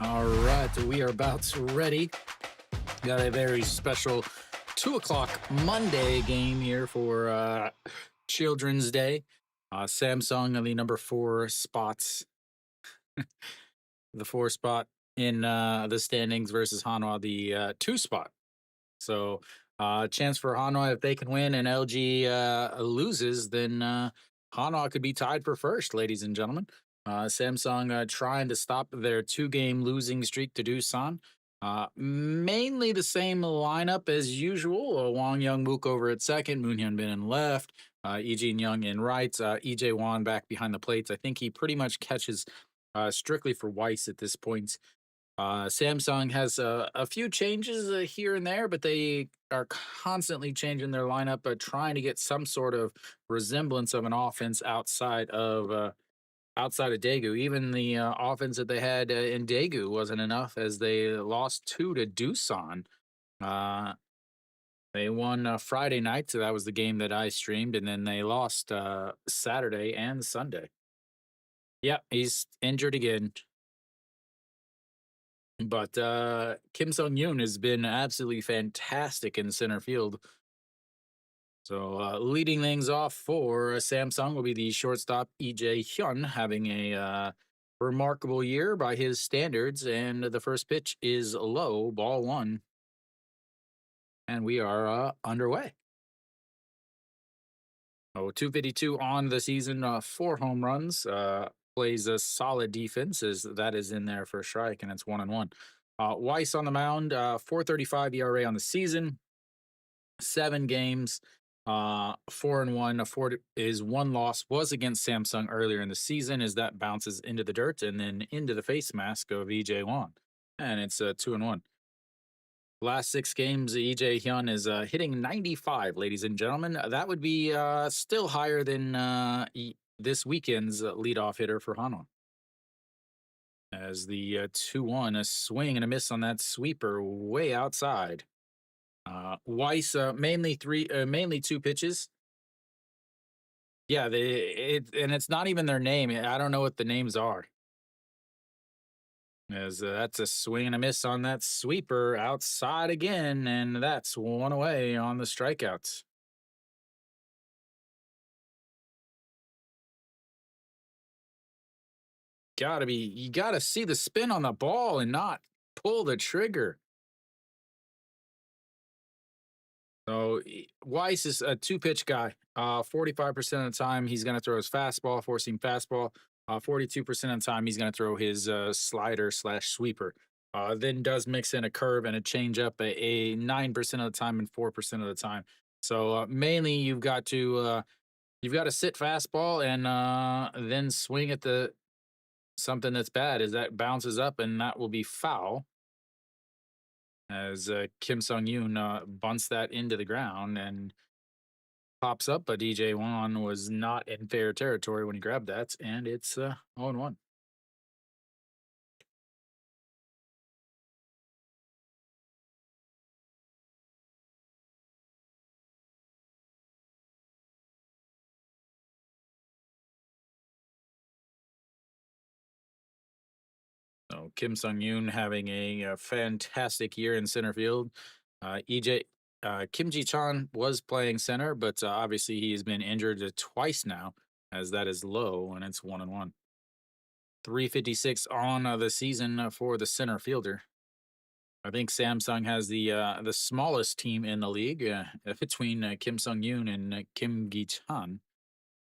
All right, we are about ready. Got a very special 2 o'clock Monday game here for Children's Day. Samsung on the number four spots, the four spot in the standings versus Hanwha, the two spot. So, chance for Hanwha if they can win and LG loses, then Hanwha could be tied for first, ladies and gentlemen. Samsung trying to stop their two-game losing streak to Doosan. Mainly the same lineup as usual. Wang Young Mook over at second, Moon Hyun Bin in left, Lee Jin Young in right, EJ Wan back behind the plates. I think he pretty much catches strictly for Weiss at this point. Samsung has a few changes here and there, but they are constantly changing their lineup, but trying to get some sort of resemblance of an offense outside of Daegu. Even the offense that they had in Daegu wasn't enough, as they lost 2 to Doosan. Uh, they won Friday night, so that was the game that I streamed, and then they lost Saturday and Sunday. Yeah, he's injured again. But Kim Sung Yoon has been absolutely fantastic in center field. So leading things off for Samsung will be the shortstop EJ Hyun, having a remarkable year by his standards. And the first pitch is low, ball one. And we are underway. Oh, 252 on the season, 4 home runs. Plays a solid defense, as that is in there for a strike, and it's 1-1. Weiss on the mound, 4.35 ERA on the season, 7 games, 4-1. His one loss was against Samsung earlier in the season, as that bounces into the dirt and then into the face mask of EJ Wan, and it's 2-1. Last 6 games, EJ Hyun is hitting 95, ladies and gentlemen. That would be still higher than this weekend's leadoff hitter for Hanwha. As the 2-1, a swing and a miss on that sweeper way outside. Weiss mainly 2 pitches. Yeah, and it's not even their name. I don't know what the names are. As that's a swing and a miss on that sweeper outside again, and that's 1 away on the strikeouts. You gotta see the spin on the ball and not pull the trigger. So Weiss is a 2 pitch guy. 45% of the time he's gonna throw his fastball, four-seam fastball. 42% of the time he's gonna throw his slider slash sweeper. Then does mix in a curve and a changeup a 9% of the time and 4% of the time. So mainly you've got to sit fastball and then swing at the something that's bad, as that bounces up and that will be foul, as Kim Sung Yoon bunts that into the ground and pops up, but DJ Wan was not in fair territory when he grabbed that, and it's 0-1. So Kim Sung Yoon having a fantastic year in center field. EJ Kim Ji Chan was playing center, but obviously he has been injured twice now, as that is low, and it's 1-1. 356 on the season for the center fielder. I think Samsung has the smallest team in the league between Kim Sung Yoon and Kim Gi Chan,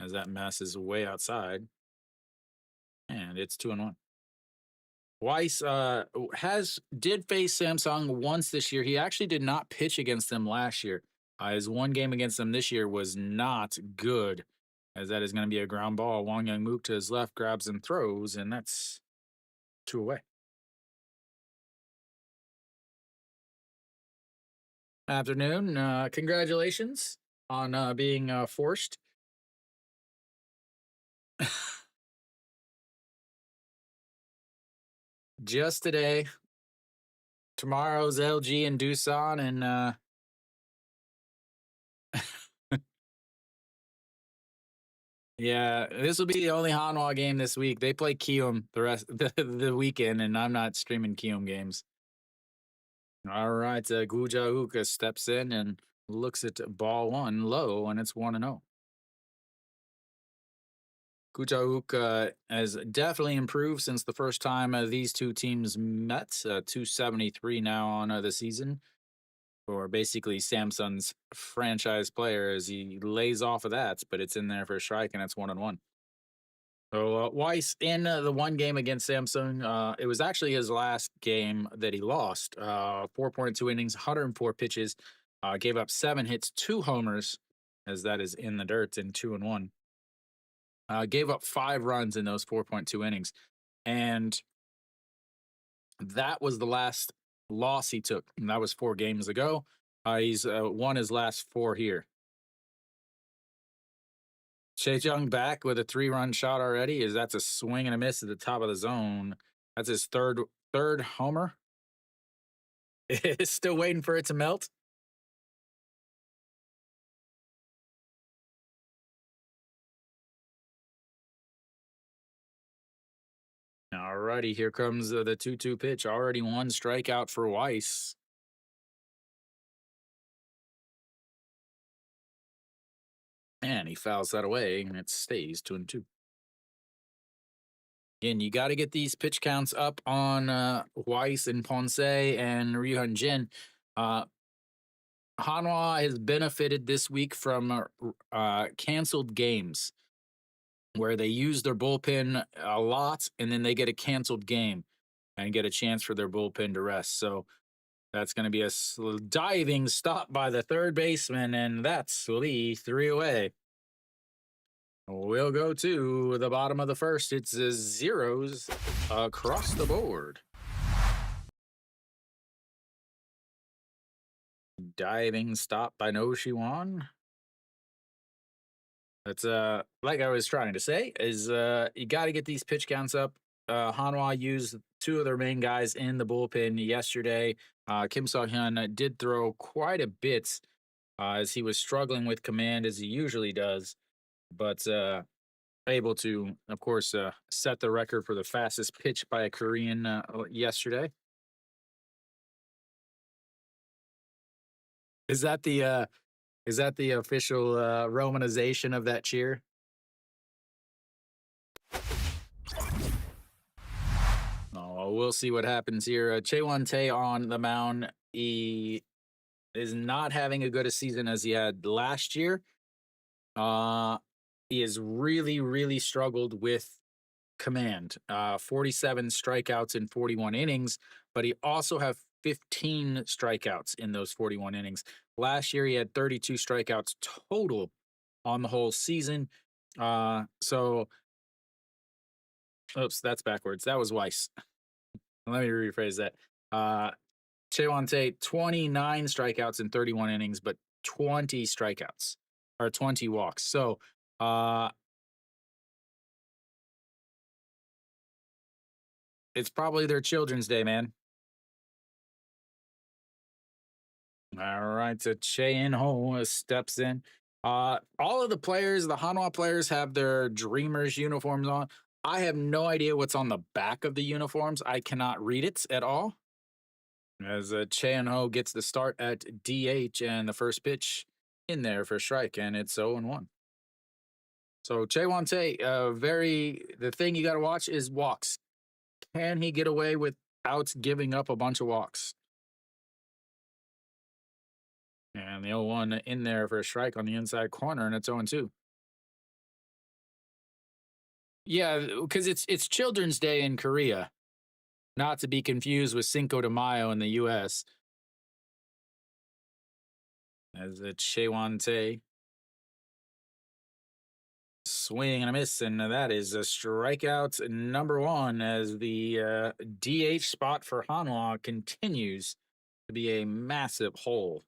as that mess is way outside, and it's 2-1. Weiss did face Samsung once this year. He actually did not pitch against them last year. His 1 game against them this year was not good, as that is going to be a ground ball. Wang Young Mook to his left grabs and throws, and that's 2 away. Afternoon. Congratulations on being forced. Just today. Tomorrow's LG and Doosan, and Yeah, this will be the only Hanwha game this week. They play Kium the rest the weekend, and I'm not streaming Kium games. All right, Guja Uka steps in and looks at ball one low, and it's 1-0. Kuchauk has definitely improved since the first time these two teams met. 273 now on the season for basically Samsung's franchise player as he lays off of that, but it's in there for a strike and it's 1-1. So Weiss in the one game against Samsung, it was actually his last game that he lost. 4.2 innings, 104 pitches, gave up 7 hits, 2 homers, as that is in the dirt in 2-1. Gave up 5 runs in those 4.2 innings. And that was the last loss he took. And that was 4 games ago. He's won his last 4 here. Chejung back with a 3-run shot already. That's a swing and a miss at the top of the zone. That's his third homer. Still waiting for it to melt. All righty, here comes the 2-2 pitch. Already 1 strikeout for Weiss. And he fouls that away, and it stays 2-2. Again, you got to get these pitch counts up on Weiss and Ponce and Ryuhan Jin. Hanwha has benefited this week from canceled games where they use their bullpen a lot and then they get a canceled game and get a chance for their bullpen to rest. So that's going to be a diving stop by the third baseman, and that's Lee 3 away. We'll go to the bottom of the first. It's zeros across the board. Diving stop by No Shiwan. That's like I was trying to say is you got to get these pitch counts up. Hanwha used 2 of their main guys in the bullpen yesterday. Kim So-hyun did throw quite a bit as he was struggling with command as he usually does, but able to, of course, set the record for the fastest pitch by a Korean yesterday. Is that the official romanization of that cheer? Oh, we'll see what happens here. Chaewon Tae on the mound. He is not having a good a season as he had last year. He has really, really struggled with command. 47 strikeouts in 41 innings, but he also have 15 strikeouts in those 41 innings. Last year, he had 32 strikeouts total on the whole season. So, oops, that's backwards. That was Weiss. Let me rephrase that. Chaewon Tae, 29 strikeouts in 31 innings, but 20 strikeouts or 20 walks. So, it's probably their Children's Day, man. All right, so Che In-ho steps in. All of the players, the Hanwha players, have their Dreamers uniforms on. I have no idea what's on the back of the uniforms. I cannot read it at all. As Che In-ho gets the start at DH and the first pitch in there for strike, and it's 0-1. So Chaewon Tae, the thing you got to watch is walks. Can he get away without giving up a bunch of walks? And the 0-1 in there for a strike on the inside corner, and it's 0-2. Yeah, because it's Children's Day in Korea, not to be confused with Cinco de Mayo in the U.S. As it's Chaewon Tae. Swing and a miss, and that is a strikeout number 1 as the DH spot for Hanwha continues to be a massive hole.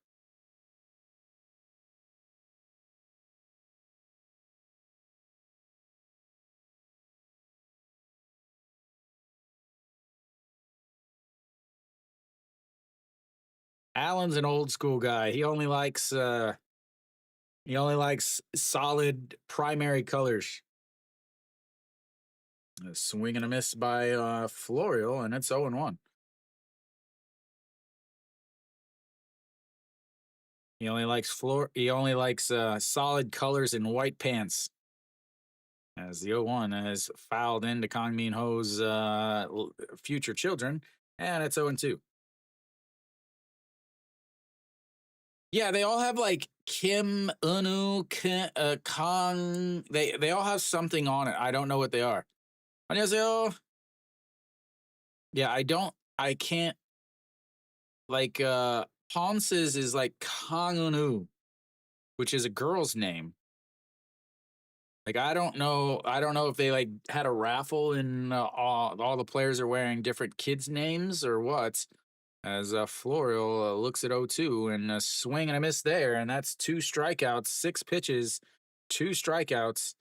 Allen's an old school guy. He only likes He only likes solid primary colors. A swing and a miss by Florial, and it's 0-1. He only likes solid colors and white pants. As the 0-1 has fouled into Kang Min Ho's future children, and it's 0-2. Yeah, they all have like Kim, Unu, Kang. They all have something on it. I don't know what they are. 안녕하세요. Yeah, I can't like Ponce's is like Kang Unu, which is a girl's name. Like I don't know if they like had a raffle and all the players are wearing different kids' names or what. As Florial looks at 0-2 and a swing and a miss there, and that's 2 strikeouts, 6 pitches, 2 strikeouts,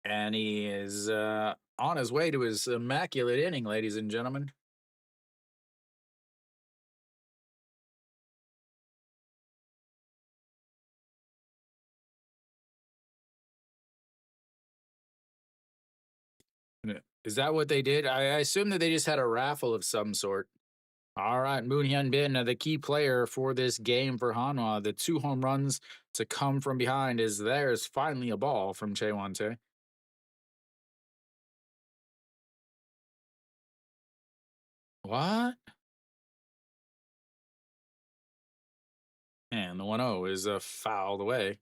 and he is on his way to his immaculate inning, ladies and gentlemen. Is that what they did? I assume that they just had a raffle of some sort. All right, Moon Hyun Bin, the key player for this game for Hanwha. The 2 home runs to come from behind is there's finally a ball from Chae Won-tae. What? And the 1-0 is fouled away.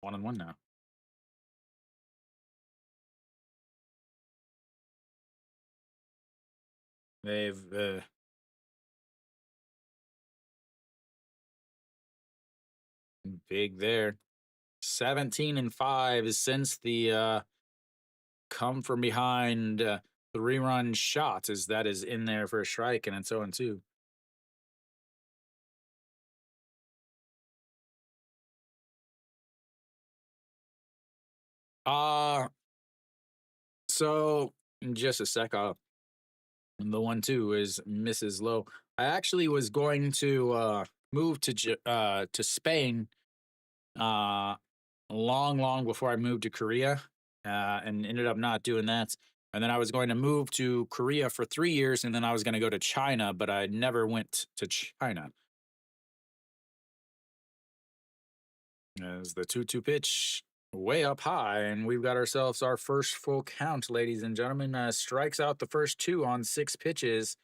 1-1 now. They've big there. 17-5 since the come from behind 3-run shots, as that is in there for a strike, and it's 0-2. So in just a sec, the 1-2 is Mrs. Low. I actually was going to move to Spain long before I moved to Korea, and ended up not doing that. And then I was going to move to Korea for 3 years, and then I was going to go to China, but I never went to China. As the 2-2 pitch way up high, and we've got ourselves our first full count, ladies and gentlemen. Strikes out the first 2 on 6 pitches,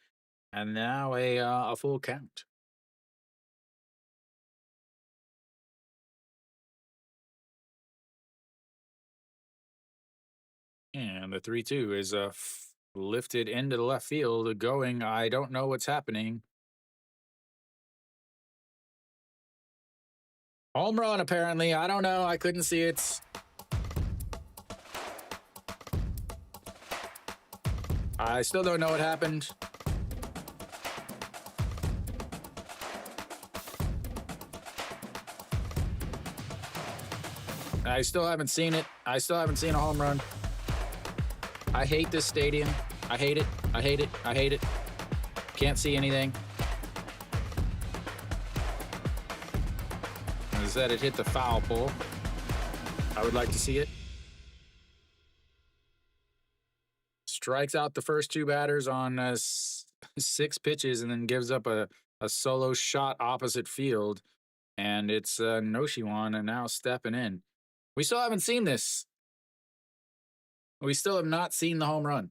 and now a full count. And the 3-2 is lifted into the left field, going. I don't know what's happening. Home run, apparently. I don't know. I couldn't see it. I still don't know what happened. I still haven't seen it. I still haven't seen a home run. I hate this stadium. I hate it. I hate it. I hate it. Can't see anything. Is that it hit the foul pole? I would like to see it. Strikes out the first 2 batters on 6 pitches, and then gives up a solo shot opposite field. And it's Noshiwan now stepping in. We still haven't seen this. We still have not seen the home run.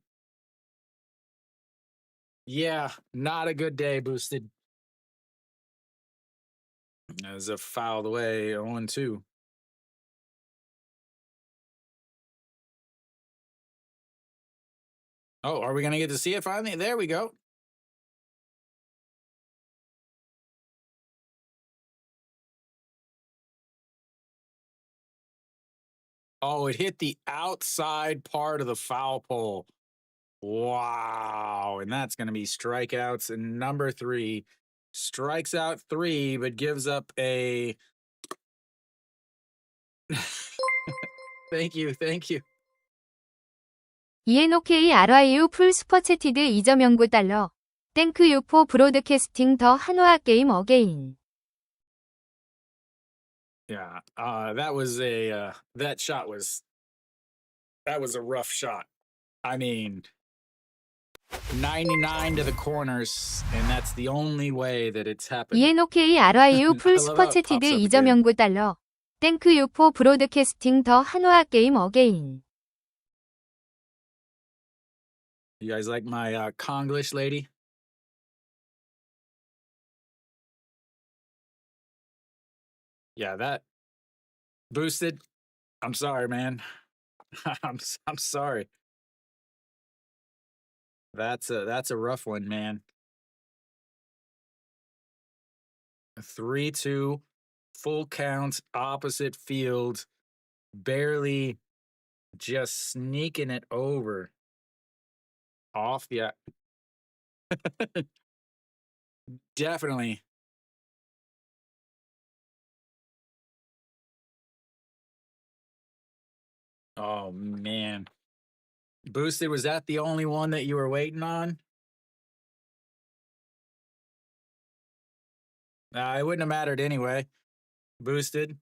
Yeah, not a good day, Boosted. As a fouled away, 0-2. Oh, are we going to get to see it finally? There we go. Oh, it hit the outside part of the foul pole. Wow. And that's going to be strikeouts. And number 3 strikes out 3, but gives up a. Thank you. ENOKRIU 풀 슈퍼채티드 2.09달러. 땡크 유포 브로드캐스팅 더 한화 게임 어게인. Yeah, that was that shot was that was a rough shot. I mean, 99 to the corners, and that's the only way that it's happened. ENOK RYU I love how it 풀스포츠티드 pops up 2점 again. 연구 달러. 땡크 유포 브로드캐스팅 더 한화 게임 어게인. You guys like my Konglish lady? Yeah, that boosted. I'm sorry, man. I'm sorry. That's a rough one, man. 3-2, full count, opposite field, barely just sneaking it over off. Yeah, definitely. Oh man, boosted. Was that the only one that you were waiting on? It wouldn't have mattered anyway. Boosted.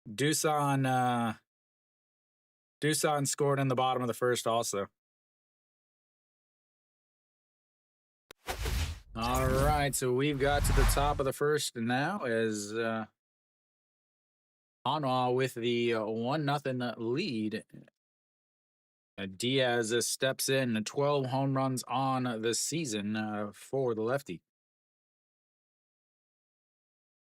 Doosan Doosan scored in the bottom of the first also. All right, so we've got to the top of the first now as Hanwha with the 1-0 lead. Diaz steps in, 12 home runs on the season for the lefty.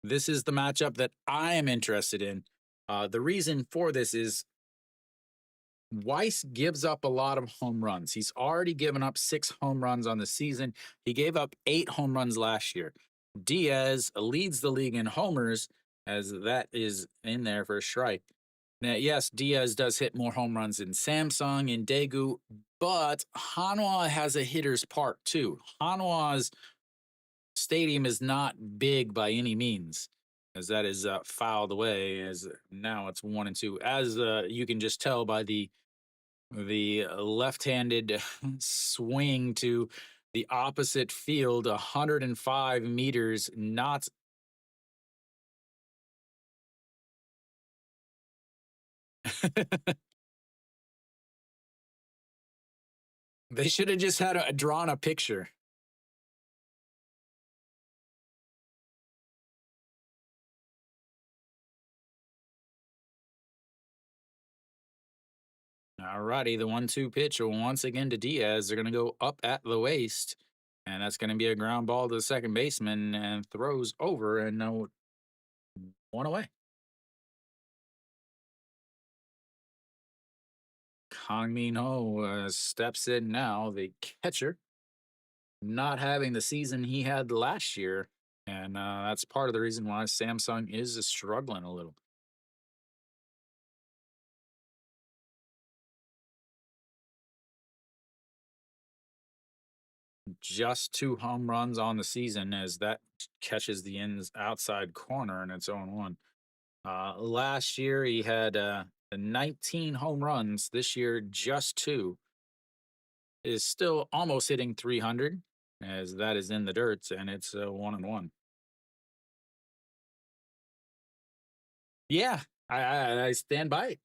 This is the matchup that I am interested in. The reason for this is Weiss gives up a lot of home runs. He's already given up 6 home runs on the season. He gave up 8 home runs last year. Diaz leads the league in homers, as that is in there for a strike. Now, yes, Diaz does hit more home runs than Samsung and Daegu, but Hanwha has a hitter's park too. Hanwha's stadium is not big by any means, as that is fouled away. As now it's 1-2, as you can just tell by the left-handed swing to the opposite field, 105 meters, not. They should have just had drawn a picture. All righty, the 1-2 pitch once again to Diaz. They're going to go up at the waist, and that's going to be a ground ball to the second baseman, and throws over, and no, one away. Kang Min Ho steps in now, the catcher, not having the season he had last year, and that's part of the reason why Samsung is struggling a little. Just 2 home runs on the season, as that catches the outside corner, and it's 0-1. Last year he had 19 home runs. This year, just 2. Is still almost hitting 300, as that is in the dirt, and it's 1-1. Yeah, I stand by it.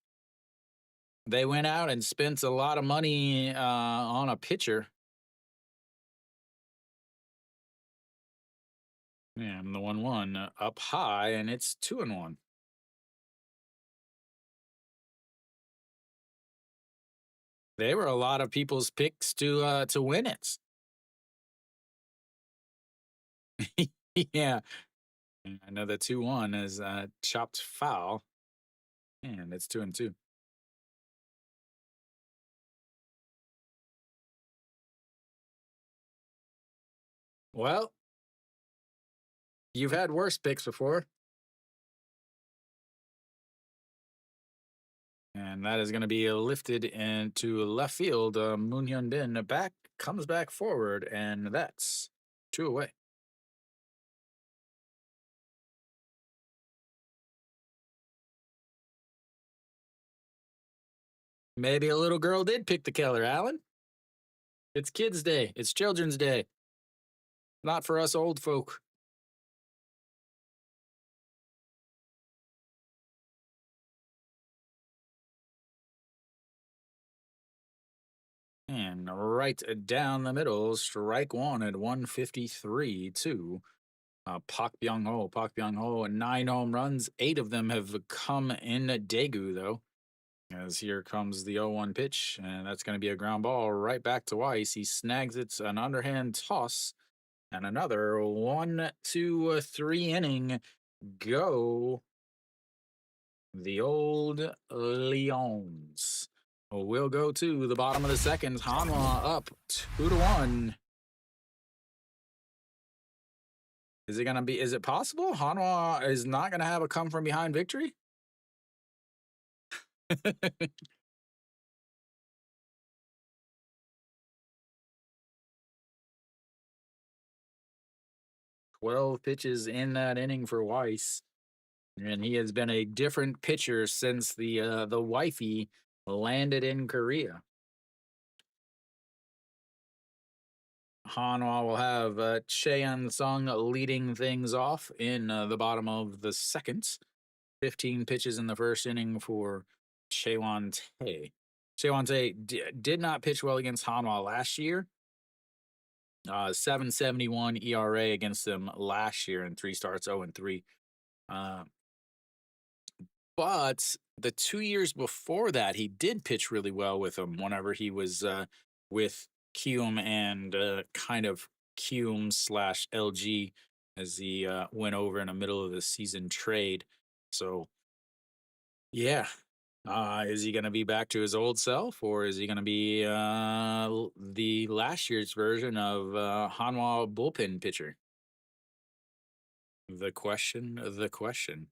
They went out and spent a lot of money on a pitcher. And the 1-1 up high, and it's 2-1. They were a lot of people's picks to win it. Yeah, another 2-1 is chopped foul, and it's 2-2. Well, you've had worse picks before. And that is going to be lifted into left field. Moon Hyun Bin comes back forward, and that's 2 away. Maybe a little girl did pick the killer, Alan. It's kids' day. It's children's day. Not for us old folk. And right down the middle, strike one at 153 to Pak Byung Ho. Pak Byung Ho, 9 home runs. 8 of them have come in Daegu, though. As here comes the 0-1 pitch, and that's going to be a ground ball right back to Weiss. He snags it, an underhand toss, and another 1, 2, 3 inning go. The old Leons. We'll go to the bottom of the second. Hanwha up 2-1. Is it gonna be? Is it possible Hanwha is not gonna have a come from behind victory? 12 pitches in that inning for Weiss, and he has been a different pitcher since the wifey landed in Korea. Hanwha will have Cheon Sung leading things off in the bottom of the second. 15 pitches in the first inning for Chaewon Tae. Chaewon Tae did not pitch well against Hanwha last year. 7.71 ERA against them last year in 3 starts, 0-3. But the 2 years before that, he did pitch really well with them whenever he was with Kium and kind of Kium / LG as he went over in the middle of the season trade. So, yeah. Is he going to be back to his old self, or is he going to be the last year's version of Hanwha bullpen pitcher? The question, the question.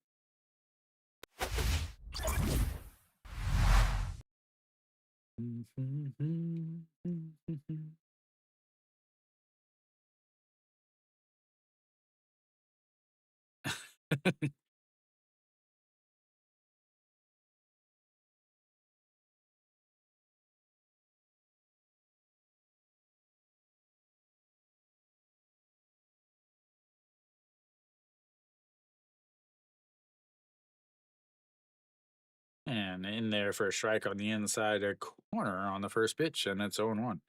And in there for a strike on the inside corner on the first pitch, and it's 0-1.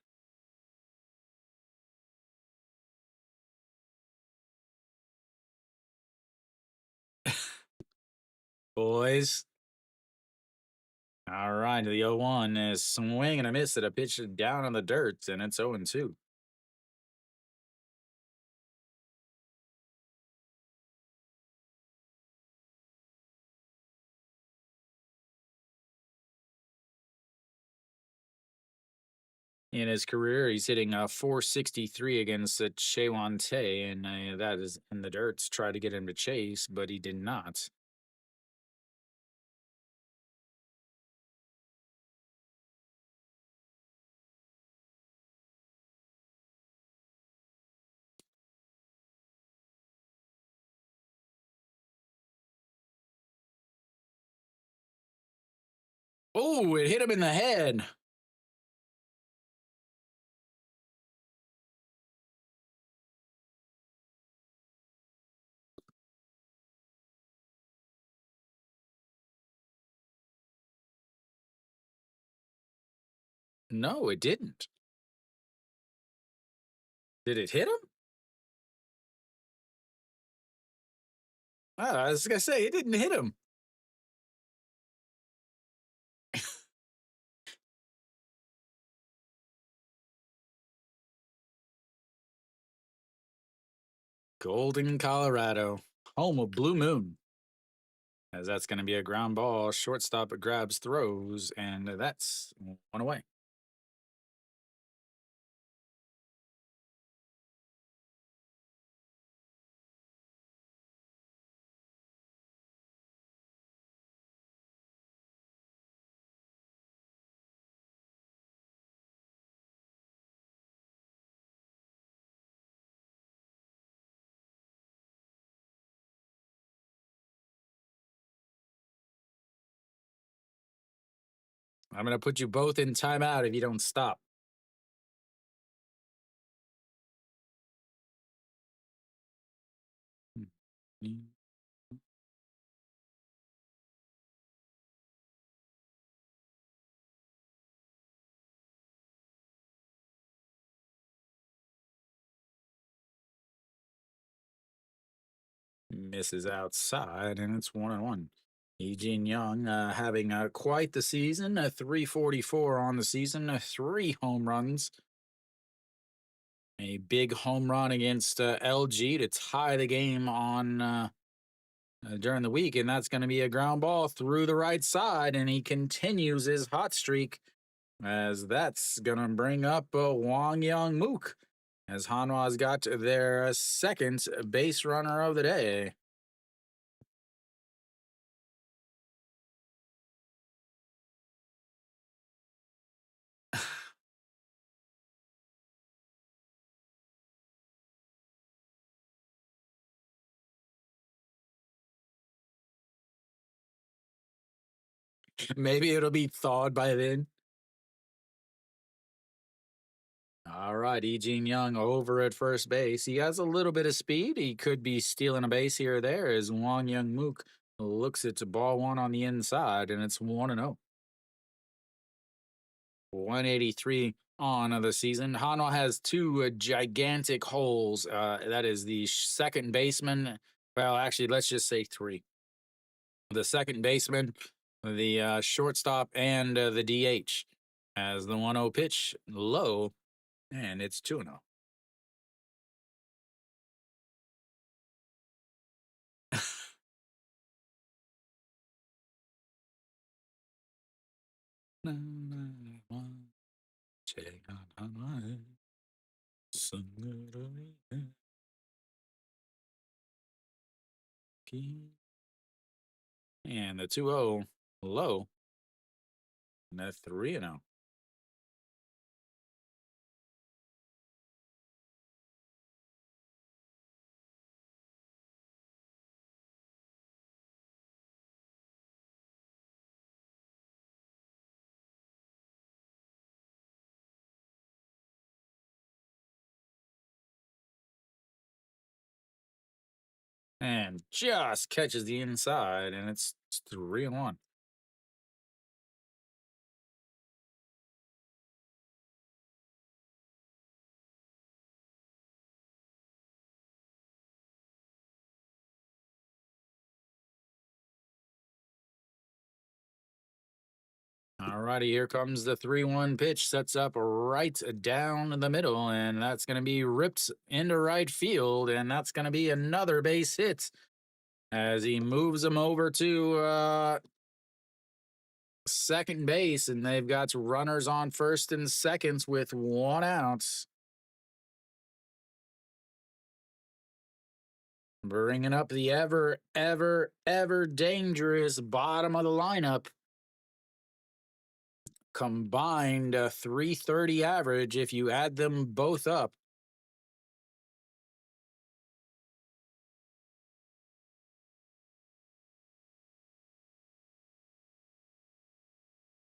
Boys. All right, the 0-1 is swing and a miss at a pitch down on the dirt, and it's 0-2. In his career, he's hitting a 463 against Chaewon Tae, and that is in the dirt to try to get him to chase, but he did not. Oh, it hit him in the head. No, it didn't. Did it hit him? I was gonna say it didn't hit him. Golden, Colorado, home of Blue Moon. As that's going to be a ground ball. Shortstop grabs, throws, and that's 1 away. I'm going to put you both in timeout if you don't stop. misses outside, and it's 1-1. Eugene Young having quite the season, a 344 on the season, 3 home runs. A big home run against LG to tie the game on during the week, and that's going to be a ground ball through the right side, and he continues his hot streak as that's going to bring up Wang Young Mook as Hanwha's got their second base runner of the day. Maybe it'll be thawed by then. All right, Eugene Young over at first base. He has a little bit of speed. He could be stealing a base here or there as Wang Young Mook looks at ball one on the inside, and it's 1-0. 183 on the season. Hanwha has two gigantic holes. That is the second baseman. Well, actually, let's just say three. The second baseman, the shortstop, and the DH. As the 1-0 pitch low, and it's 2-0. And the 2-0 low, and the 3-0. And just catches the inside, and it's 3-1. All righty, here comes the 3-1 pitch. Sets up right down the middle, and that's going to be ripped into right field, and that's going to be another base hit as he moves him over to second base, and they've got runners on first and seconds with 1 out. Bringing up the ever dangerous bottom of the lineup. Combined 330 average if you add them both up.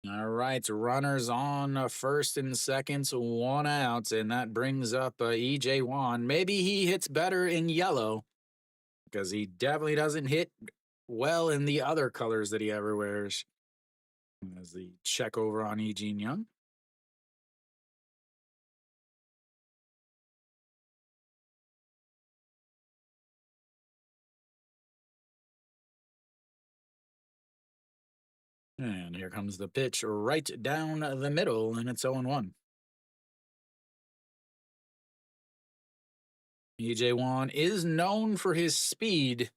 All right, runners on first and seconds, 1 out, and that brings up EJ Wan. Maybe he hits better in yellow because he definitely doesn't hit well in the other colors that he ever wears. As the check over on Eugene Young. And here comes the pitch right down the middle, and it's 0-1. EJ Wan is known for his speed.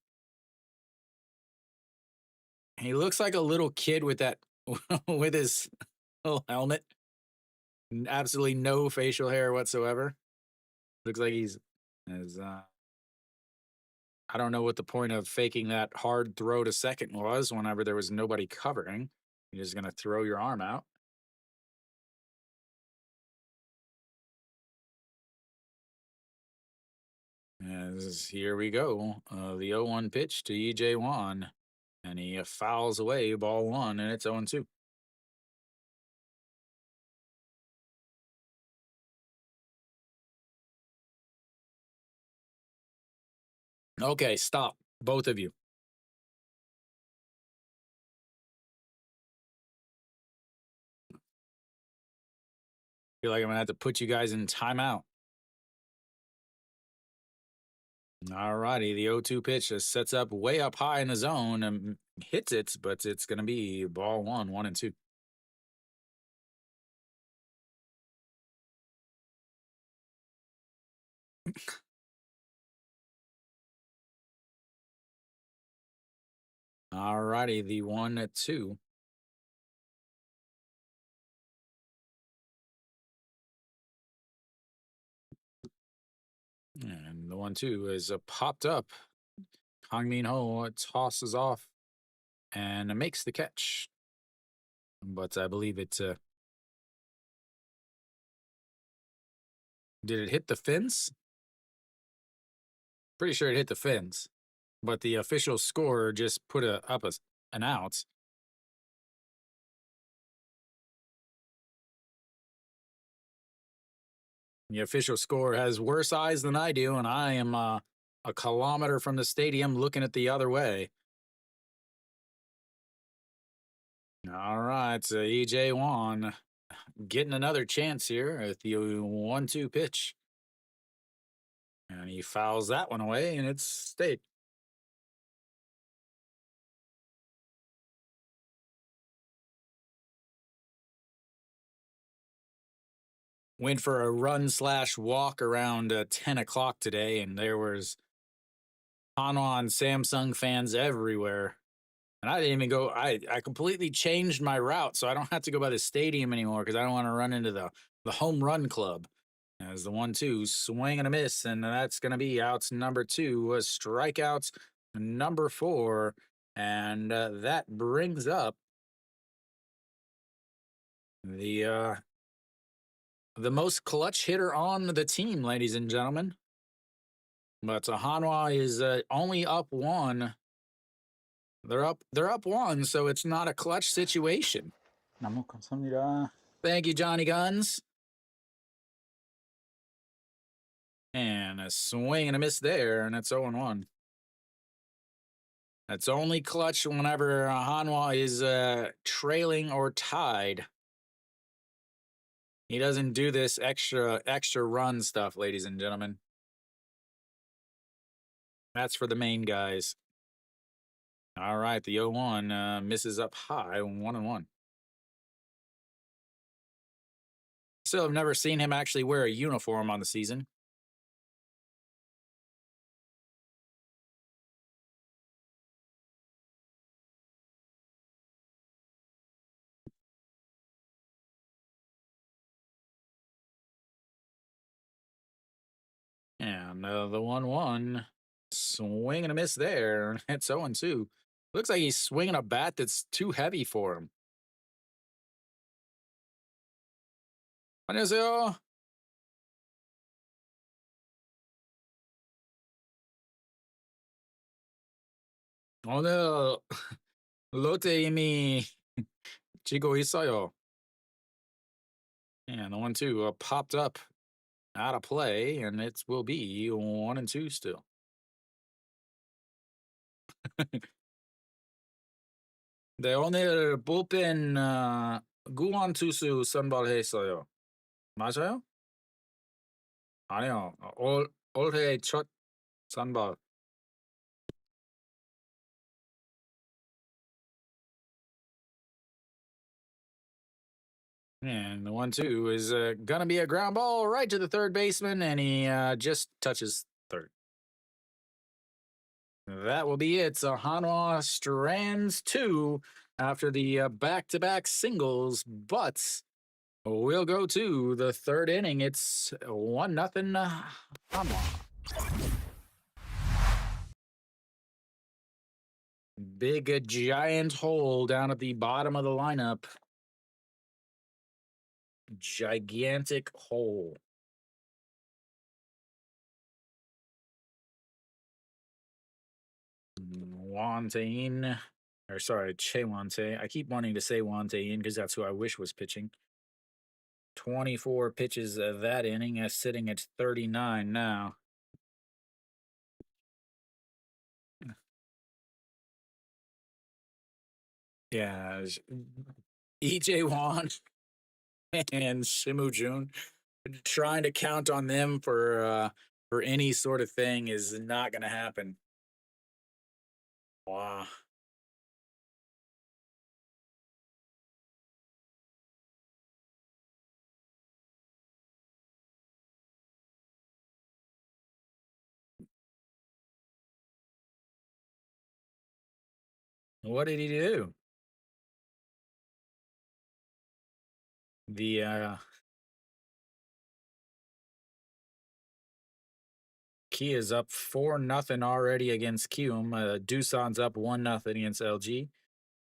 He looks like a little kid with that with his little helmet. Absolutely no facial hair whatsoever. Looks like he's as I don't know what the point of faking that hard throw to second was whenever there was nobody covering. You're just gonna throw your arm out. As here we go. The 0-1 pitch to EJ Wan. And he fouls away ball one, and it's 0-2. Okay, stop, both of you. Feel like I'm gonna have to put you guys in timeout. All righty, the 0-2 pitch just sets up way up high in the zone and hits it, but it's going to be ball 1-1-2. All righty, the 1-2. And the 1-2 is popped up. Hong Min Ho tosses off and makes the catch. But I believe it. Did it hit the fence? Pretty sure it hit the fence. But the official scorer just put an out. The official scorer has worse eyes than I do, and I am a kilometer from the stadium looking at the other way. All right, so EJ Wan getting another chance here at the 1-2 pitch. And he fouls that one away, and it's stayed. Went for a run/walk around 10 o'clock today, and there was Hanwha and Samsung fans everywhere. And I didn't even go. I completely changed my route, so I don't have to go by the stadium anymore because I don't want to run into the home run club. As the 1-2 swing and a miss, and that's going to be outs number 2, strikeouts number 4, and that brings up the most clutch hitter on the team, ladies and gentlemen. But Hanwha is only up 1. They're up 1, so it's not a clutch situation. Thank you, Johnny Guns. And a swing and a miss there, and it's 0-1. That's only clutch whenever Hanwha is trailing or tied. He doesn't do this extra run stuff, ladies and gentlemen. That's for the main guys. All right, the 0-1 misses up high, 1-1. Still have never seen him actually wear a uniform on the season. And the 1-1 swing and a miss there. It's 0-2. Looks like he's swinging a bat that's too heavy for him. 안녕하세요. 오늘 롯데 이미 지고 있어요. And the 1-2 popped up out of play, and it will be 1-2 still. 네, 오늘 불펜 구원 투수 선발했어요. 맞아요? 아니요. 올해 첫 선발. And the 1-2 is going to be a ground ball right to the third baseman, and he just touches third. That will be it. So Hanwha strands 2 after the back-to-back singles, but we'll go to the third inning. It's 1-0 Hanwha. Big giant hole down at the bottom of the lineup. Gigantic hole. Wantain, or sorry, Che Wante. I keep wanting to say Wantain because that's who I wish was pitching. 24 pitches of that inning, sitting at 39 now. Yeah, EJ Wan and Shimu Jun, trying to count on them for for any sort of thing is not going to happen. Wow. What did he do? The Key is up 4-0 already against Kium. Doosan's up 1-0 against LG.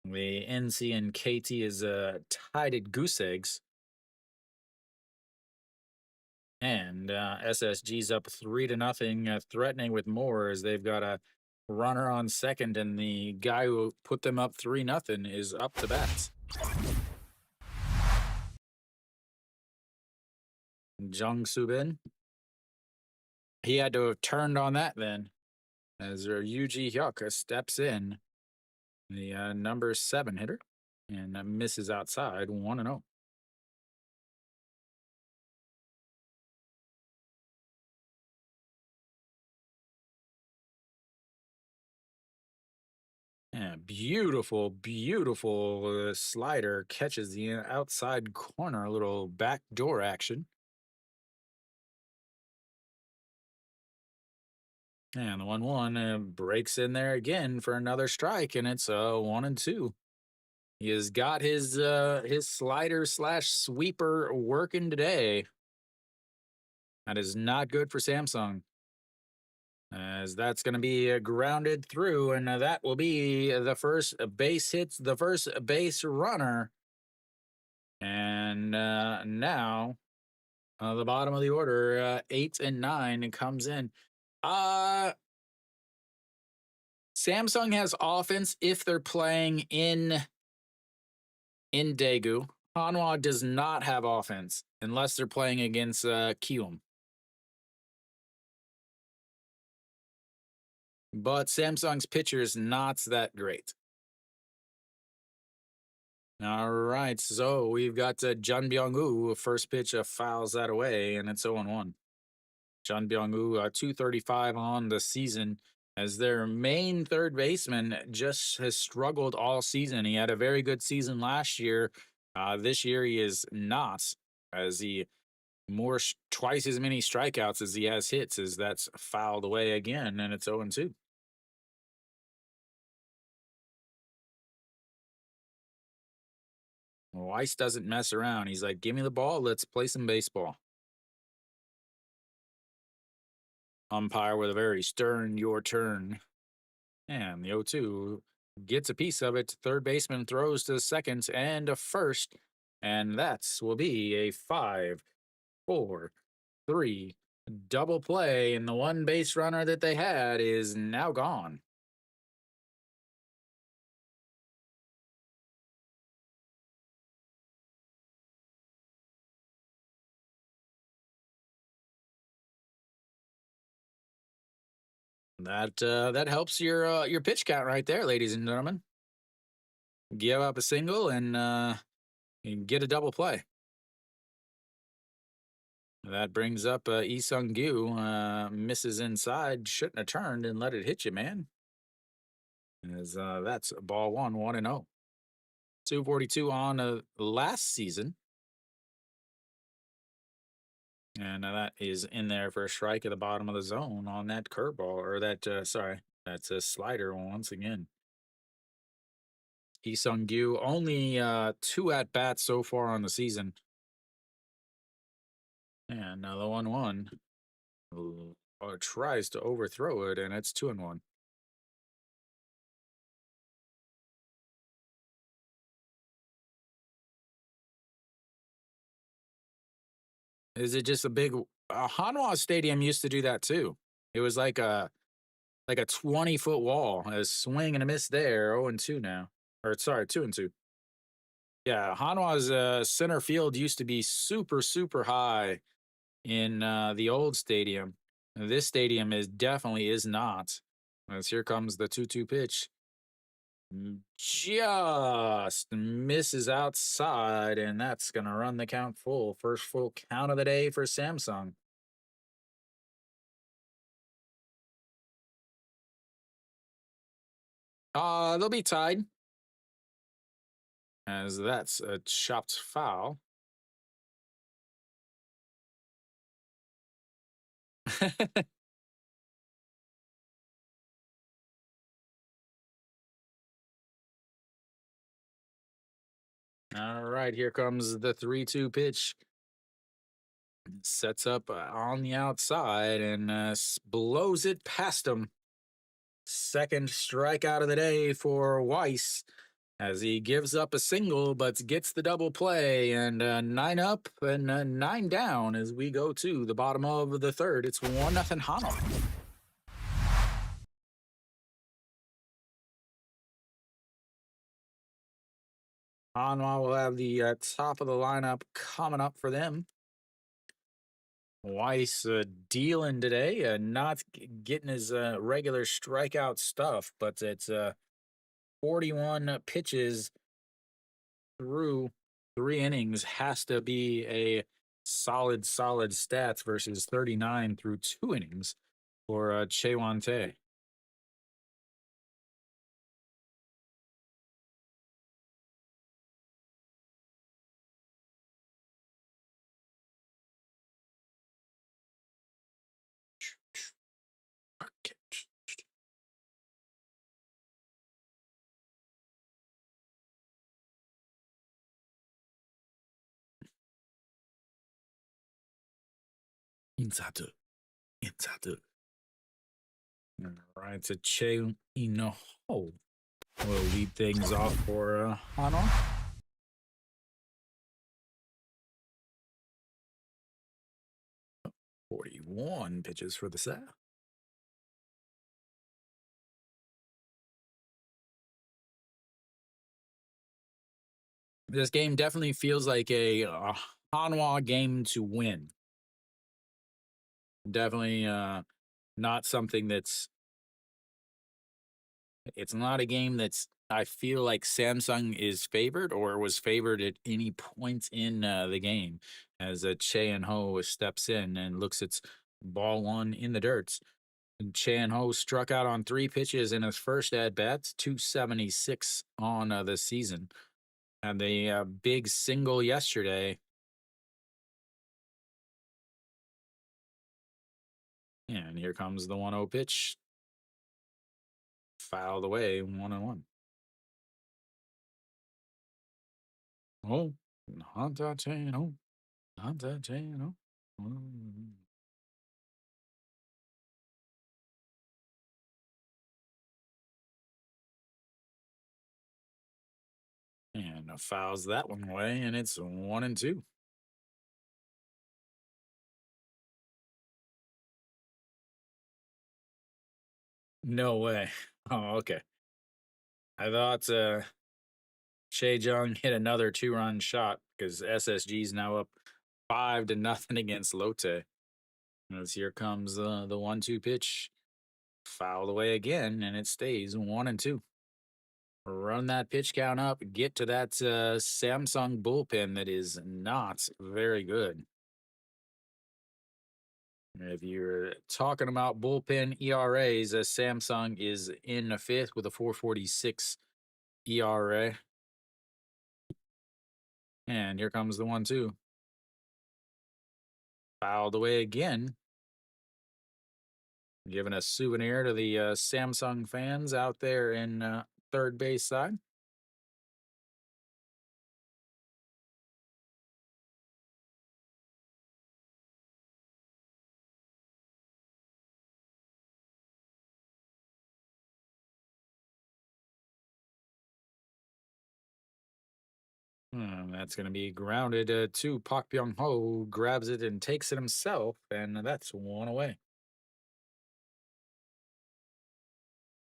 The NC and KT is tied at goose eggs. And SSG's up 3-0, threatening with more as they've got a runner on second, and the guy who put them up 3-0 is up to bats. Jung Subin. He had to have turned on that then, as Yuji Hyuk steps in, the number 7 hitter, and misses outside 1-0. Yeah, beautiful, beautiful slider catches the outside corner, a little backdoor action. And the 1-1 breaks in there again for another strike, and it's 1-2. He has got his slider slash sweeper working today. That is not good for Samsung, as that's going to be grounded through, and that will be the first base hits, the first base runner. And now the bottom of the order, 8 and 9, comes in. Samsung has offense if they're playing in Daegu. Hanwha does not have offense unless they're playing against Kium. But Samsung's pitcher is not that great. All right, so we've got Jun Byung-woo. First pitch fouls that away, and it's 0-1. Jun Byung-woo, 235 on the season, as their main third baseman just has struggled all season. He had a very good season last year. This year he is not, as he twice as many strikeouts as he has hits, as that's fouled away again, and it's 0-2. Weiss doesn't mess around. He's like, give me the ball. Let's play some baseball. Umpire with a very stern, your turn. And the 0-2 gets a piece of it. Third baseman throws to second and a first. And that will be a 5-4-3 double play. And the one base runner that they had is now gone. That helps your pitch count right there, ladies and gentlemen. Give up a single and get a double play. That brings up Lee Sung-gyu. Misses inside. Shouldn't have turned and let it hit you, man. As that's ball 1-0. 242 on last season. And that is in there for a strike at the bottom of the zone on that curveball, or that's a slider once again. Lee Sung-gyu only 2 at bats so far on the season. And now the 1-1 tries to overthrow it, and it's 2-1. Is it just a big Hanwha Stadium used to do that too? It was like a 20-foot wall, a swing and a miss there. 0-2 now, or sorry, 2-2. Yeah, Hanwha's center field used to be super super high in the old stadium. This stadium definitely is not. As here comes the 2-2 pitch. Just misses outside, and that's going to run the count full. First full count of the day for Samsung. They'll be tied as that's a chopped foul. All right, here comes the 3-2 pitch. Sets up on the outside and blows it past him. Second strikeout of the day for Weiss as he gives up a single but gets the double play, and 9 up and 9 down as we go to the bottom of the third. It's 1-0 Hanwha. Hanwha will have the top of the lineup coming up for them. Weiss dealing today, not getting his regular strikeout stuff, but it's 41 pitches through 3 innings has to be a solid stats versus 39 through 2 innings for Chewante. Inside. Inside. All right, so Che Ino will lead things off for Hanwha. 41 pitches for the set. This game definitely feels like a Hanwha game to win. Definitely not something that's. It's not a game that's. I feel like Samsung is favored or was favored at any point in the game as Che and Ho steps in and looks at ball one in the dirt. Chan Ho struck out on 3 pitches in his first at bat, 276 on the season. And the big single yesterday. And here comes the 1-0 pitch. Fouled away, 1-1. Oh, Hunter Chan Ho. Hunter Chan Ho. And fouls that one away, and it's 1-2. No way. Oh, okay. I thought Shea Jung hit another 2-run shot because SSG's now up 5-0 against Lotte. As here comes the 1-2 pitch, fouled away again, and it stays 1-2. Run that pitch count up, get to that Samsung bullpen that is not very good. If you're talking about bullpen ERAs, Samsung is in the fifth with a 4.46 ERA. And here comes the 1-2. Fouled away again. Giving a souvenir to the Samsung fans out there in third base side. That's going to be grounded to Pak Byung Ho, who grabs it and takes it himself, and that's 1 away.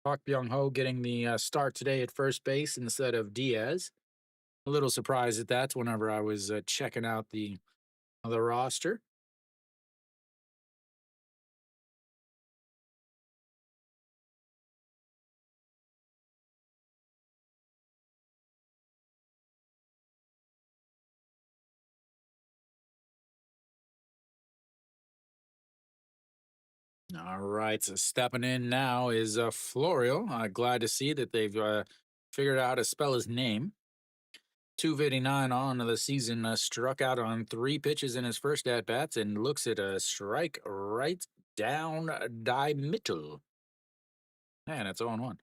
Pak Byung Ho getting the start today at first base instead of Diaz. A little surprised at that whenever I was checking out the roster. All right, so stepping in now is Florio. Glad to see that they've figured out how to spell his name. 259 on the season, struck out on 3 pitches in his first at bats and looks at a strike right down die middle. And it's 0-1.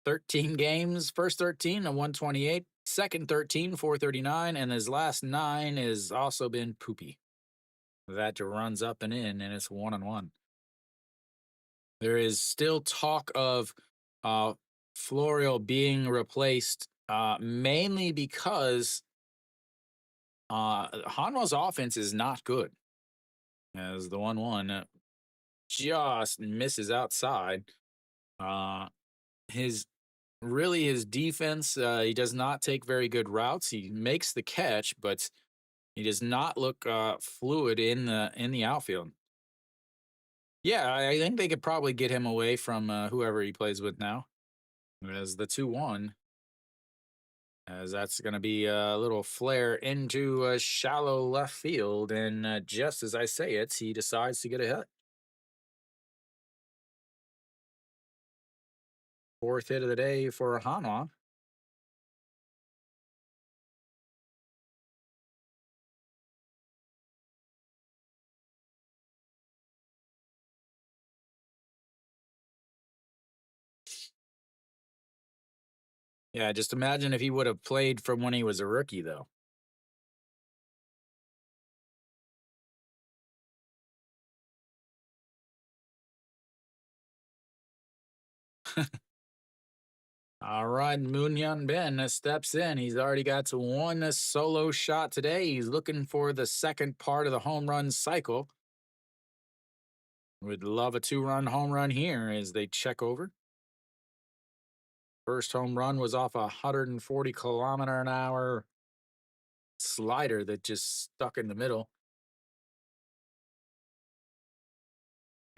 13 games, first 13, a 128, second 13, 439, and his last 9 has also been poopy. That runs up and in, and it's 1-1. There is still talk of uh, Florio being replaced, mainly because Hanwha's offense is not good. As the 1-1 just misses outside. His his defense, he does not take very good routes. He makes the catch, but he does not look fluid in the outfield. Yeah, I think they could probably get him away from whoever he plays with now. As the 2-1, as that's going to be a little flare into a shallow left field, and just as I say it, he decides to get a hit. Fourth hit of the day for Hanwha. Yeah, just imagine if he would have played from when he was a rookie, though. All right, Moonhyun Ben steps in. He's already got one solo shot today. He's looking for the second part of the home run cycle. Would love a 2-run home run here as they check over. First home run was off a 140-kilometer-an-hour slider that just stuck in the middle.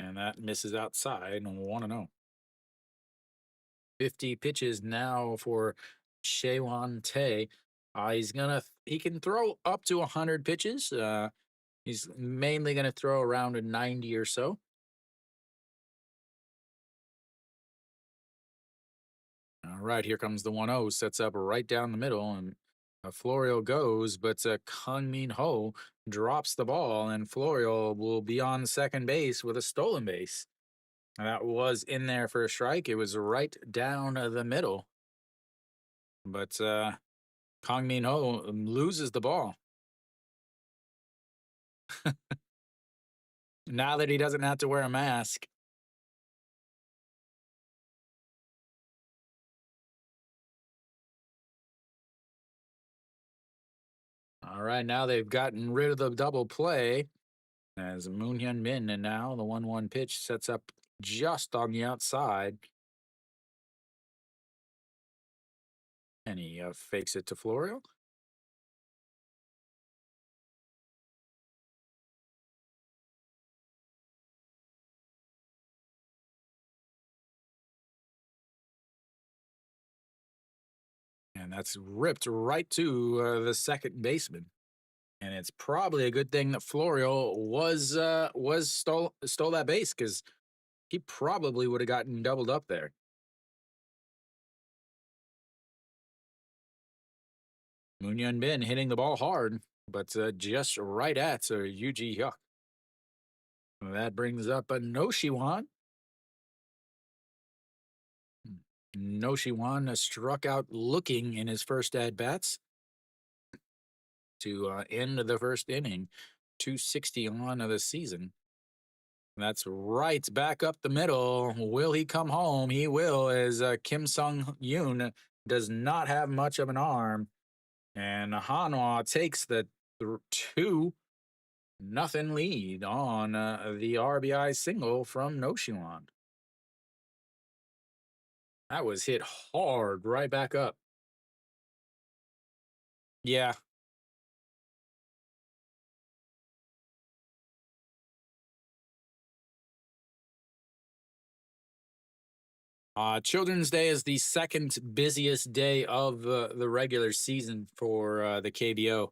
And that misses outside, 1-0. 50 pitches now for Shaewon Tae. He can throw up to 100 pitches. He's mainly gonna throw around a 90 or so. All right, here comes the 1-0. Sets up right down the middle, and Florio goes, but Kang Min Ho drops the ball, and Florio will be on second base with a stolen base. That was in there for a strike. It was right down the middle. But Kang Min Ho loses the ball. Now that he doesn't have to wear a mask. All right, now they've gotten rid of the double play as Moonhyun Min, and now the 1-1 pitch sets up just on the outside. And he fakes it to Florio. And that's ripped right to the second baseman. And it's probably a good thing that Florio stole that base, because he probably would have gotten doubled up there. Moonhyun Bin hitting the ball hard, but just right at Yuji Hyuk. That brings up a Noshiwan. Noshiwan struck out looking in his first at bats to end the first inning. 260 on the season. That's right back up the middle. Will he come home? He will, as Kim Sung Yoon does not have much of an arm. And Hanwha takes the 2-0 lead on the RBI single from Noshiwan. That was hit hard right back up. Yeah. Children's Day is the second busiest day of the regular season for the KBO.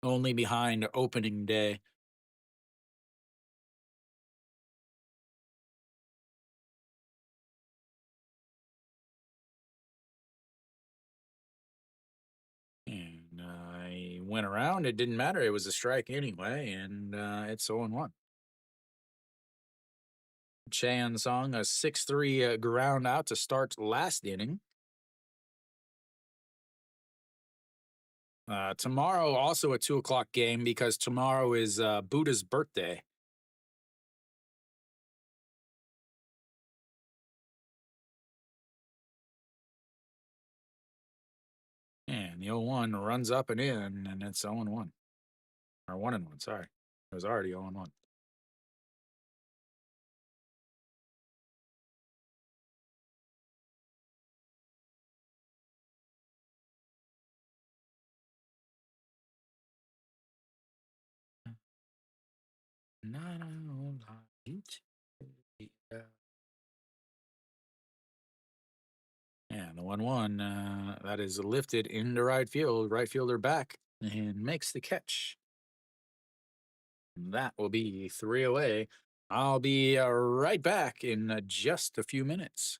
only behind opening day. And I went around. It didn't matter. It was a strike anyway, and it's 0-1. Chan Song, a 6-3 ground out to start last inning. Tomorrow, also a 2 o'clock game because tomorrow is Buddha's birthday. And the 0-1 runs up and in, and it's 0-1. Or 1-1, sorry. It was already 0-1. And the 1-1 that is lifted into right field. Right fielder back and makes the catch. That will be 3 away. I'll be right back in just a few minutes.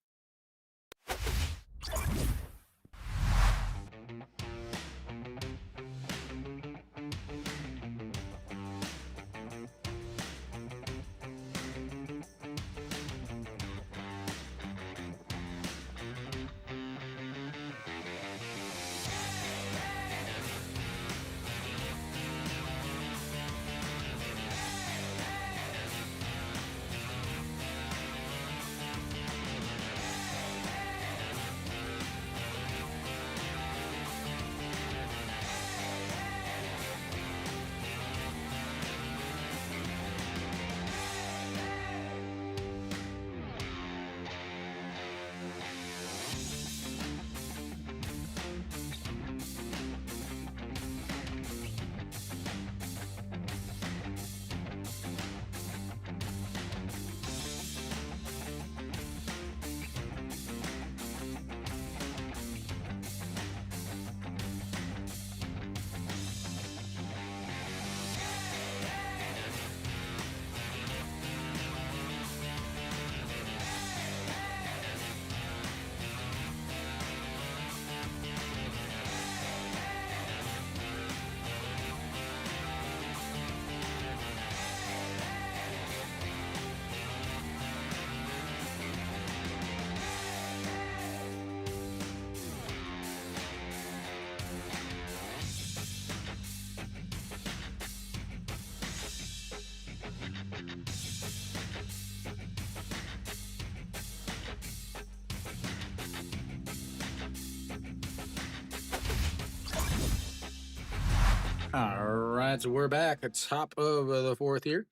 All right, so we're back at top of the fourth here.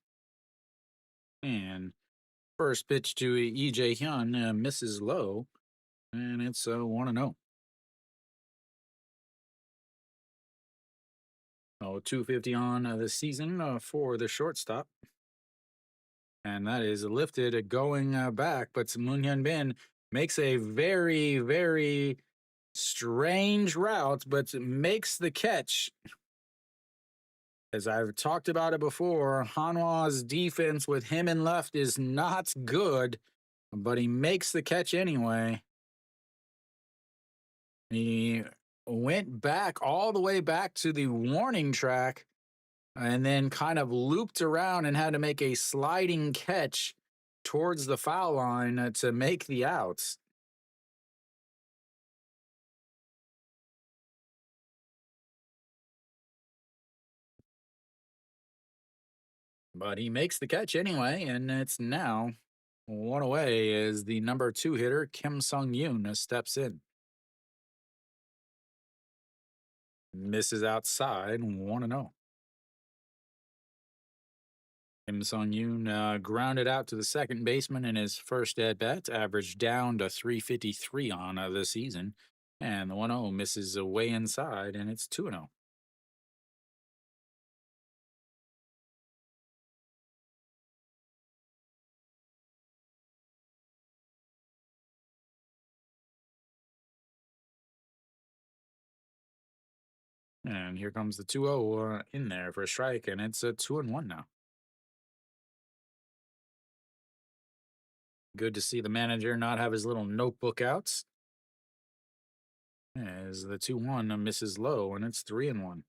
And first pitch to EJ Hyun misses low, and it's 1-0. Oh, 250 on the season for the shortstop. And that is lifted going back, but Moon Hyun Bin makes a very, very strange route, but makes the catch. As I've talked about it before, Hanwha's defense with him in left is not good, but he makes the catch anyway. He went back all the way back to the warning track and then kind of looped around and had to make a sliding catch towards the foul line to make the outs. But he makes the catch anyway, and it's now 1 away as the number 2 hitter, Kim Sung-yoon, steps in. Misses outside, 1-0. Kim Sung-yoon grounded out to the second baseman in his first at-bat, averaged down to 353 on the season. And the 1-0 misses away inside, and it's 2-0. And here comes the 2-0 in there for a strike, and it's a 2-1 now. Good to see the manager not have his little notebook out. As the 2-1 misses low, and it's 3-1.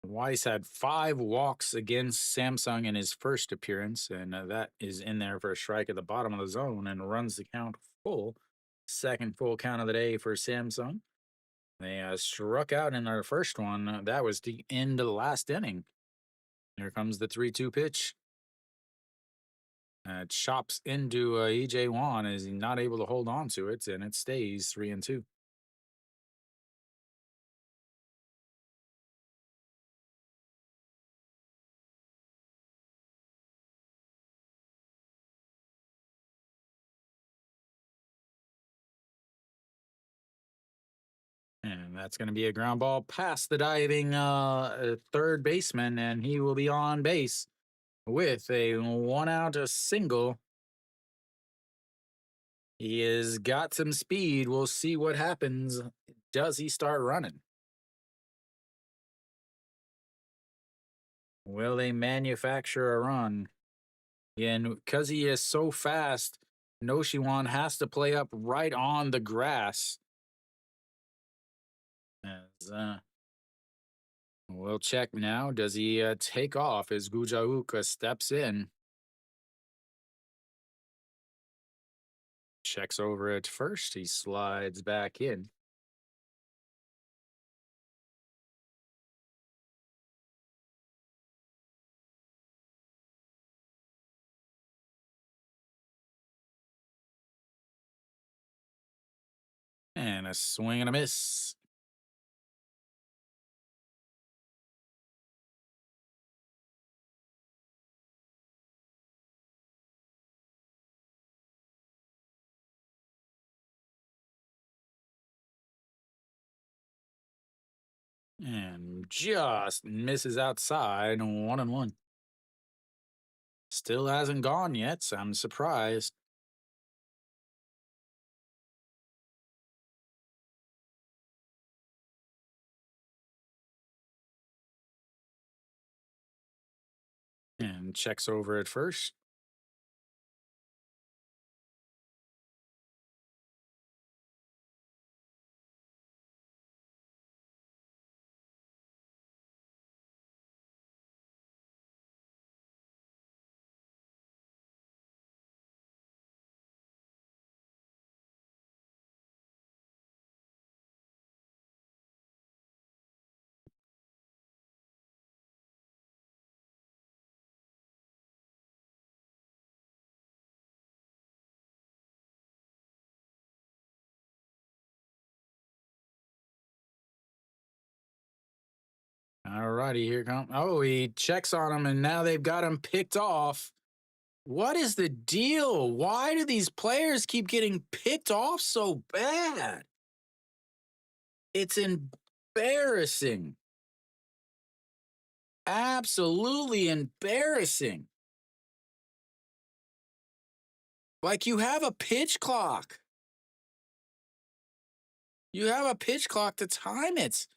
Weiss had 5 walks against Samsung in his first appearance, and that is in there for a strike at the bottom of the zone and runs the count full. Second full count of the day for Samsung. They struck out in their first one. That was the end of the last inning. Here comes the 3-2 pitch. Chops into EJ Wan as he's not able to hold on to it, and it stays 3-2. And that's going to be a ground ball past the diving third baseman, and he will be on base with a 1-out single. He has got some speed. We'll see what happens. Does he start running? Will they manufacture a run? And because he is so fast, Noshiwan has to play up right on the grass. As, we'll check now. Does he take off as Gujauka steps in? Checks over at first. He slides back in. And a swing and a miss. And just misses outside, 1-1. Still hasn't gone yet, so I'm surprised. And checks over at first. All righty, here comes. Oh, he checks on him, and now they've got him picked off. What is the deal? Why do these players keep getting picked off so bad? It's embarrassing. Absolutely embarrassing. Like you have a pitch clock. You have a pitch clock to time it.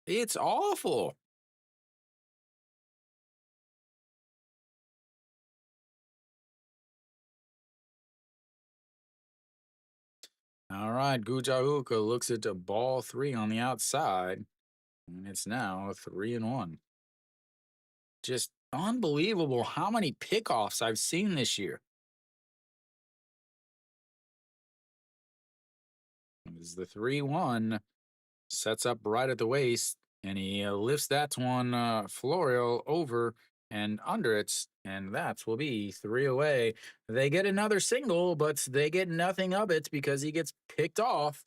It's awful. All right, Gujahuka looks at the ball 3 on the outside, and it's now 3-1. Just unbelievable how many pickoffs I've seen this year. As the 3-1 sets up right at the waist, and he lifts that one, Florio, over and under it, and that will be 3 away. They get another single, but they get nothing of it because he gets picked off.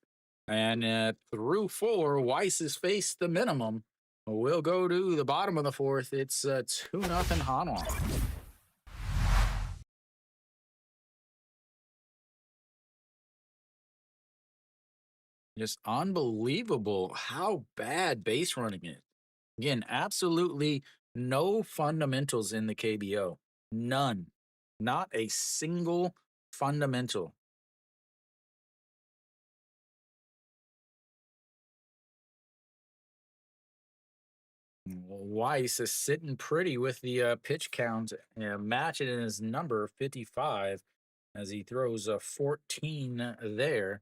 And through 4, Weiss has faced the minimum. We'll go to the bottom of the 4th. It's 2-0 Hanwha. Just unbelievable how bad base running is. Again, absolutely no fundamentals in the KBO. None. Not a single fundamental. Weiss is sitting pretty with the pitch count, matching in his number 55 as he throws a 14 there.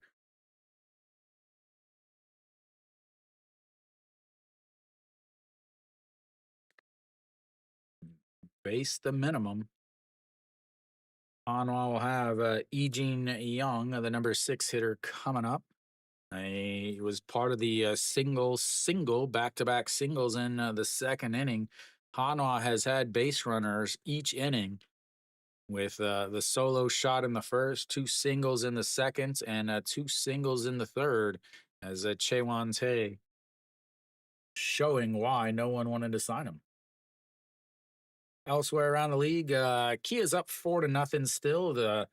Base the minimum. Hanwha will have Eugene Young, the number 6 hitter, coming up. He was part of the single back-to-back singles in the second inning. Hanwha has had base runners each inning with the solo shot in the first, two singles in the second, and two singles in the third, as Chewan Tae showing why no one wanted to sign him. Elsewhere around the league, Kia's up 4-0 still. The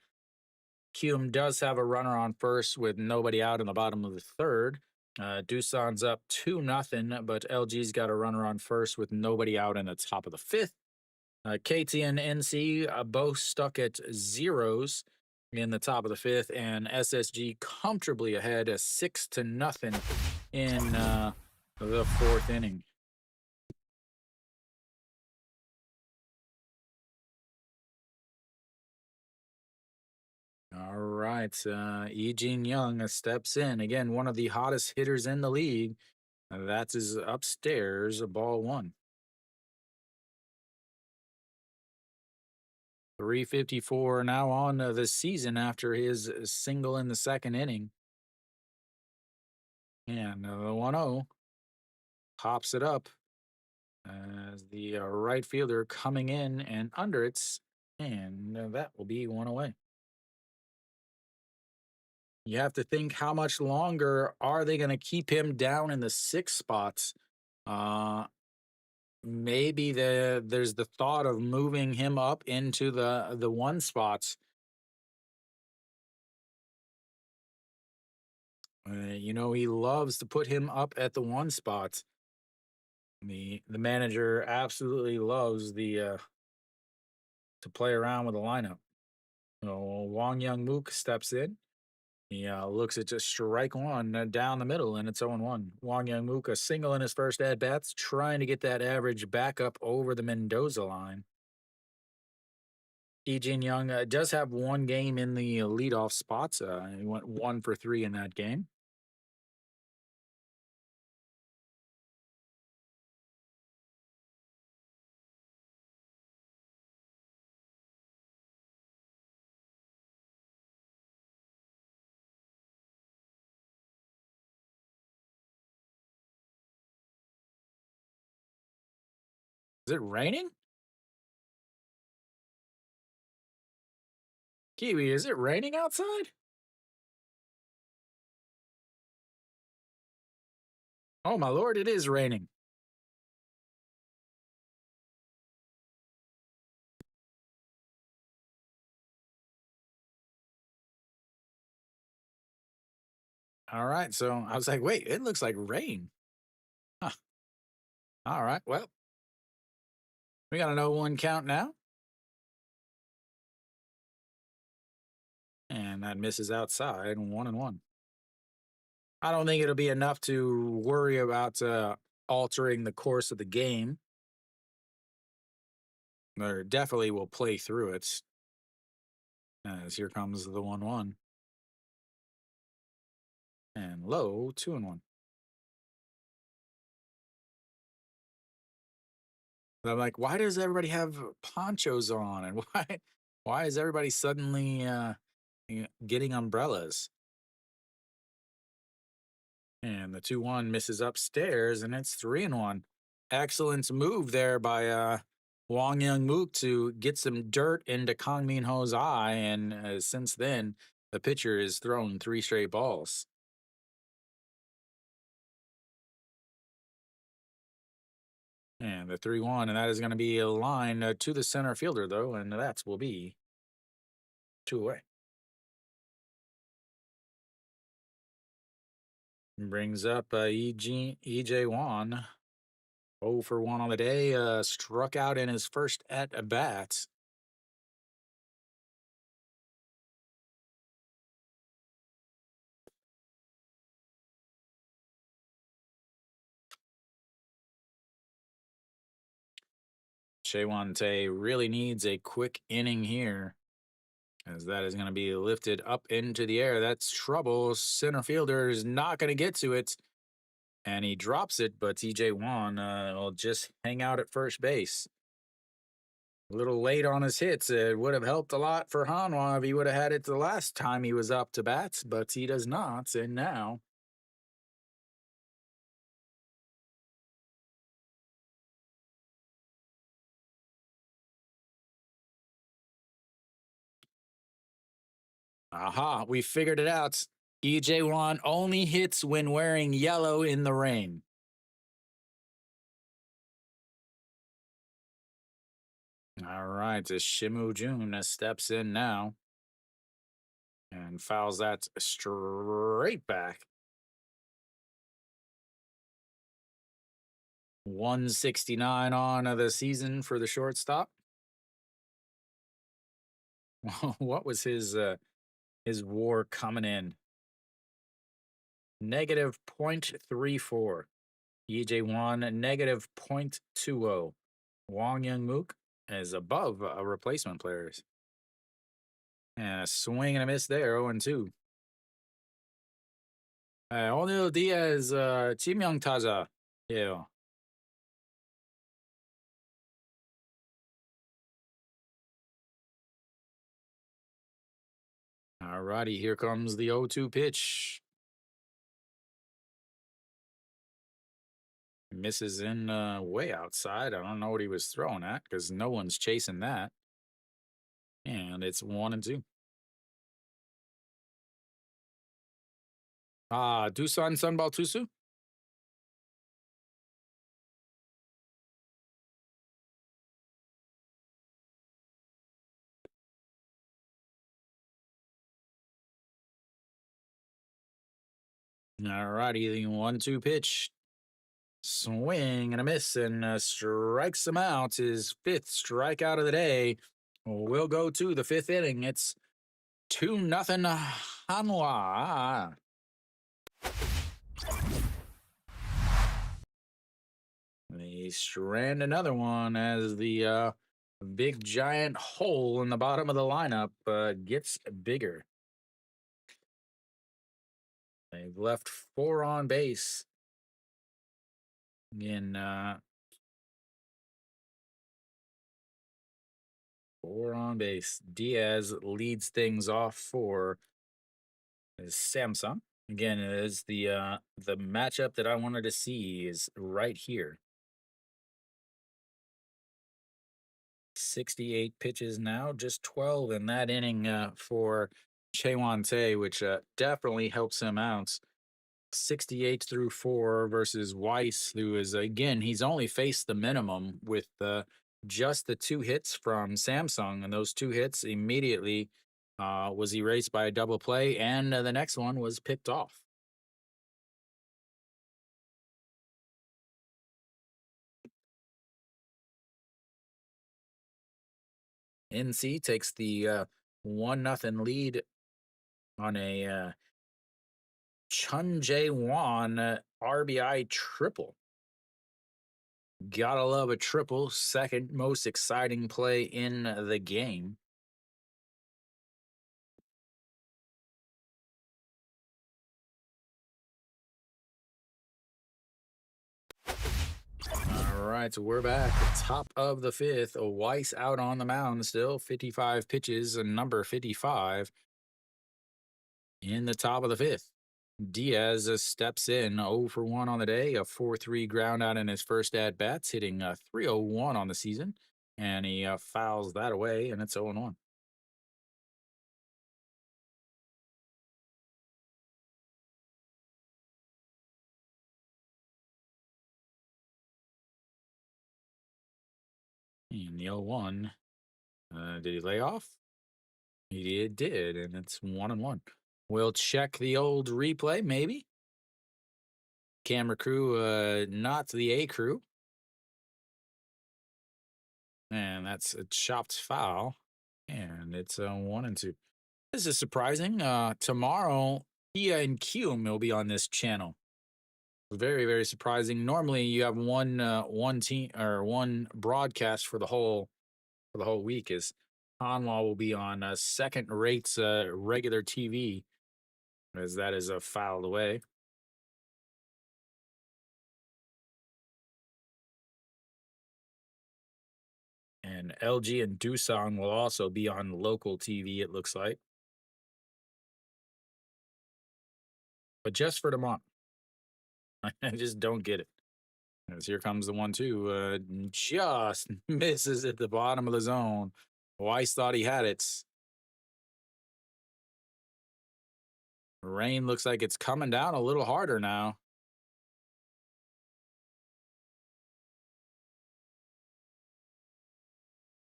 Kium does have a runner on first with nobody out in the bottom of the third. Doosan's up 2-0, but LG's got a runner on first with nobody out in the top of the fifth. KT and NC both stuck at zeros in the top of the fifth, and SSG comfortably ahead, 6-0 in the fourth inning. All right, Eugene Young steps in again, one of the hottest hitters in the league. That's his upstairs, ball one. 354 now on the season after his single in the second inning. And the 1-0 pops it up as the right fielder coming in and under it, and that will be one away. You have to think, how much longer are they going to keep him down in the 6 spots? Maybe there's the thought of moving him up into the 1 spots. He loves to put him up at the 1 spots. The manager absolutely loves the to play around with the lineup. Wong Young Mook steps in. He looks at just strike one down the middle, and it's 0-1. Wong Young Mook, a single in his first at bats, trying to get that average back up over the Mendoza line. Eugene Young does have one game in the leadoff spots. He went 1 for 3 in that game. Is it raining? Kiwi, is it raining outside? Oh my lord, it is raining. All right, so I was like, wait, it looks like rain. Huh. All right, well, we got a 0-1 count now. And that misses outside, 1-1. I don't think it'll be enough to worry about altering the course of the game. Or definitely will play through it. As here comes the 1-1. And low, 2-1. I'm like, why does everybody have ponchos on? And why is everybody suddenly getting umbrellas? And the 2-1 misses upstairs, and it's 3-1. Excellent move there by Wong Young Mook to get some dirt into Kang Min Ho's eye, and since then, the pitcher has thrown 3 straight balls. And the 3-1, and that is going to be a line to the center fielder, though, and that will be 2 away. Brings up EJ Wan. 0 for 1 on the day, struck out in his first at bat. Chewante really needs a quick inning here, as that is going to be lifted up into the air. That's trouble. Center fielder is not going to get to it, and he drops it, but TJ Wan will just hang out at first base. A little late on his hits. It would have helped a lot for Hanwha if he would have had it the last time he was up to bat, but he does not, and now aha, we figured it out. EJ Wan only hits when wearing yellow in the rain. All right, Shimu Jun steps in now and fouls that straight back. 169 on the season for the shortstop. What was his WAR coming in? Negative .34. EJ Wan negative .20. Wong Young Mook is above replacement players. And a swing and a miss there, 0-2. 오늘 Diaz, 지명 타자예요. All righty, here comes the 0-2 pitch. Misses in way outside. I don't know what he was throwing at because no one's chasing that. And it's 1-2. Dusan Sunball Tusu. All righty, the 1-2 pitch. Swing and a miss, and strikes him out. His fifth strikeout of the day. We'll go to the fifth inning. It's 2-0 Hanwha. They strand another one as the big giant hole in the bottom of the lineup gets bigger. They've left 4 on base. Again, 4 on base. Diaz leads things off for Samsung. Again, it is the matchup that I wanted to see is right here. 68 pitches now, just 12 in that inning for Chewante, which definitely helps him out. 68 through 4 versus Weiss, who is, again, he's only faced the minimum with just the 2 hits from Samsung, and those 2 hits immediately was erased by a double play, and the next one was picked off. NC takes the 1-0 lead on a Chun Jae Won RBI triple. Gotta love a triple. Second most exciting play in the game. All right, so we're back. Top of the fifth. Weiss out on the mound still. 55 pitches, and number 55 in the top of the fifth. Diaz steps in 0 for 1 on the day, a 4-3 ground out in his first at bats, hitting 301 on the season, and he fouls that away, and it's 0-1. And the 0-1, did he lay off? He did, and it's 1-1. We'll check the old replay, maybe. Camera crew, not the A crew. And that's a chopped foul. And it's 1-2. This is surprising. Tomorrow, Kia and Kium will be on this channel. Very, very surprising. Normally, you have one team or one broadcast for the whole week. Is Hanwha will be on second rate's regular TV, as that is fouled away. And LG and Doosan will also be on local TV, it looks like. But just for tomorrow. I just don't get it. As here comes the 1-2. Just misses at the bottom of the zone. Weiss thought he had it. Rain looks like it's coming down a little harder now.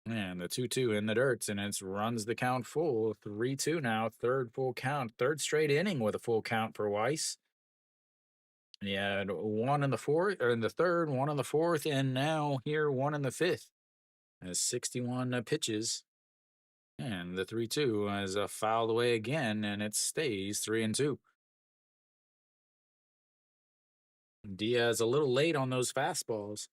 And the 2-2 in the dirt, and it runs the count full. 3-2 now, third full count, third straight inning with a full count for Weiss. He had one in the fourth, or in the third, one in the fourth, and now here one in the fifth. Has 61 pitches. And the 3-2 is fouled away again, and it stays 3-2. Diaz a little late on those fastballs.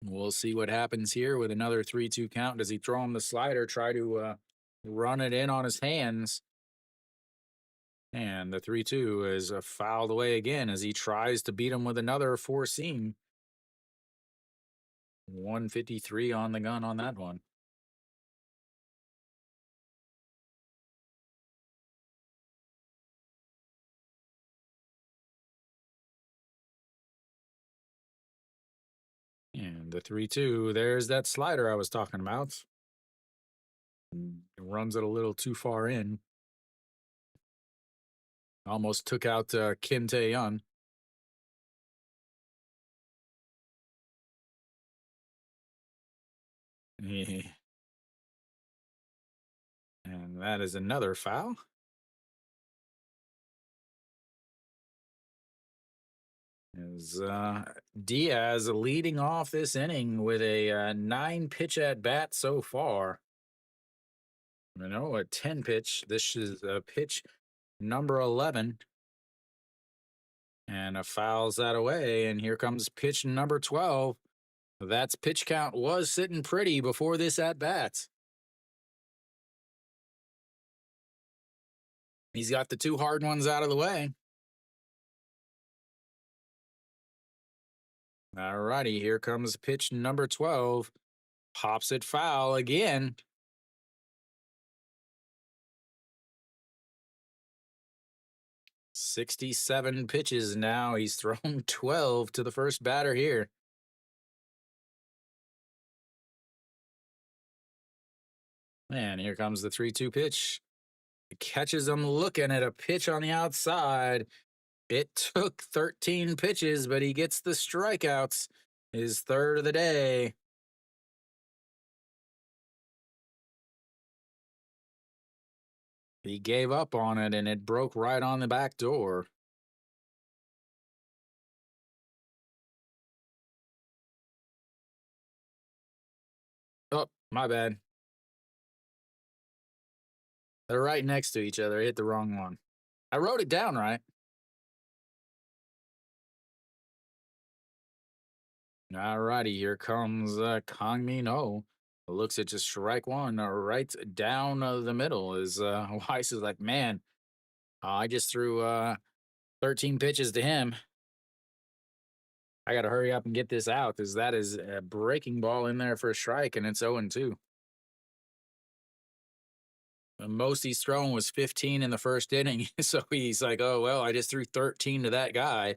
We'll see what happens here with another 3-2 count. Does he throw him the slider, try to run it in on his hands? And the 3-2 is fouled away again as he tries to beat him with another four seam. 153 on the gun on that one. And the 3-2, there's that slider I was talking about. Runs it a little too far in. Almost took out Kim Tae-yeon. And that is another foul. As Diaz leading off this inning with a 9-pitch at bat so far. A 10 pitch. This is pitch number 11. And fouls that away. And here comes pitch number 12. That's pitch count was sitting pretty before this at bat. He's got the two hard ones out of the way. All righty, here comes pitch number 12. Pops it foul again. 67 pitches now. He's thrown 12 to the first batter here. And here comes the 3-2 pitch. It catches him looking at a pitch on the outside. It took 13 pitches, but he gets the strikeouts. His third of the day. He gave up on it, and it broke right on the back door. Oh, my bad. They're right next to each other. I hit the wrong one. I wrote it down right. All righty, here comes Kang Min Ho. Looks at just strike one right down the middle. As Weiss is like, man, I just threw 13 pitches to him. I got to hurry up and get this out because that is a breaking ball in there for a strike, and it's 0-2. The most he's thrown was 15 in the first inning. So he's like, oh, well, I just threw 13 to that guy.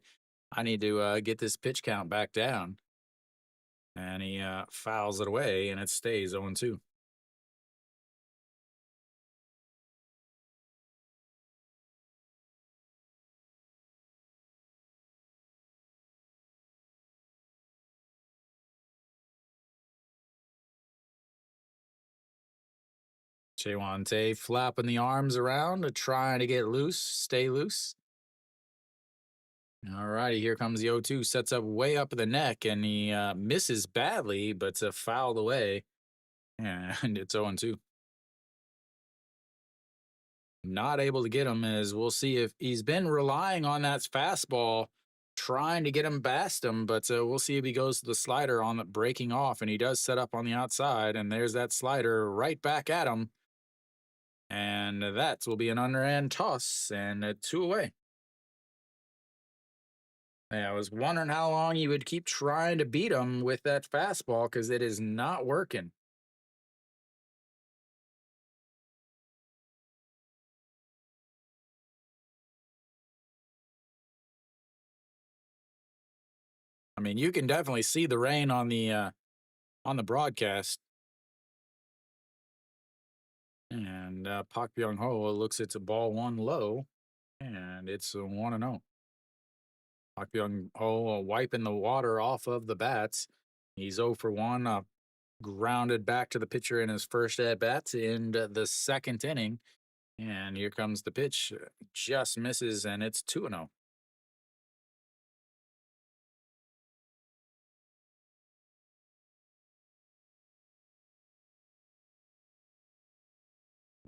I need to get this pitch count back down. And he fouls it away, and it stays 0-2. Jaewon Tae flapping the arms around, trying to get loose, stay loose. All righty, here comes the 0-2. Sets up way up the neck, and he misses badly, but fouled away. And it's 0-2. Not able to get him, as we'll see if he's been relying on that fastball, trying to get him past him, but we'll see if he goes to the slider on the breaking off, and he does set up on the outside, and there's that slider right back at him. And that will be an underhand toss, and 2 away. Yeah, I was wondering how long he would keep trying to beat him with that fastball because it is not working. I mean, you can definitely see the rain on the broadcast. And Pak Byung Ho looks it's a ball 1 low, and it's a 1-0. Pak Byung Ho wiping the water off of the bats. He's 0 for 1, grounded back to the pitcher in his first at bat in the second inning. And here comes the pitch, just misses, and it's 2-0.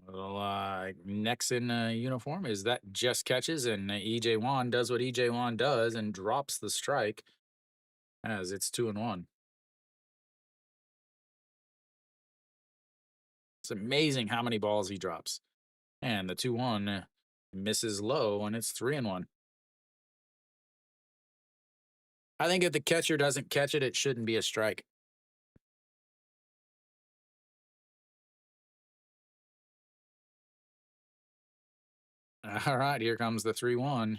Well, next in uniform is that just catches, and EJ Wan does what EJ Wan does and drops the strike as it's 2-1. It's amazing how many balls he drops. And the 2-1 misses low, and it's 3-1. I think if the catcher doesn't catch it, it shouldn't be a strike. All right, here comes the 3-1.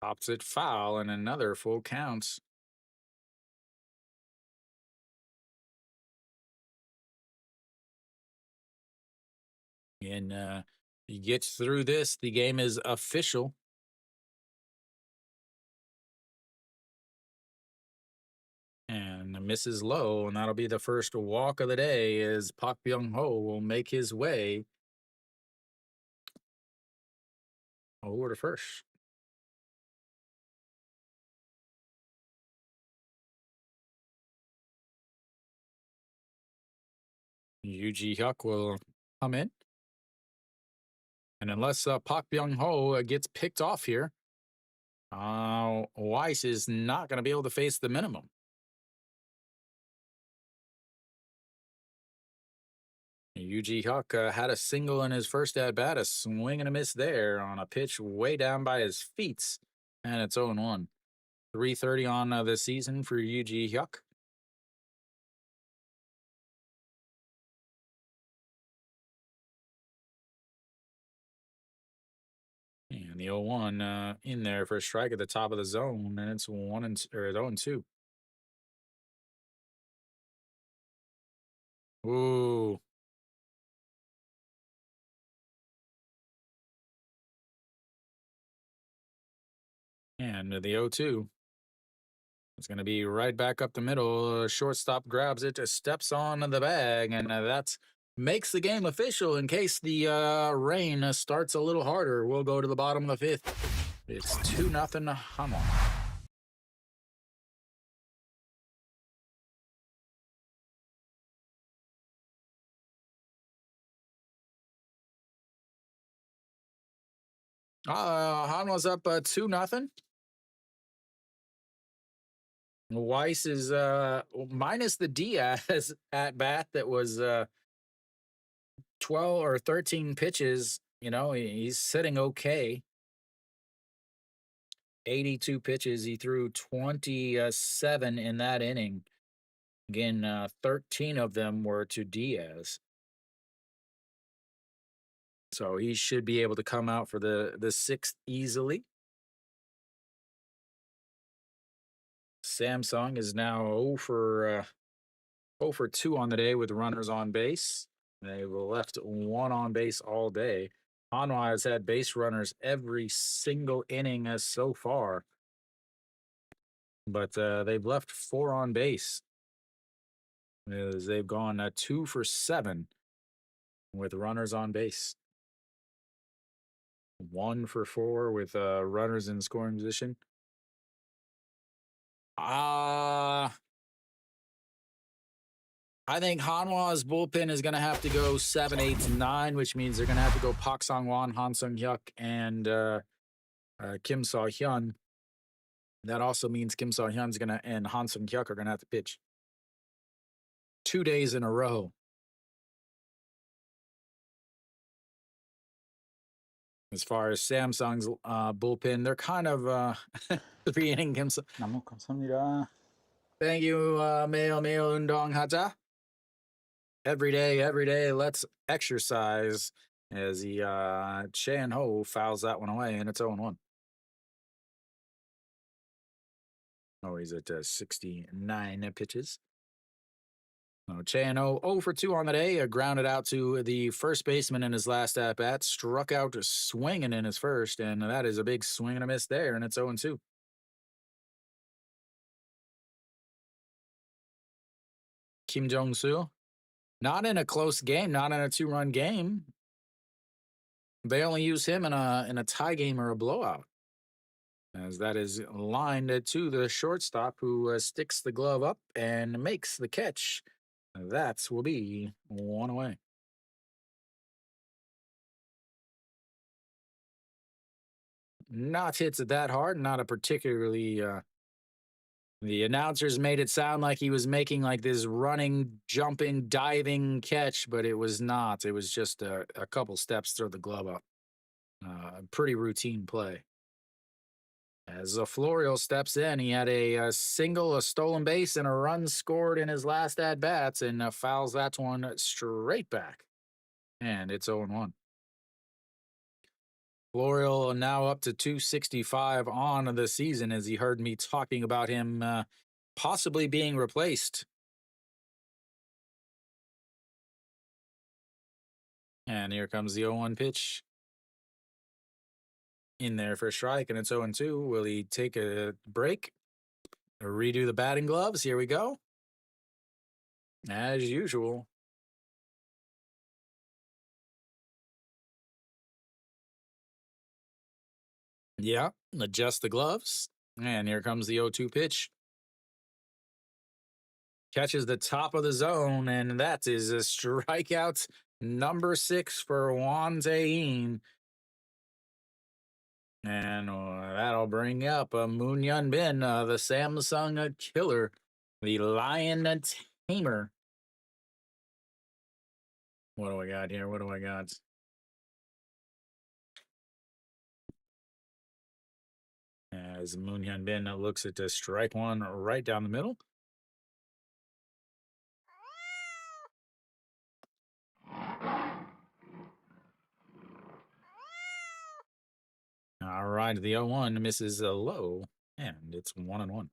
Pops it foul, and another full count. And he gets through this. The game is official. And misses low, and that'll be the first walk of the day as Pak Byung Ho will make his way over to first. Yuji Hyuk will come in. And unless Pak Byung Ho gets picked off here, Weiss is not going to be able to face the minimum. Yuji Hyuk had a single in his first at bat, a swing and a miss there on a pitch way down by his feet, and it's 0-1. 330 on the season for Yuji Hyuk. And the 0-1 in there for a strike at the top of the zone, and it's 0-2. Ooh. And the 0-2. It's going to be right back up the middle. Shortstop grabs it, steps on the bag, and that makes the game official in case the rain starts a little harder. We'll go to the bottom of the 5th. It's 2-0 Hanwha. Hanwha's up 2-0. Weiss is minus the Diaz at bat that was 12 or 13 pitches. You know, he's sitting okay. 82 pitches. He threw 27 in that inning. Again, 13 of them were to Diaz. So he should be able to come out for the 6th easily. Samsung is now 0 for 2 on the day with runners on base. They've left 1 on base all day. Hanwha has had base runners every single inning as so far. But they've left 4 on base. As they've gone 2 for 7 with runners on base. 1 for 4 with runners in scoring position. I think Hanwha's bullpen is going to have to go 7, 8, 9, which means they're going to have to go Pak Sang-won, Han Sung-hyuk, and Kim Saw-hyun. That also means Kim Saw-hyun's going to and Han Sung-hyuk are going to have to pitch 2 days in a row. As far as Samsung's bullpen, they're kind of 3 inning Kim. 너무 감사합니다. Thank you, Mail Undong Haja. Every day, let's exercise. As the Chan Ho fouls that one away, and it's 0-1. Oh, he's at 69 pitches. Oh, Chan Ho 0 for 2 on the day, grounded out to the first baseman in his last at bat, struck out swinging in his first, and that is a big swing and a miss there, and it's 0-2. Kim Jong-soo, not in a close game, not in a 2-run game. They only use him in a tie game or a blowout, as that is lined to the shortstop, who sticks the glove up and makes the catch. That will be 1 away. Not hits it that hard, not a particularly. The announcers made it sound like he was making like this running, jumping, diving catch, but it was not. It was just a couple steps, throw the glove up. Pretty routine play. As Florio steps in, he had a single, a stolen base, and a run scored in his last at-bats, and fouls that one straight back. And it's 0-1. Florio now up to 265 on the season, as he heard me talking about him possibly being replaced. And here comes the 0-1 pitch. In there for a strike, and it's 0-2. Will he take a break? Or redo the batting gloves? Here we go. As usual. Yeah, adjust the gloves. And here comes the 0-2 pitch. Catches the top of the zone, and that is a strikeout number 6 for Won Tae-in. And that'll bring up Moon Hyun Bin, the Samsung killer, the Lion Tamer. What do I got here? What do I got? As Moon Hyun Bin looks at strike one right down the middle. All right, the 0-1 misses low, and it's 1-1.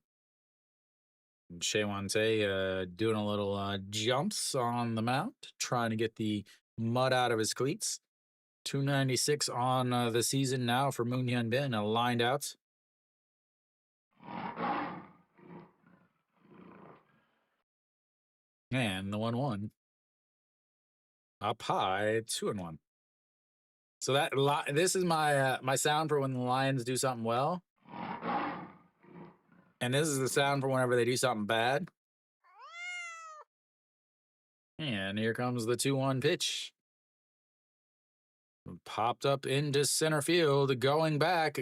Chaewon Tae doing a little jumps on the mound, trying to get the mud out of his cleats. 296 on the season now for Moon Hyun Bin, lined out. And the 1-1. Up high, 2-1. So that this is my my sound for when the Lions do something well, and this is the sound for whenever they do something bad. And here comes the 2-1 pitch. Popped up into center field, going back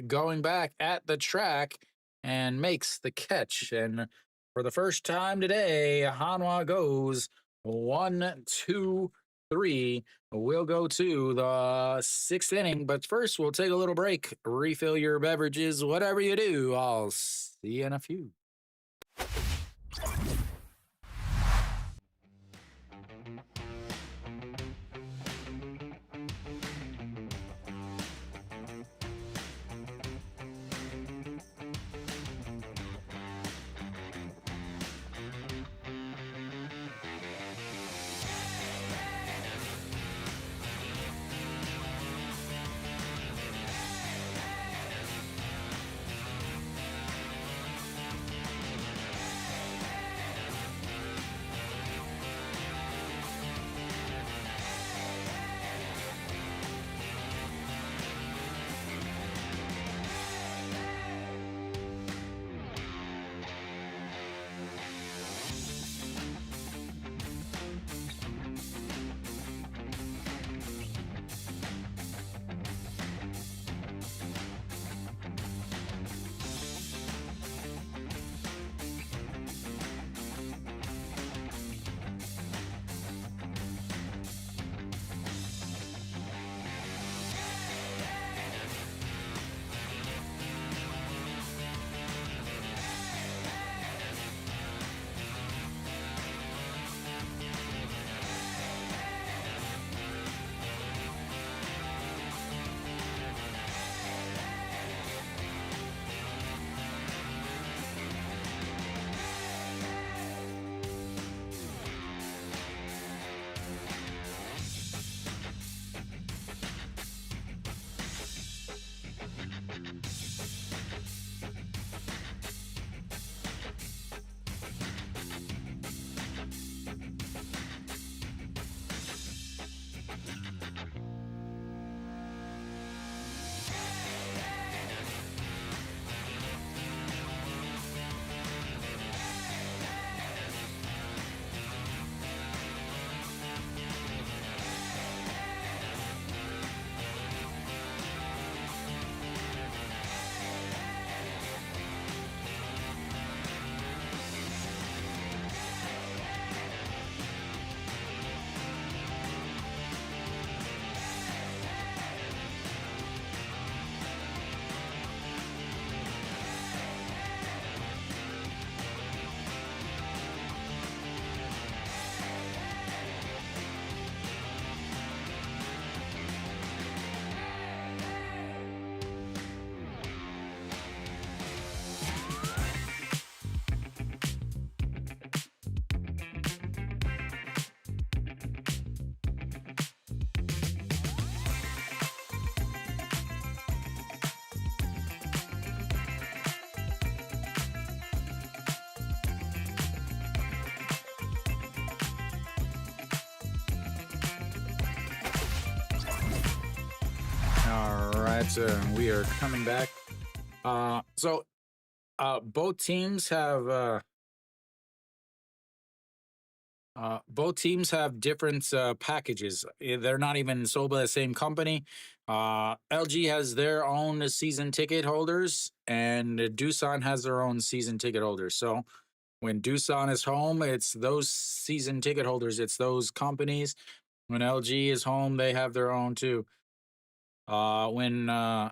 at the track, and makes the catch. And for the first time today, Hanwha goes 1, 2, 3. We'll go to the 6th inning, but first we'll take a little break. Refill your beverages, whatever you do. I'll see you in a few. All right, we are coming back. Both teams have different packages. They're not even sold by the same company. LG has their own season ticket holders, and Doosan has their own season ticket holders. So when Doosan is home, it's those season ticket holders. It's those companies. When LG is home, they have their own too. When LG,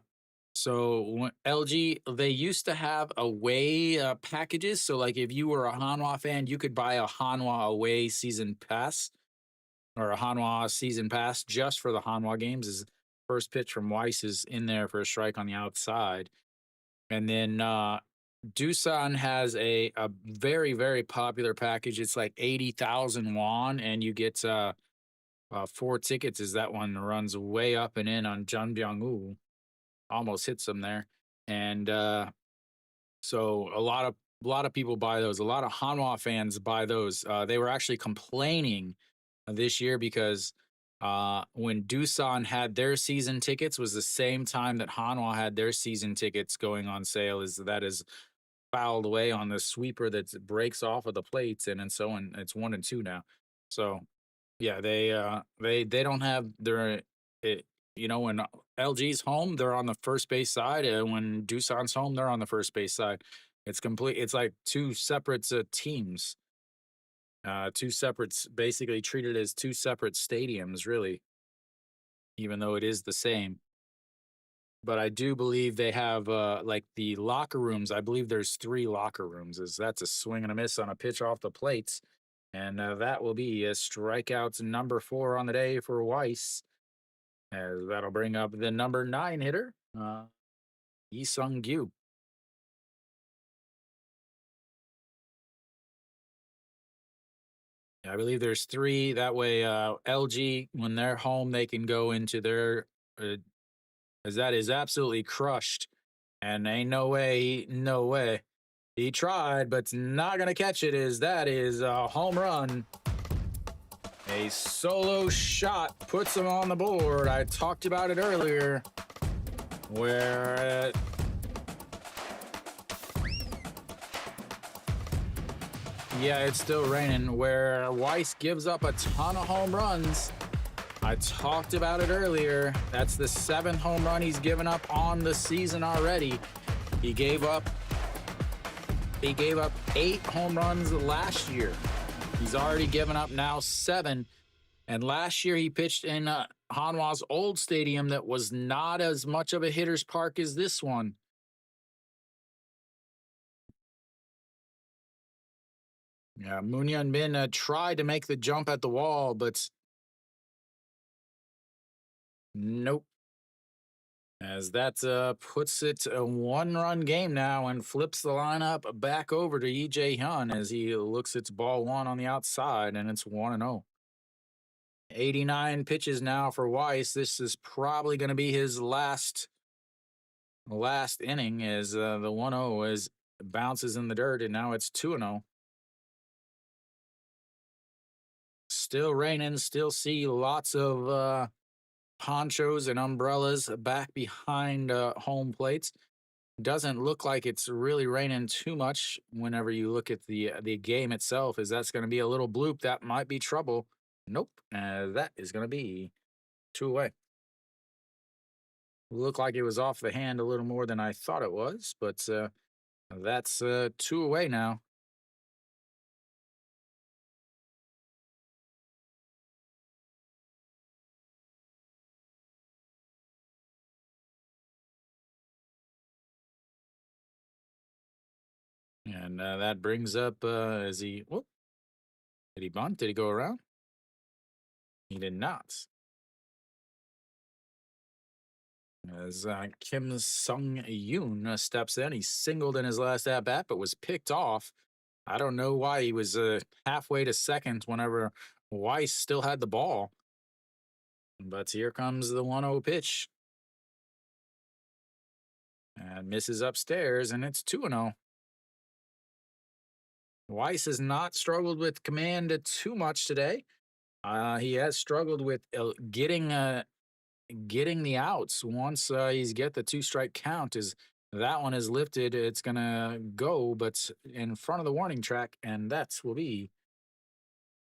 they used to have away packages. So, like, if you were a Hanwha fan, you could buy a Hanwha away season pass or a Hanwha season pass just for the Hanwha games. Is first pitch from Weiss is in there for a strike on the outside, and then Doosan has a very very popular package. It's like 80,000 won, and you get 4 tickets. Is that one runs way up and in on Jeonbyung-woo, almost hits them there, and so a lot of people buy those. A lot of Hanwha fans buy those. They were actually complaining this year because when Doosan had their season tickets was the same time that Hanwha had their season tickets going on sale. Is fouled away on the sweeper that breaks off of the plates, and so on. It's 1-2 now. So yeah, they don't have their it, when LG's home, they're on the first base side, and when Doosan's home, they're on the first base side. It's complete. It's like two separate teams, basically treated as two separate stadiums, really, even though it is the same. But I do believe they have like the locker rooms. I believe there's 3 locker rooms. That's a swing and a miss on a pitch off the plates, and that will be a strikeout number 4 on the day for Weiss. As that'll bring up the number 9 hitter, Lee Sung-gyu. I believe there's 3. That way, LG, when they're home, they can go into their, as that is absolutely crushed. And ain't no way, no way. He tried, but not going to catch it. That is a home run. A solo shot puts him on the board. I talked about it earlier, where yeah, it's still raining, where Weiss gives up a ton of home runs. I talked about it earlier. That's the 7th home run he's given up on the season already. He gave up 8 home runs last year. He's already given up now 7. And last year he pitched in Hanwha's old stadium that was not as much of a hitter's park as this one. Yeah, Moon Hyun-min tried to make the jump at the wall, but nope. As that puts it a 1-run game now and flips the lineup back over to Lee Jae-hyun as he looks its ball 1 on the outside, and it's 1-0. 89 pitches now for Weiss. This is probably going to be his last inning, as the 1-0 is bounces in the dirt, and now it's 2-0. Still raining. Still see lots of ponchos and umbrellas back behind home plates. Doesn't look like it's really raining too much whenever you look at the game itself, as that's going to be a little bloop. That might be trouble. Nope. That is going to be 2 away. Looked like it was off the hand a little more than I thought it was, but that's 2 away now. And that brings up as he, whoop, did he bunt? Did he go around? He did not. As Kim Sung-yoon steps in, he singled in his last at bat, but was picked off. I don't know why. He was halfway to second whenever Weiss still had the ball. But here comes the 1-0 pitch. And misses upstairs, and it's 2-0. Weiss has not struggled with command too much today. He has struggled with getting getting the outs once he's get the two-strike count. Is that one is lifted, it's gonna go, but in front of the warning track, and that will be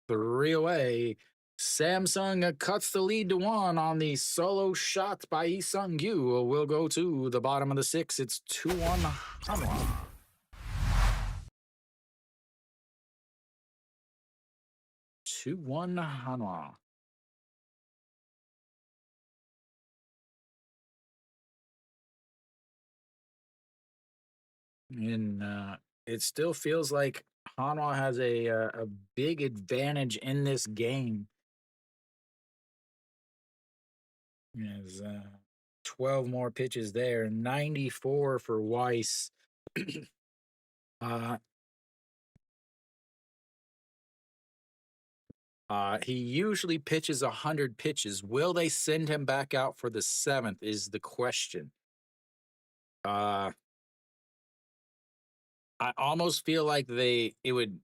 3 away. Samsung cuts the lead to 1 on the solo shot by Lee Sung-gyu. Will go to the bottom of the 6th. It's 2-1 Hanwha. Two one Hanwha. And it still feels like Hanwha has a big advantage in this game. There's 12 more pitches there, 94 for Weiss. uh, he usually pitches 100 pitches. Will they send him back out for the 7th is the question. I almost feel like it would,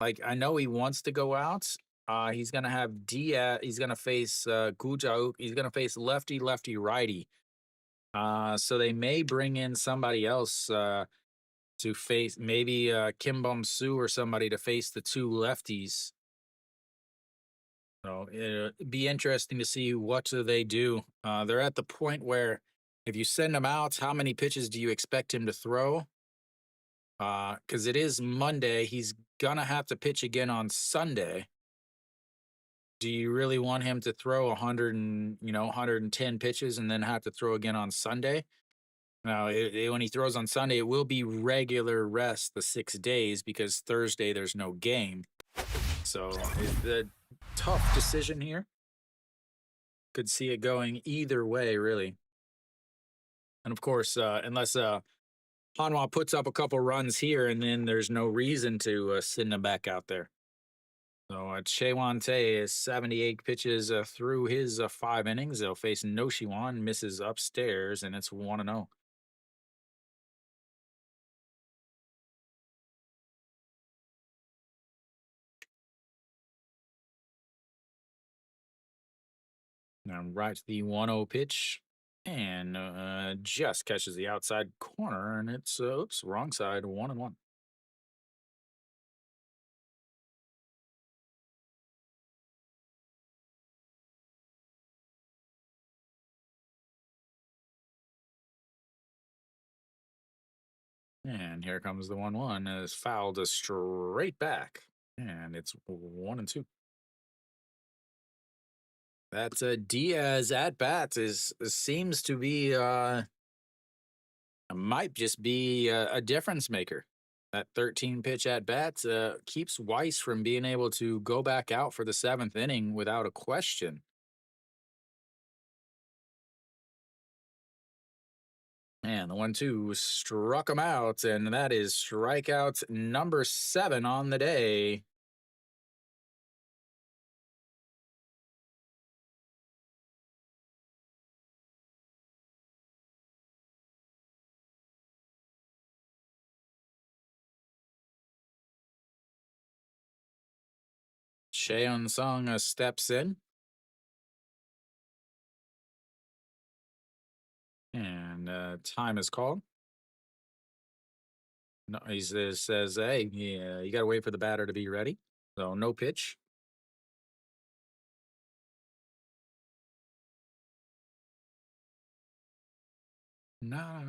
like, I know he wants to go out. He's gonna have Diaz. He's gonna face Gujauk. He's gonna face lefty, lefty, righty. So they may bring in somebody else to face, maybe Kim Bum Soo or somebody to face the two lefties. So it'll be interesting to see what do they do. They're at the point where if you send him out, how many pitches do you expect him to throw? Because it is Monday, he's gonna have to pitch again on Sunday. Do you really want him to throw 110 pitches and then have to throw again on Sunday? Now, when he throws on Sunday, it will be regular rest the 6 days because Thursday there's no game. So it's a tough decision here. Could see it going either way, really. And of course, unless Hanwha puts up a couple runs here, and then there's no reason to send him back out there. So Chaewon Tae is 78 pitches through his 5 innings. They'll face No Shiwan, misses upstairs, and it's 1-0. Now right to the 1-0 pitch, and just catches the outside corner, and it's oops, wrong side, 1-1. And here comes the 1-1. Is fouled straight back, and it's 1-2. That's Diaz at bat seems to be might just be a difference maker. That 13 pitch at bat keeps Weiss from being able to go back out for the 7th inning without a question. And the 1-2 struck him out, and that is strikeout number 7 on the day. Cheon Sung steps in. And time is called. No, he says, hey, yeah, you got to wait for the batter to be ready. So no pitch. No.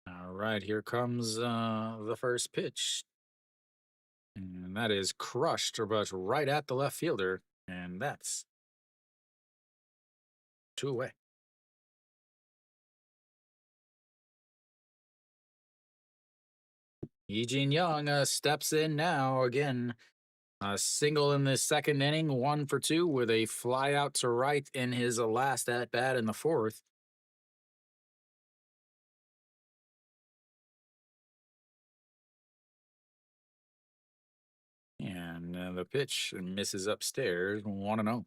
All right, here comes the first pitch. And that is crushed, but right at the left fielder. And that's 2 away. Eugene Young steps in now again. A single in the 2nd inning, 1 for 2 with a fly out to right in his last at bat in the 4th. And the pitch misses upstairs, 1-0.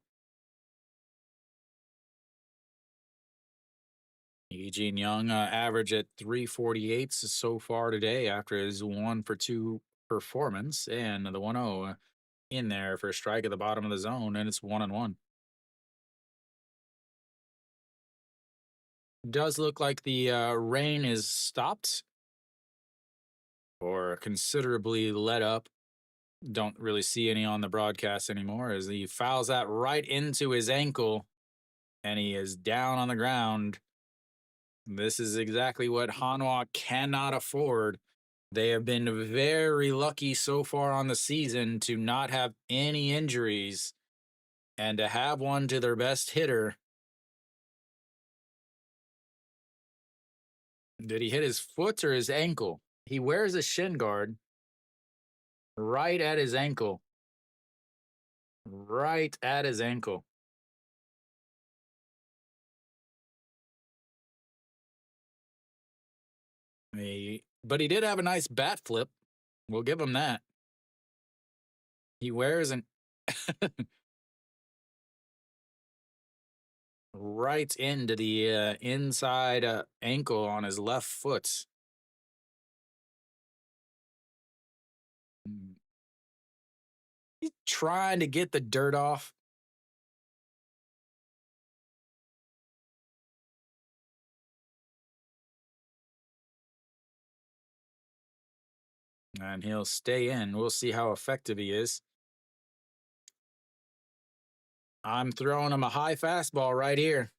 Eugene Young average at 348 so far today after his 1-for-2 performance, and the 1-0 in there for a strike at the bottom of the zone, and it's 1-1. Does look like the rain is stopped or considerably let up. Don't really see any on the broadcast anymore as he fouls that right into his ankle and he is down on the ground. This is exactly what Hanwha cannot afford. They have been very lucky so far on the season to not have any injuries and to have one to their best hitter. Did he hit his foot or his ankle? He wears a shin guard right at his ankle. Right at his ankle. But he did have a nice bat flip. We'll give him that. He wears an right into the inside ankle on his left foot. He's trying to get the dirt off. And he'll stay in. We'll see how effective he is. I'm throwing him a high fastball right here.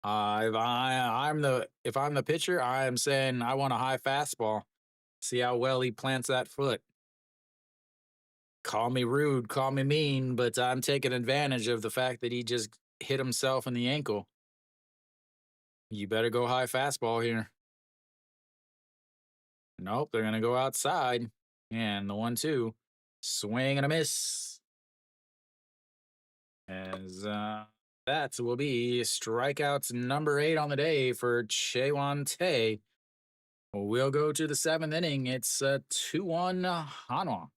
If I'm the pitcher, I am saying I want a high fastball. See how well he plants that foot. Call me rude, call me mean, but I'm taking advantage of the fact that he just hit himself in the ankle. You better go high fastball here. Nope, they're gonna go outside. And the 1-2. Swing and a miss. As that will be strikeouts number 8 on the day for Chaewon Tae. We'll go to the 7th inning. It's 2-1 Hanwha.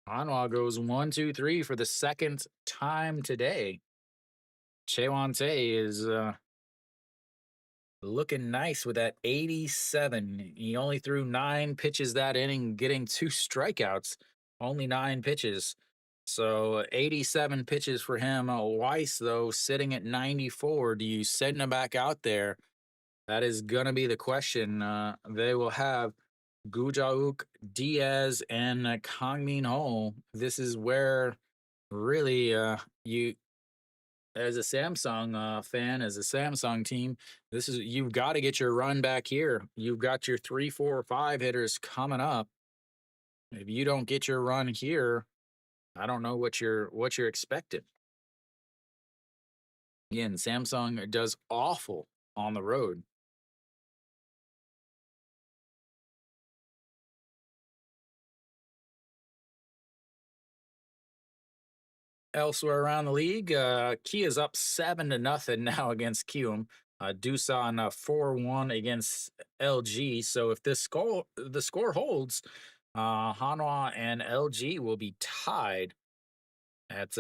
Hanwha goes 1-2-3 for the second time today. Chaewon Tae is looking nice with that 87. He only threw 9 pitches that inning, getting 2 strikeouts. Only 9 pitches. So 87 pitches for him. Weiss, though, sitting at 94. Do you send him back out there? That is going to be the question. They will have Gujauk, Diaz, and Kang Min Ho. This is where really you, as a Samsung fan, as a Samsung team, this is you've got to get your run back here. You've got your 3, 4, 5 hitters coming up. If you don't get your run here, I don't know what you're expecting. Again, Samsung does awful on the road. Elsewhere around the league, Kia's up 7-0 now against Kium. Doosan 4-1 against LG. So if the score holds, Hanwha and LG will be tied at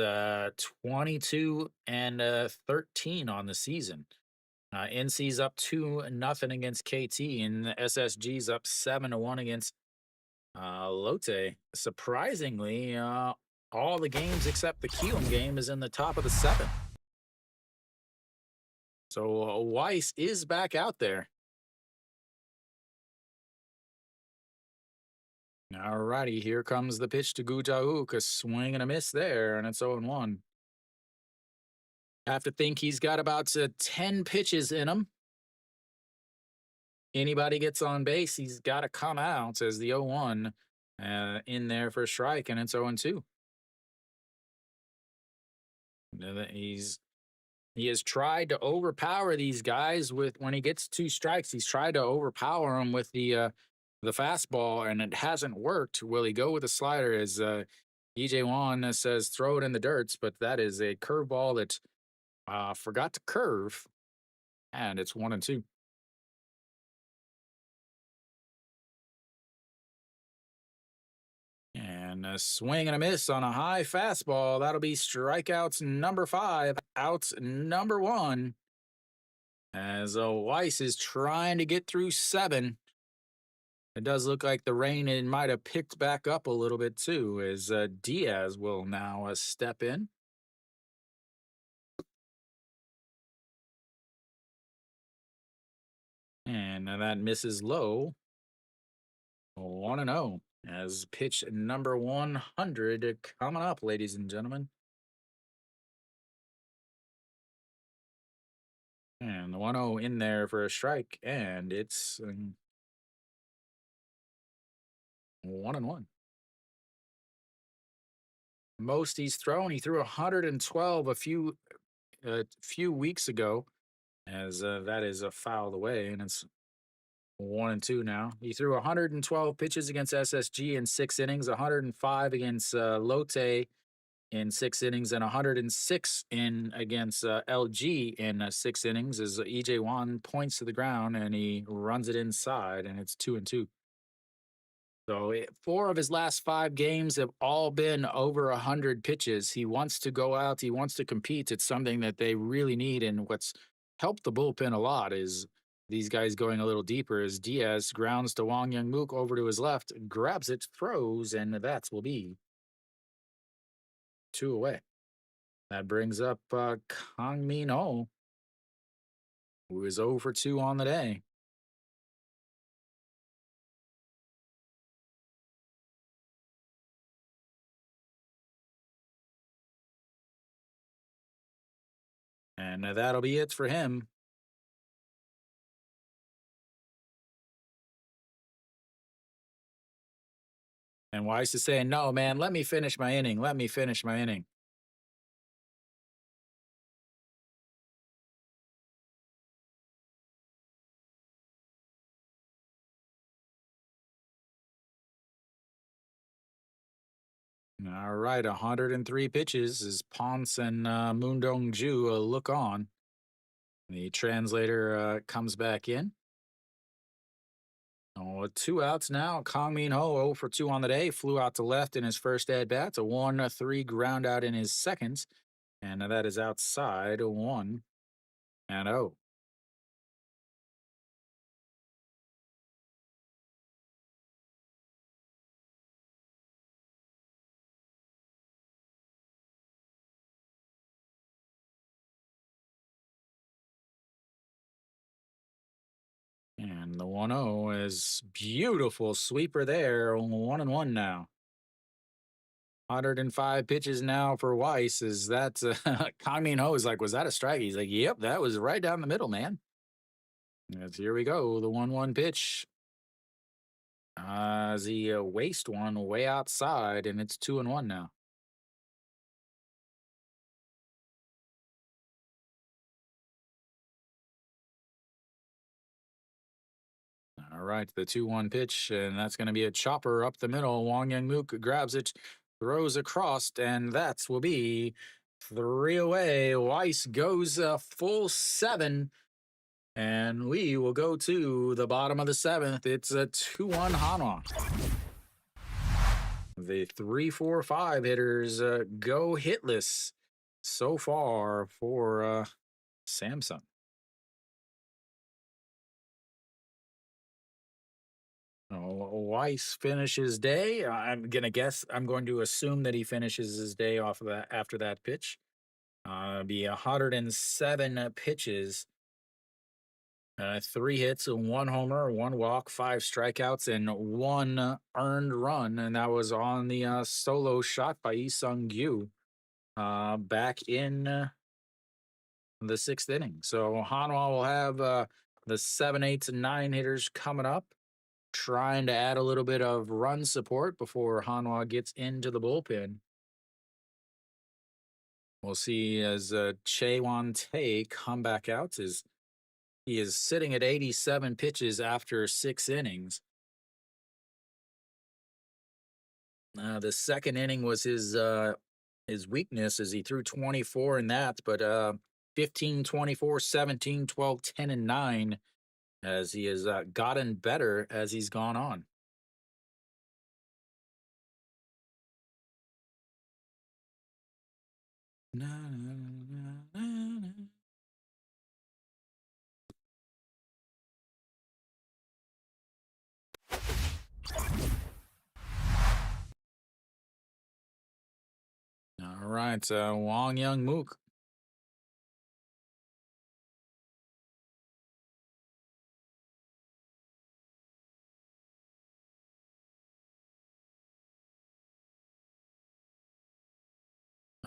22 and 13 on the season. NC's up 2-0 against KT, and SSG's up 7-1 against Lotte. Surprisingly, all the games except the Kium game is in the top of the 7th. So Weiss is back out there. All righty, here comes the pitch to Gujauk. A swing and a miss there, and it's 0-1. Have to think he's got about 10 pitches in him. Anybody gets on base, he's got to come out as the 0-1 in there for a strike, and it's 0-2. He has tried to overpower these guys with when he gets 2 strikes. He's tried to overpower them with the fastball, and it hasn't worked. Will he go with a slider? As EJ Wan says, throw it in the dirts, but that is a curveball that forgot to curve, and it's 1-2. And And a swing and a miss on a high fastball. That'll be strikeouts number 5, outs number 1. As Weiss is trying to get through 7. It does look like the rain it might have picked back up a little bit too, as Diaz will now step in. And that misses low. 1-0 as pitch number 100 coming up, ladies and gentlemen. And the 1-0 in there for a strike, and it's 1-1. Most he's thrown, he threw 112 a few weeks ago, as that is fouled away, and it's 1-2 now. He threw 112 pitches against SSG in 6 innings, 105 against Lotte in 6 innings, and 106 in against LG in 6 innings. As EJ Wan points to the ground and he runs it inside, and it's 2-2. So 4 of his last 5 games have all been over 100 pitches. He wants to go out. He wants to compete. It's something that they really need. And what's helped the bullpen a lot is these guys going a little deeper. As Diaz grounds to Wang Youngmook over to his left, grabs it, throws, and that will be 2 away. That brings up Kang Min Ho, who is 0 for 2 on the day. And that'll be it for him. And Weiss is saying, no, man, let me finish my inning. Let me finish my inning. All right, 103 pitches as Ponce and Moon Dong Ju look on. The translator comes back in. 2 outs now. Kang Min Ho 0 for 2 on the day. Flew out to left in his first at bat. A 1-3 ground out in his second. And that is outside 1-0. And the 1-0 is beautiful sweeper there. 1-1 now. 105 pitches now for Weiss. Is that Kang Min Ho is like, was that a strike? He's like, yep, that was right down the middle, man. As here we go, the 1-1 pitch. As he waste one way outside, and it's 2-1 now. All right, the 2-1 pitch, and that's going to be a chopper up the middle. Wang Youngmook grabs it, throws across, and that will be 3 away. Weiss goes full 7, and we will go to the bottom of the 7th. It's a 2-1 Hanwha. The 3-4-5 hitters go hitless so far for Samsung. Weiss finishes day. I'm going to assume that he finishes his day off of that after that pitch. Be 107 pitches, 3 hits, 1 homer, 1 walk, 5 strikeouts, and 1 earned run, and that was on the solo shot by Lee Sung Gyu back in the 6th inning. So Hanwha will have the 7, 8, and 9 hitters coming up, trying to add a little bit of run support before Hanwha gets into the bullpen. We'll see as Che Wan Tae come back out. He is sitting at 87 pitches after 6 innings. The 2nd inning was his weakness, as he threw 24 in that, but 15, 24, 17, 12, 10, and 9, as he has gotten better as he's gone on. Na, na, na, na, na. All right, Wong Young Mook.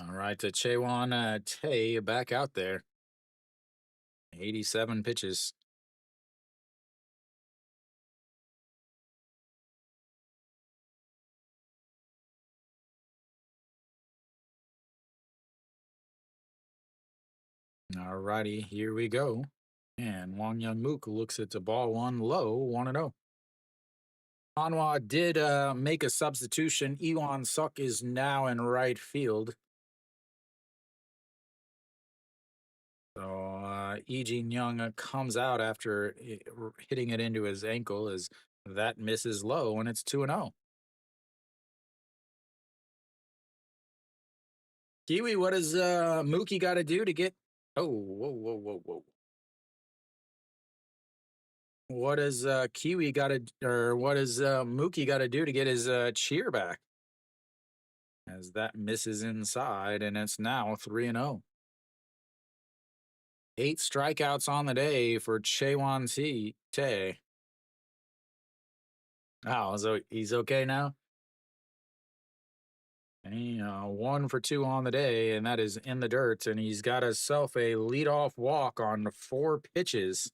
All right, Chewon Tay back out there. 87 pitches. All righty, here we go. And Wong Young Mook looks at the ball one low, 1-0. Hanwha did make a substitution. Iwan Suk is now in right field. So Lee Jin-young comes out after hitting it into his ankle as that misses low, and it's 2-0. Kiwi, what does Mookie got to do to get? Oh, whoa, whoa, whoa, whoa! What does Kiwi got to, or what does Mookie got to do to get his cheer back? As that misses inside, and it's now 3-0. 8 strikeouts on the day for Chewon Tay. Oh, so he's okay now? And, 1 for 2 on the day, and that is in the dirt. And he's got himself a leadoff walk on 4 pitches.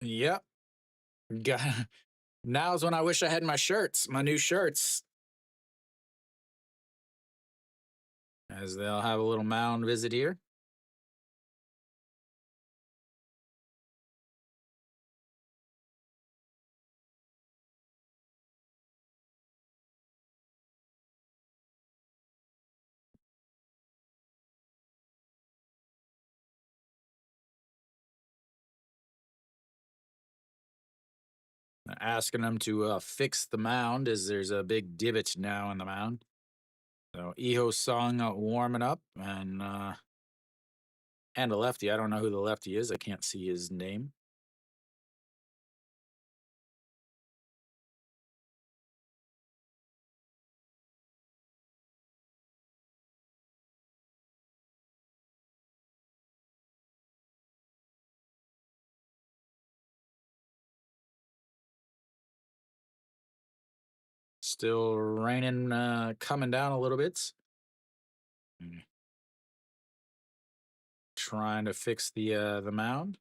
Yep. Now's when I wish I had my shirts, my new shirts. As they'll have a little mound visit here. Asking them to fix the mound as there's a big divot now in the mound. So Iho Sung warming up and a lefty. I don't know who the lefty is. I can't see his name. Still raining, coming down a little bit. Trying to fix the mound.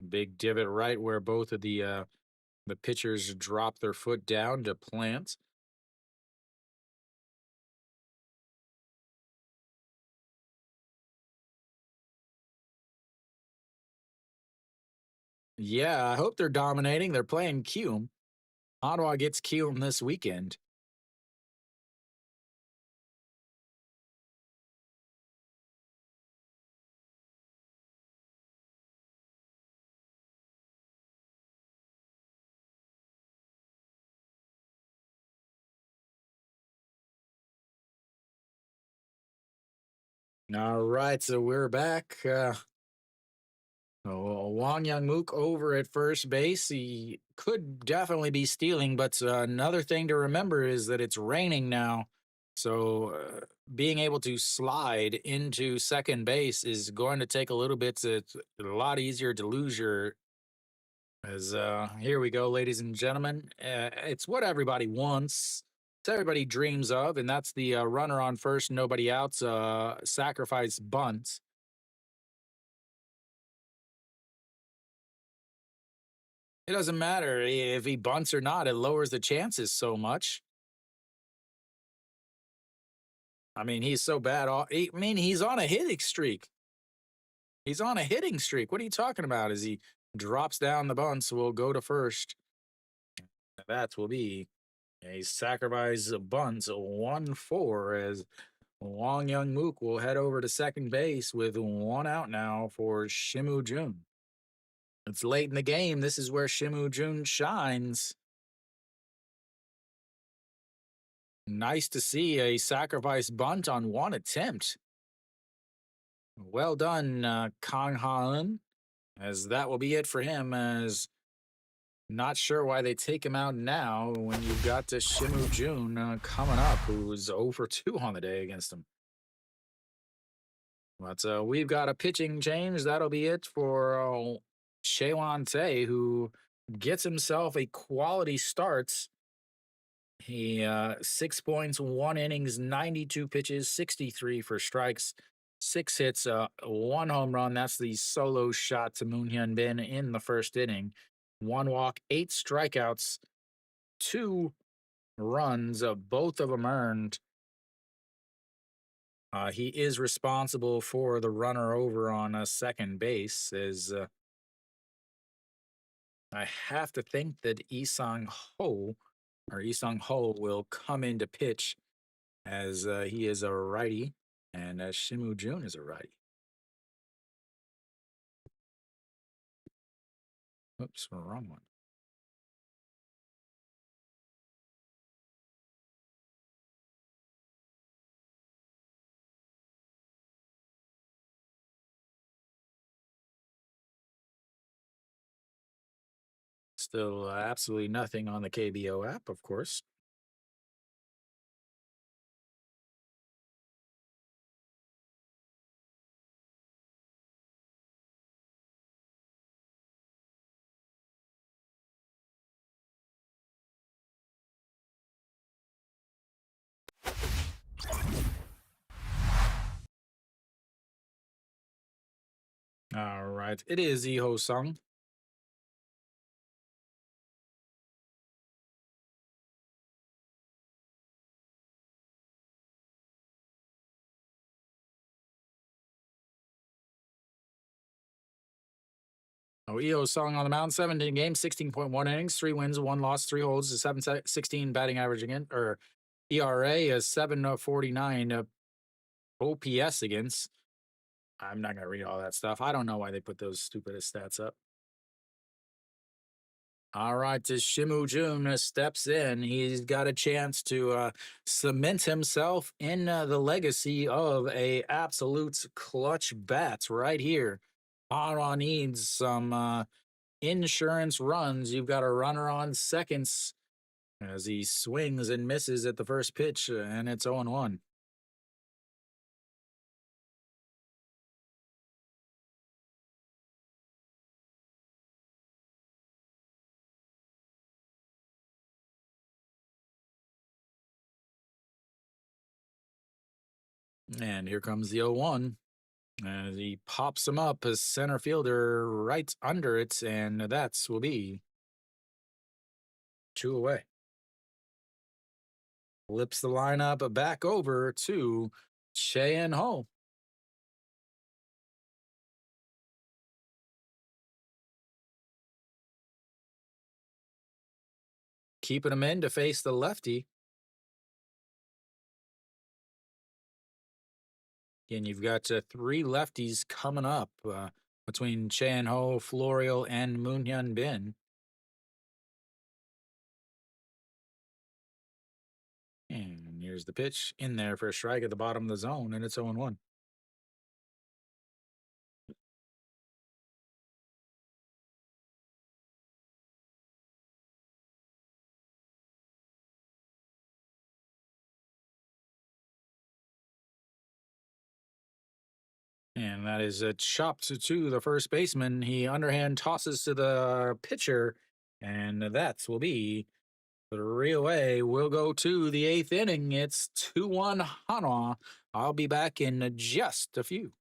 Big divot right where both of the pitchers drop their foot down to plant. Yeah, I hope they're dominating. They're playing Cume. Ottawa gets Cume this weekend. All right, so we're back. Wong Young Mook over at first base. He could definitely be stealing, but another thing to remember is that it's raining now. So being able to slide into second base is going to take a little bit. It's a lot easier to lose your. As here we go, ladies and gentlemen. It's what everybody wants. It's everybody dreams of, and that's the runner on first, nobody outs, sacrifice bunt. It doesn't matter if he bunts or not. It lowers the chances so much. I mean, he's so bad. I mean, he's on a hitting streak. He's on a hitting streak. What are you talking about? As he drops down the bunts, will go to first. That will be A sacrifice bunt, 1-4, as Wong Young Mook will head over to second base with one out now for Shimu Jun. It's late in the game. This is where Shimu Jun shines. Nice to see a sacrifice bunt on one attempt. Well done, Kang Ha-eun, as that will be it for him, as not sure why they take him out now when you've got Shimu Jun coming up, who's 0 for 2 on the day against him. But we've got a pitching change. That'll be it for Shewon Tae, who gets himself a quality start. He 6 points, 1 innings, 92 pitches, 63 for strikes, 6 hits, 1 home run. That's the solo shot to Moon Hyun Bin in the first inning. 1 walk, 8 strikeouts, 2 runs, both of them earned. He is responsible for the runner over on second base, as I have to think that Isang Ho will come in to pitch, as he is a righty and Shimu Jun is a righty. Oops, wrong one. Still absolutely nothing on the KBO app, of course. All right, it is Iho Sung. Iho Sung on the mound, 17 games, 16.1 innings, 3 wins, 1 loss, 3 holds, a 7.16 batting average again, or ERA is 7.49 OPS against. I'm not going to read all that stuff. I don't know why they put those stupidest stats up. All right, as Shimu Jun steps in, he's got a chance to cement himself in the legacy of a absolute clutch bat right here. Hanwha needs some insurance runs. You've got a runner on seconds as he swings and misses at the first pitch, and it's 0-1. And here comes the 0-1. As he pops him up as center fielder right under it, and that will be 2 away. Flips the lineup back over to Cheyenne Ho. Keeping him in to face the lefty. And you've got 3 lefties coming up between Chan Ho, Florial, and Moon Hyun Bin. And here's the pitch in there for a strike at the bottom of the zone, and it's 0-1. And that is chopped to the first baseman. He underhand tosses to the pitcher, and that will be 3 away. We'll go to the 8th inning. It's 2-1 Hanwha. I'll be back in just a few.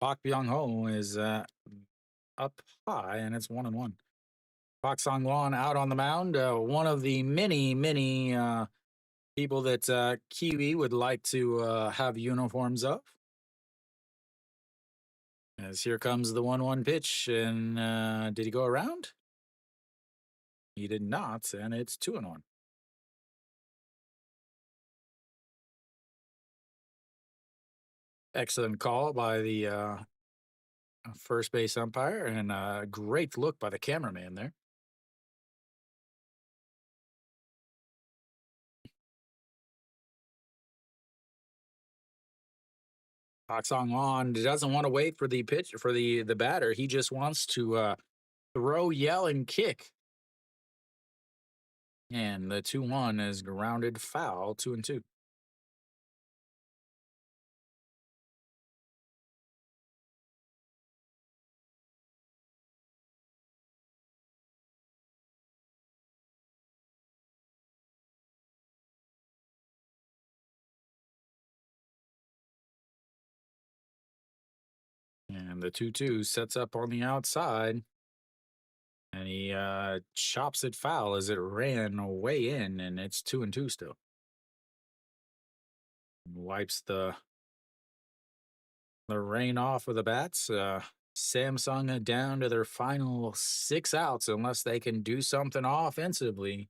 Park Byung-ho is up high, and it's 1-1. Park Sang-won out on the mound. One of the many people that Kiwi would like to have uniforms of. As here comes the 1-1 pitch, and did he go around? He did not, and it's 2-1. Excellent call by the first base umpire, and a great look by the cameraman there. Park Sang-won doesn't want to wait for the pitch for the batter. He just wants to throw, yell, and kick. And the 2-1 is grounded foul, 2-2. And the 2-2 sets up on the outside. And he chops it foul as it ran way in, and it's 2-2 still. Wipes the rain off of the bats. Samsung down to their final 6 outs unless they can do something offensively.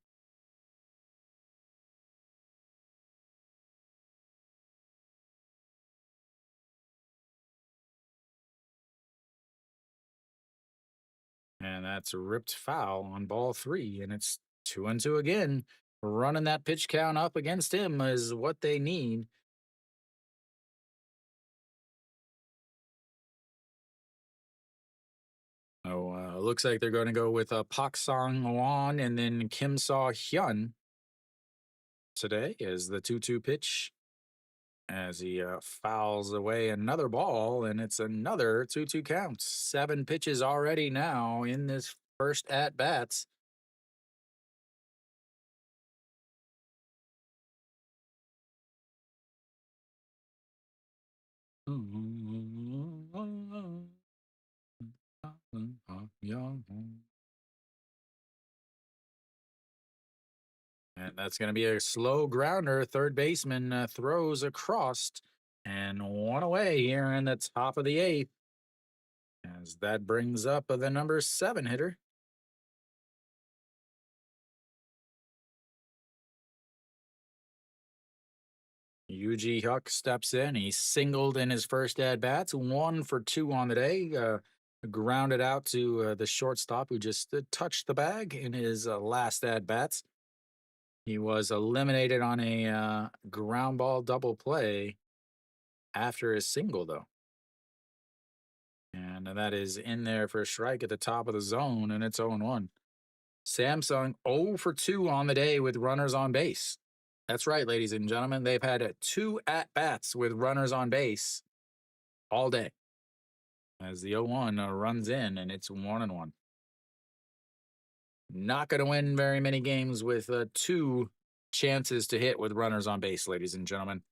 And that's ripped foul on ball 3, and it's 2-2 again. Running that pitch count up against him is what they need. Oh, looks like they're going to go with Pak Sang-won and then Kim Saw-hyun today as the 2-2 pitch. As he fouls away another ball, and it's another 2-2 count. 7 pitches already now in this first at bats. And that's going to be a slow grounder. Third baseman throws across and one away here in the top of the 8th. As that brings up the number 7 hitter. Yuji Huck steps in. He singled in his first at bats, 1 for 2 on the day. Grounded out to the shortstop who just touched the bag in his last at bats. He was eliminated on a ground ball double play after his single, though. And that is in there for a strike at the top of the zone, and it's 0-1. Samsung 0 for 2 on the day with runners on base. That's right, ladies and gentlemen. They've had 2 at-bats with runners on base all day. As the 0-1 runs in, and it's 1-1. Not going to win very many games with 2 chances to hit with runners on base, ladies and gentlemen.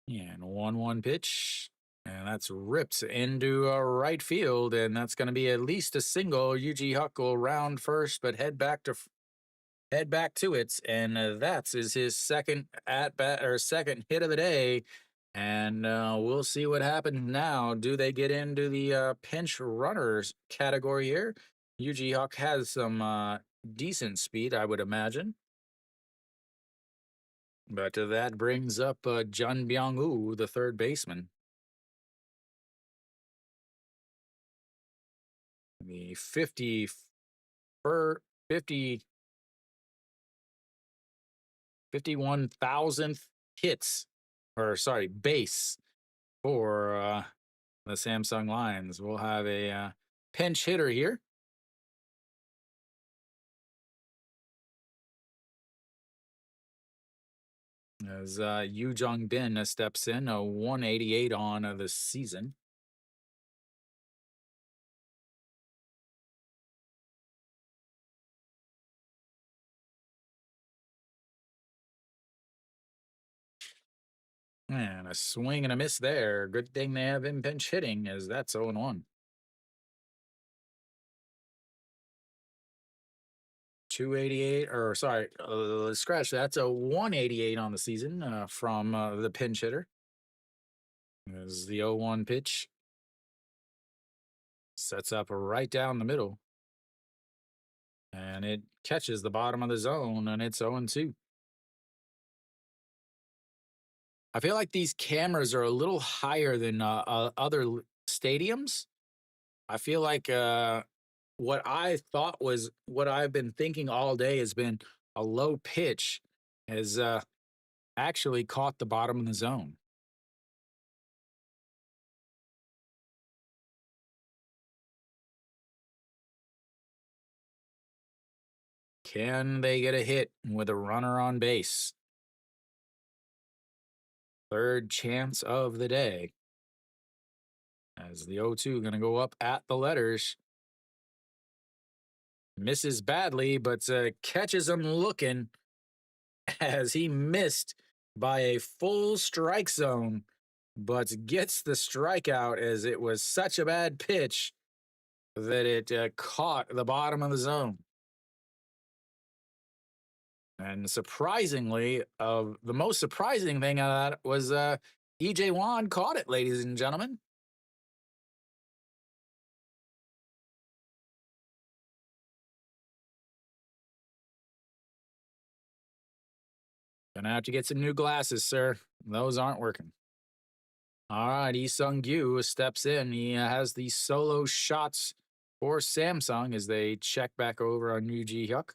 And 1-1 pitch. And that's ripped into right field, and that's going to be at least a single. Yuji Huck will round first, but head back to it, and that's his second at bat or second hit of the day. And we'll see what happens now. Do they get into the pinch runners category here? Yuji Huck has some decent speed, I would imagine. But that brings up Jun Byung-woo, the third baseman. The 51,000th hits, or sorry, base for the Samsung Lions. We'll have a pinch hitter here. As Yu Jung Bin steps in, a 188 on the season. And a swing and a miss there. Good thing they have him pinch hitting, as that's 0-1. 288, or sorry, scratch. That's a 188 on the season from the pinch hitter. As the 0-1 pitch sets up right down the middle. And it catches the bottom of the zone, and it's 0-2. I feel like these cameras are a little higher than other stadiums. I feel like what I thought was what I've been thinking all day has been a low pitch has actually caught the bottom of the zone. Can they get a hit with a runner on base? Third chance of the day. As the 0-2 going to go up at the letters. Misses badly, but catches him looking as he missed by a full strike zone, but gets the strikeout as it was such a bad pitch that it caught the bottom of the zone. And surprisingly, the most surprising thing out of that was EJ Wan caught it, ladies and gentlemen. Gonna have to get some new glasses, sir. Those aren't working. All right, Lee Sung-gyu steps in. He has the solo shots for Samsung as they check back over on Yoo Ji-hyuk.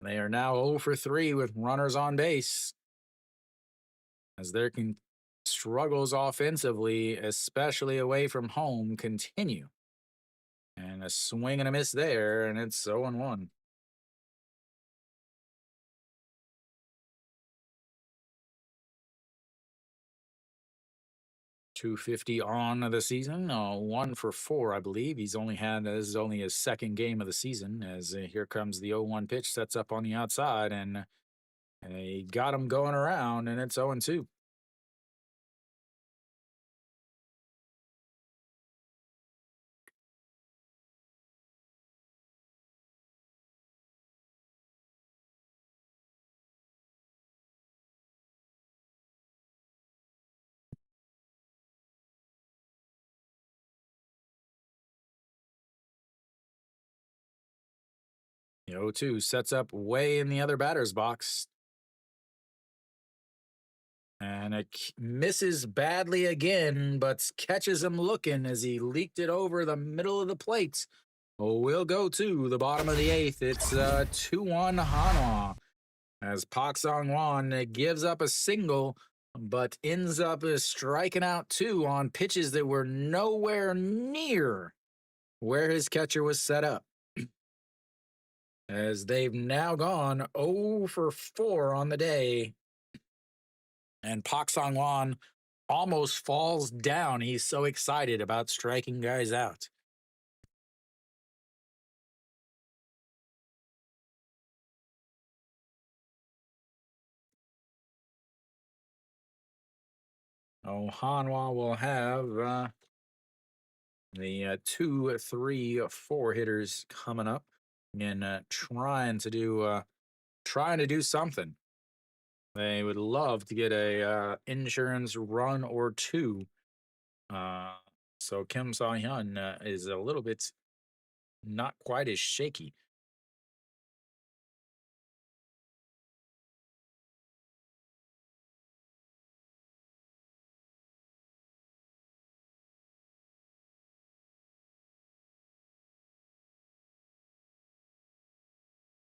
They are now 0 for 3 with runners on base as their struggles offensively, especially away from home, continue. And a swing and a miss there, and it's 0-1. 250 on the season, 1 for 4, I believe. This is only his second game of the season. As here comes the 0-1 pitch, sets up on the outside, and he got him going around, and it's 0-2. The 0-2 sets up way in the other batter's box. And it misses badly again, but catches him looking as he leaked it over the middle of the plate. We'll go to the bottom of the 8th. It's 2-1 Hanwha as Pak Song-won gives up a single, but ends up striking out 2 on pitches that were nowhere near where his catcher was set up. As they've now gone 0 for 4 on the day. And Pak Song-won almost falls down. He's so excited about striking guys out. Oh, Hanwha will have the 2, 3, 4 hitters coming up and trying to do something. They would love to get a insurance run or 2. So Kim So-hyun is a little bit not quite as shaky.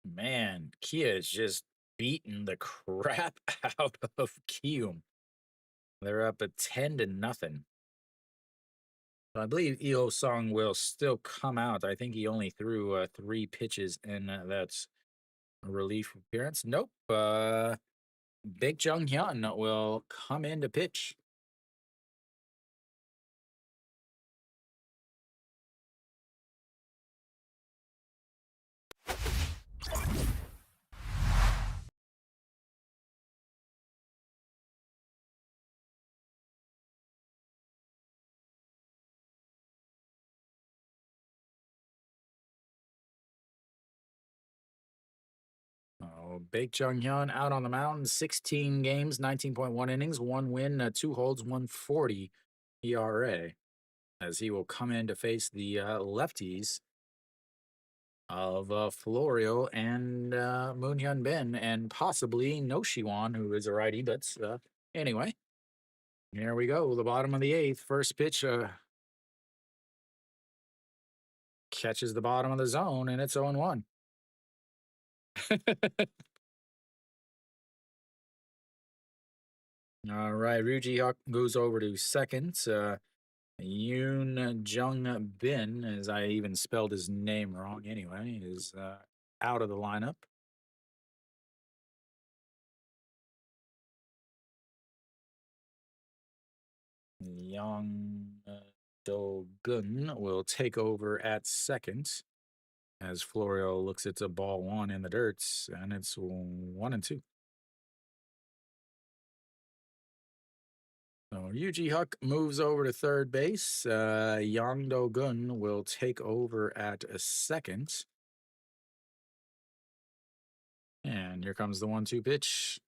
Man, Kia is just beating the crap out of Kium. They're up at 10-0. So I believe Eo Song will still come out. I think he only threw 3 pitches in that relief appearance. Nope. Big Jung Hyun will come in to pitch. Baek Jung-hyun out on the mound, 16 games, 19.1 innings, 1 win, 2 holds, 140 ERA, as he will come in to face the lefties of Florio and Moon Hyun Bin, and possibly No Shiwan, who is a righty. But anyway, here we go. The bottom of the eighth. First pitch catches the bottom of the zone, and it's 0-1. All right, Ryuji Hyuk goes over to second. Yoon Jung Bin, as I even spelled his name wrong anyway, is out of the lineup. Young Do-gun will take over at second as Florio looks at a ball one in the dirt, and it's 1-2. So Yuji Huck moves over to third base. Yang Do-gun will take over at a second. And here comes the 1-2 pitch.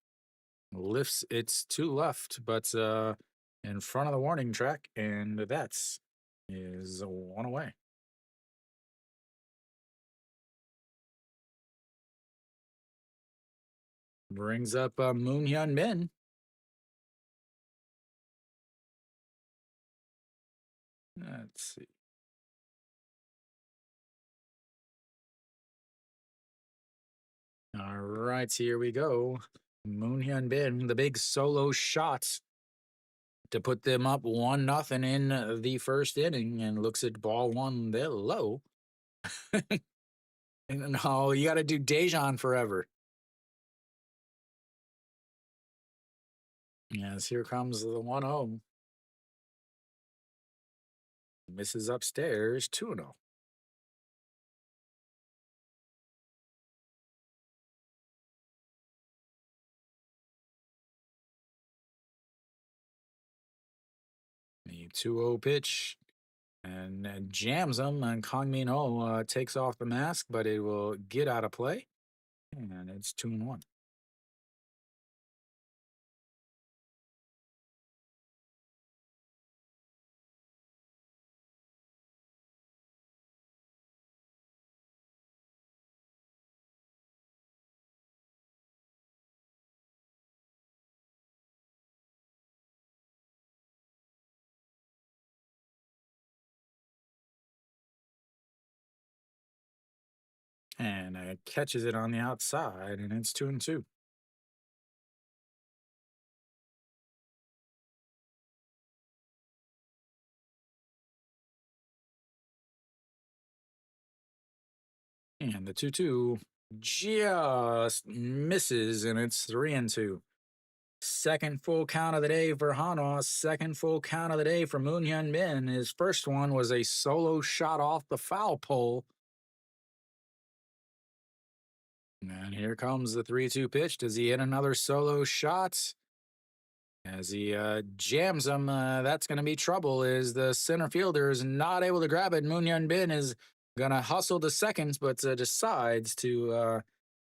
Lifts its to left, but in front of the warning track, and that's is 1 away. Brings up Moon Hyun Min. Let's see. All right, here we go. Moon Hyun Bin, the big solo shot to put them up 1-0 in the first inning, and looks at ball one there low. No, you got to do Dejan forever. Yes, here comes the 1-0. Misses upstairs, 2-0. The 2-0 pitch, and jams him, and Kang Min Ho takes off the mask, but it will get out of play, and it's 2-1. And catches it on the outside, and it's 2-2. And the 2-2 just misses, and it's 3-2. Second full count of the day for Hanwha. Second full count of the day for Moon Hyun Min. His first one was a solo shot off the foul pole. And here comes the 3-2 pitch. Does he hit another solo shot? As he jams him, that's going to be trouble. Is the center fielder is not able to grab it. Moon Hyun Bin is going to hustle to seconds, but decides to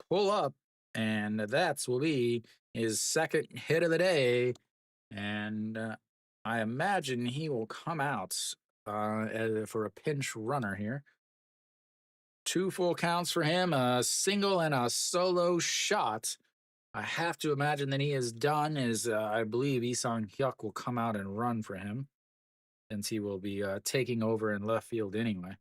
pull up, and that will be his second hit of the day. And I imagine he will come out for a pinch runner here. 2 full counts for him, a single and a solo shot. I have to imagine that he is done, as I believe Isang Hyuk will come out and run for him, since he will be taking over in left field anyway.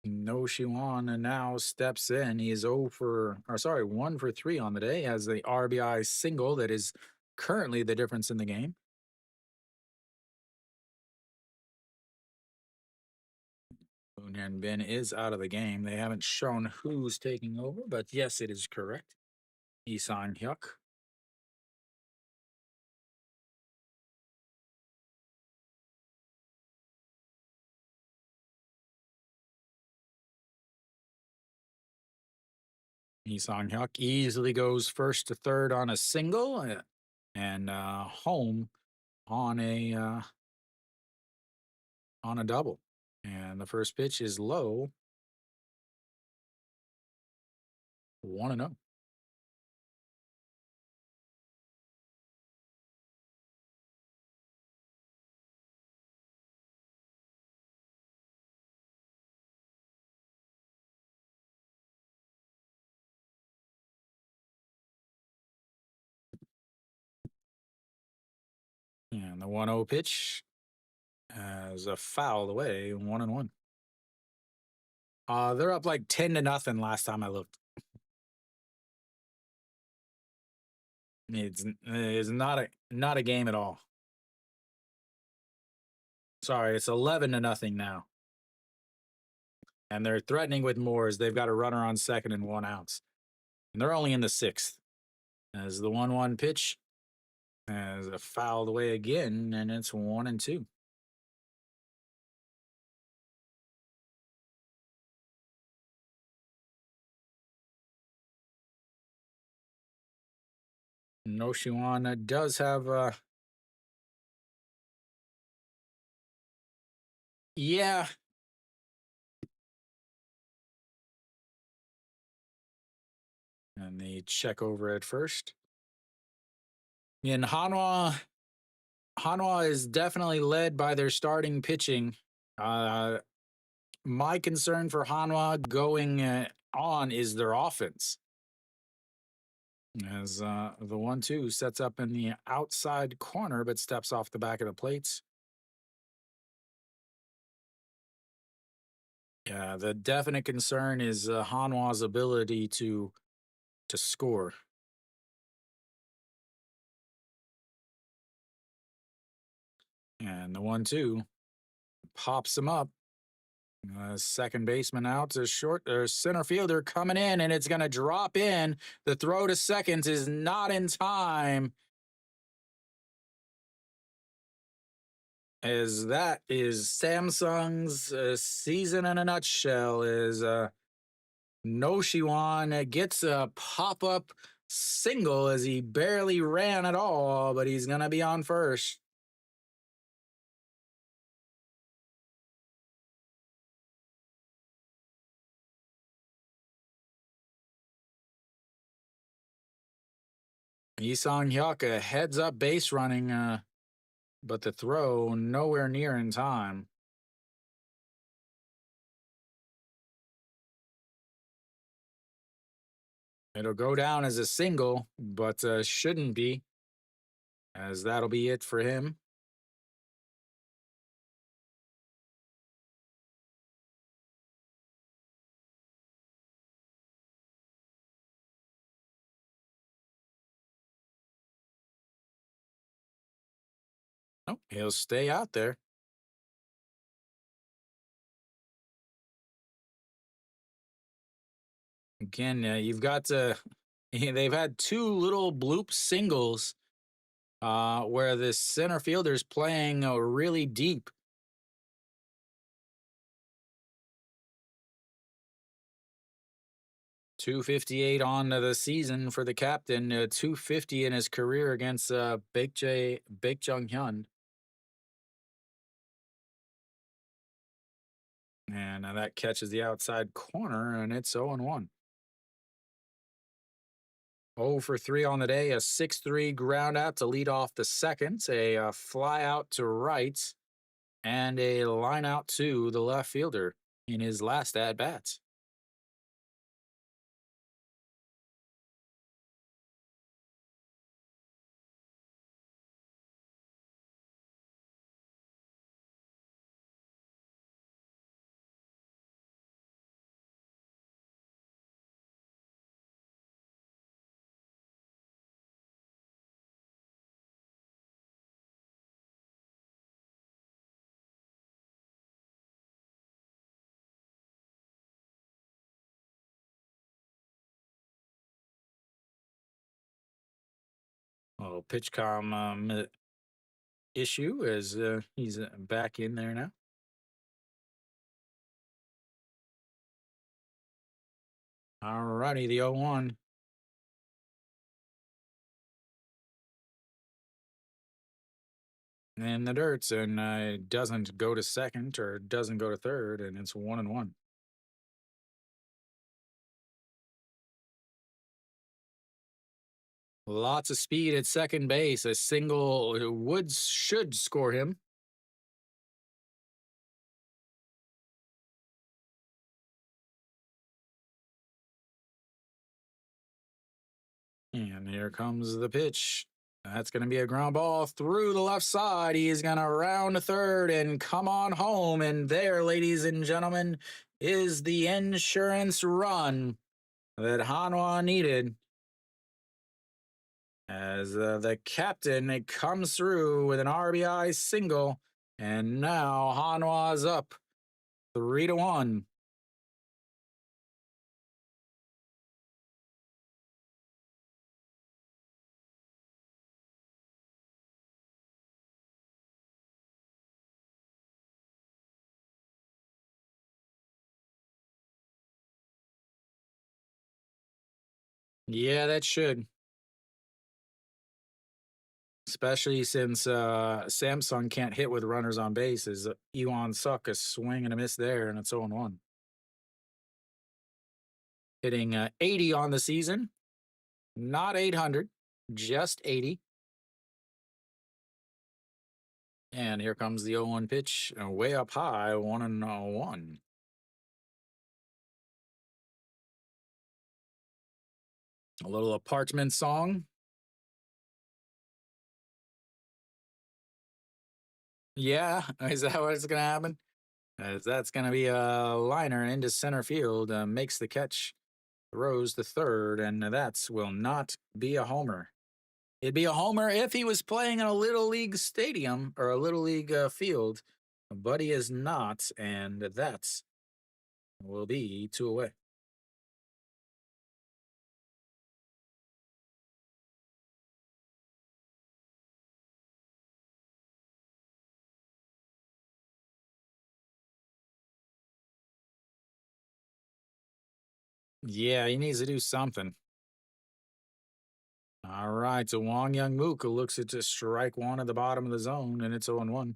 No Shiwan now steps in. He is 1 for 3 on the day, has the RBI single that is currently the difference in the game. Moon Hyun Bin is out of the game. They haven't shown who's taking over, but yes, it is correct. Isan Hyuk. Isan Hyuk easily goes first to third on a single, and home on a double. And the first pitch is low, 1-0. And the 1-0 pitch has a foul away, 1-1. They're up like 10-0 last time I looked. It's not a game at all. Sorry, it's 11-0 now. And they're threatening with more as they've got a runner on second and 1 out. And they're only in the 6th. As the 1-1 pitch has a fouled away again, and it's 1-2. Noshiwan does have yeah. And they check over at first. And Hanwha is definitely led by their starting pitching. My concern for Hanwha going on is their offense. As the 1-2 sets up in the outside corner, but steps off the back of the plates. Yeah, the definite concern is Hanwha's ability to score. And the 1-2 pops him up. Second baseman out to short, or center fielder coming in, and it's going to drop in. The throw to second is not in time. As that is Samsung's season in a nutshell. Is Noshiwan gets a pop-up single as he barely ran at all, but he's going to be on first. Isang Hyaka heads up base running, but the throw nowhere near in time. It'll go down as a single, but shouldn't be, as that'll be it for him. Oh, he'll stay out there. Again, you've got they've had 2 little bloop singles where the center fielder's playing really deep. .258 on the season for the captain, .250 in his career against Baek Jung Hyun. And that catches the outside corner, and it's 0-1. 0 for 3 on the day, a 6-3 ground out to lead off the second, a fly out to right, and a line out to the left fielder in his last at bats. Oh, pitch issue as he's back in there now. All righty, the 0-1. in the dirt, and it doesn't go to second or doesn't go to third, and it's 1-1. Lots of speed at second base. A single Woods should score him. And here comes the pitch. That's going to be a ground ball through the left side. He is going to round to third and come on home. And there, ladies and gentlemen, is the insurance run that Hanwha needed. As the captain comes through with an RBI single. And now Hanwha's up 3-1. Yeah, that should. Especially since Samsung can't hit with runners on base, as Iwan Suk a swing and a miss there, and it's 0-1. Hitting 80 on the season, not 800, just 80. And here comes the 0-1 pitch, way up high, 1-1. A little apartment song. Yeah, is that what's going to happen? As that's going to be a liner into center field, makes the catch, throws the third, and that will not be a homer. It'd be a homer if he was playing in a little league stadium or a little league field, but he is not, and that will be 2 away. Yeah, he needs to do something. All right, so Wong Young Mook looks at to strike one at the bottom of the zone, and it's 0-1.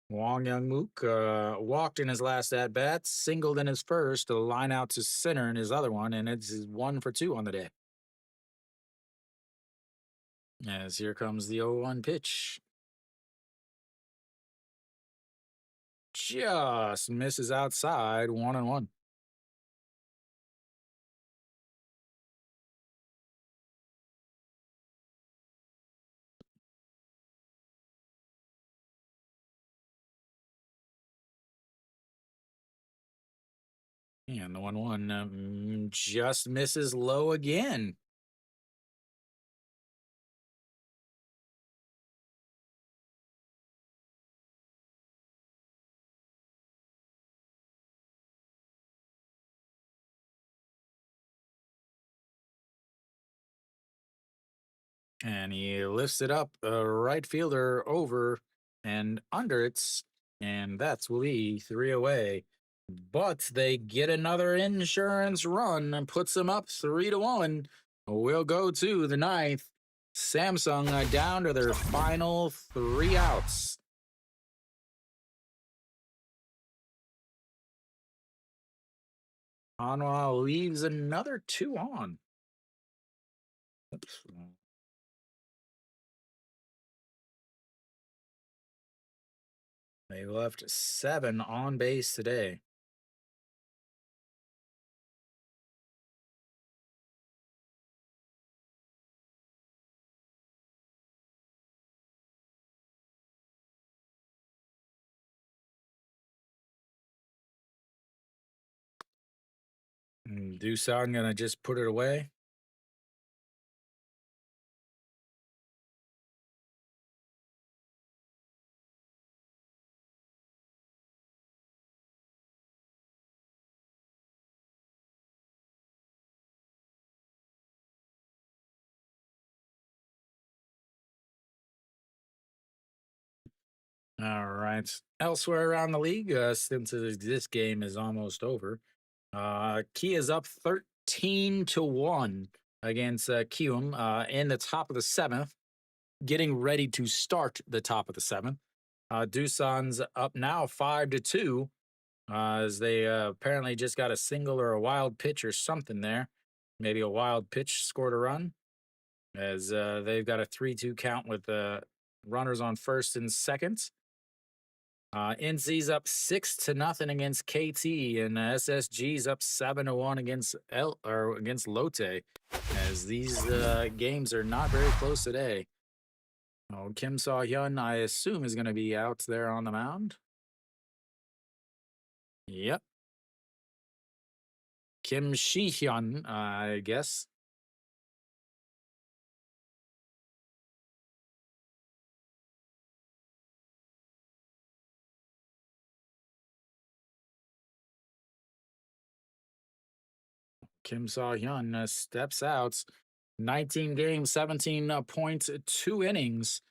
Wong Young Mook walked in his last at bat, singled in his first, a line out to center in his other one, and it's 1 for 2 on the day. As here comes the 0-1 pitch. Just misses outside, 1-1. And the 1-1 just misses low again. And he lifts it up, right fielder over and under it, and that's will be 3 away. But they get another insurance run and puts them up 3-1. We'll go to the ninth. Samsung down to their final 3 outs. Hanwha leaves another 2 on. Oops. They left 7 on base today. Doosan gonna just put it away. All right. Elsewhere around the league, since this game is almost over, Key is up 13-1 against Kium in the top of the 7th. getting ready to start the top of the seventh. Doosan's up now 5-2, as they apparently just got a single or a wild pitch or something there. Maybe a wild pitch scored a run, as they've got a 3-2 count with runners on first and second. NC's up 6-0 against KT, and SSG's up 7-1 against Lotte, as these games are not very close today. Oh, Kim Saw Hyun, I assume, is going to be out there on the mound. Yep. Kim Shi Hyun, I guess. Kim Saw Hyun steps out. 19 games, 17 points, 2 innings,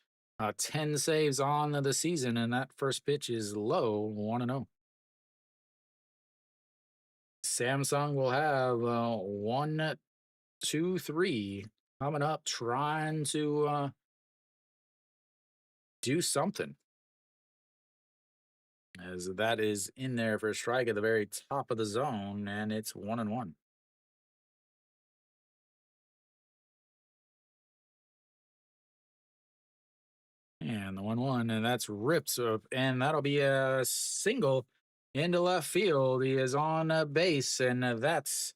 10 saves on the season, and that first pitch is low, 1-0. Samsung will have 1, 2, 3 coming up, trying to do something, as that is in there for a strike at the very top of the zone, and it's 1-1. And the 1-1, and that's ripped up, and that'll be a single into left field. He is on base, and that's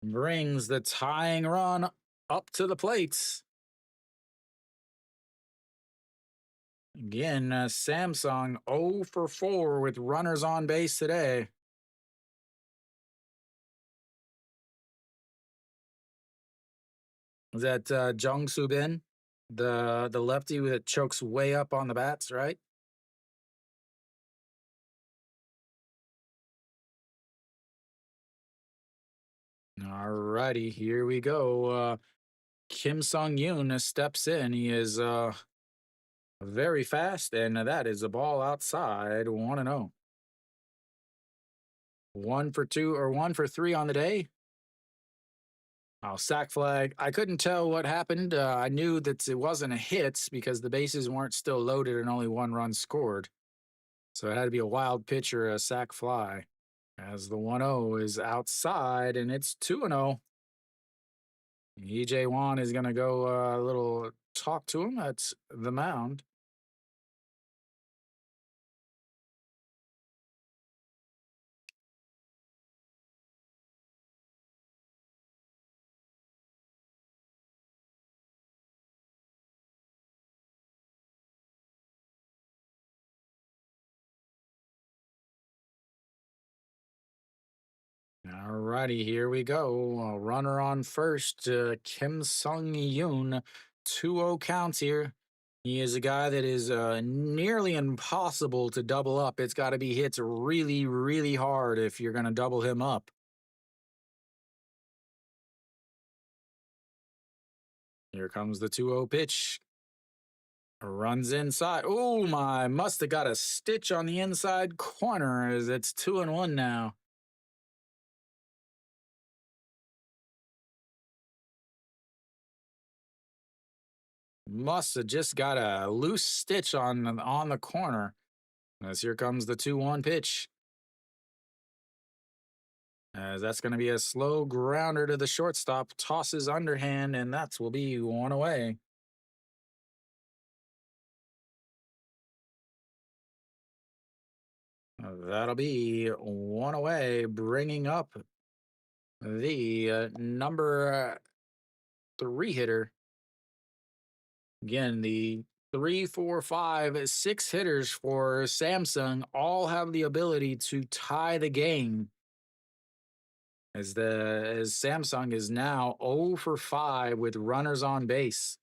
brings the tying run up to the plates. Again, Samsung 0 for 4 with runners on base today. Is that Jung Soo Bin, the lefty that chokes way up on the bats, right? All righty, here we go. Kim Sung Yoon steps in. He is very fast, and that is a ball outside, 1-0. 1 for 2 or 1 for 3 on the day. Oh, sack flag. I couldn't tell what happened. I knew that it wasn't a hit because the bases weren't still loaded and only 1 run scored. So it had to be a wild pitch or a sack fly, as the 1-0 is outside, and it's 2-0. EJ Wan is going to go a little talk to him at the mound. All righty, here we go. A runner on first, Kim Sung Yoon. 2-0 counts here. He is a guy that is nearly impossible to double up. It's got to be hits really, really hard if you're going to double him up. Here comes the 2-0 pitch. Runs inside. Oh my, must have got a stitch on the inside corner, as it's 2-1 now. Must have just got a loose stitch on the corner, as here comes the 2-1 pitch. As that's going to be a slow grounder to the shortstop, tosses underhand, and that will be 1 away. That'll be 1 away, bringing up the number 3 hitter. Again, the 3, 4, 5, 6 hitters for Samsung all have the ability to tie the game. As Samsung is now 0 for 5 with runners on base.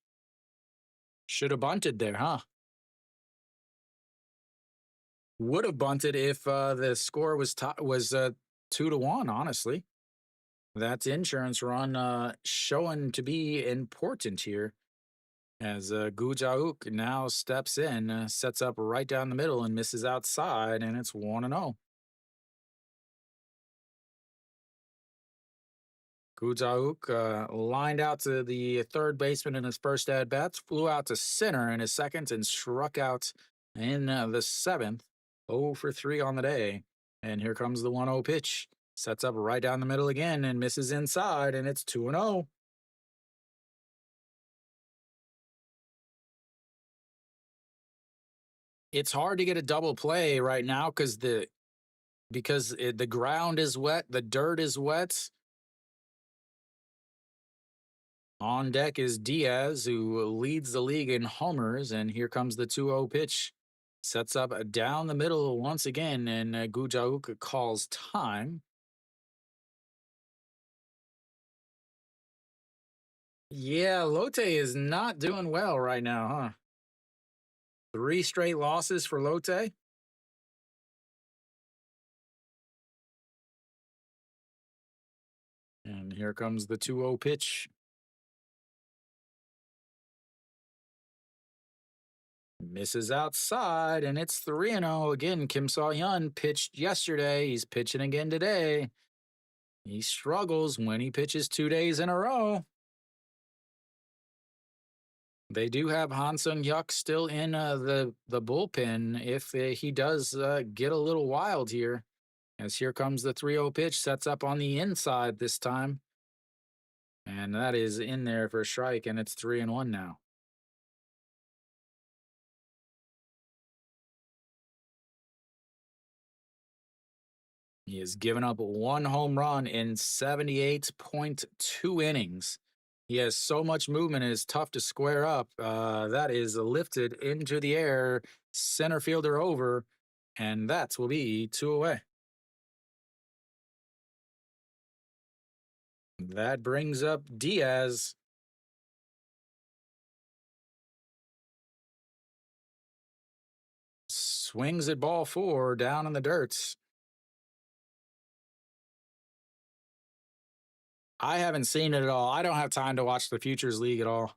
Should have bunted there, huh? Would have bunted if the score was 2-1. Honestly, that's insurance run showing to be important here. As Gu Jauk now steps in, sets up right down the middle and misses outside, and it's 1-0. Gujauk lined out to the third baseman in his first at bats, flew out to center in his second, and struck out in the seventh. 0 for 3 on the day. And here comes the 1 0 pitch. Sets up right down the middle again and misses inside, and it's 2 0. It's hard to get a double play right now because the ground is wet, the dirt is wet. On deck is Diaz, who leads the league in homers, and here comes the 2-0 pitch. Sets up down the middle once again, and Gujauk calls time. Yeah, Lotte is not doing well right now, huh? 3 straight losses for Lotte. And here comes the 2-0 pitch. Misses outside, and it's 3-0. Again, Kim Saw-hyun pitched yesterday. He's pitching again today. He struggles when he pitches 2 days in a row. They do have Han Sung-hyuk still in the bullpen if he does get a little wild here. As here comes the 3-0 pitch, sets up on the inside this time. And that is in there for a strike, and it's 3-1 now. He has given up 1 home run in 78.2 innings. He has so much movement, it is tough to square up. That is lifted into the air, center fielder over, and that will be 2 away. That brings up Diaz. Swings at ball 4 down in the dirt. I haven't seen it at all. I don't have time to watch the Futures League at all.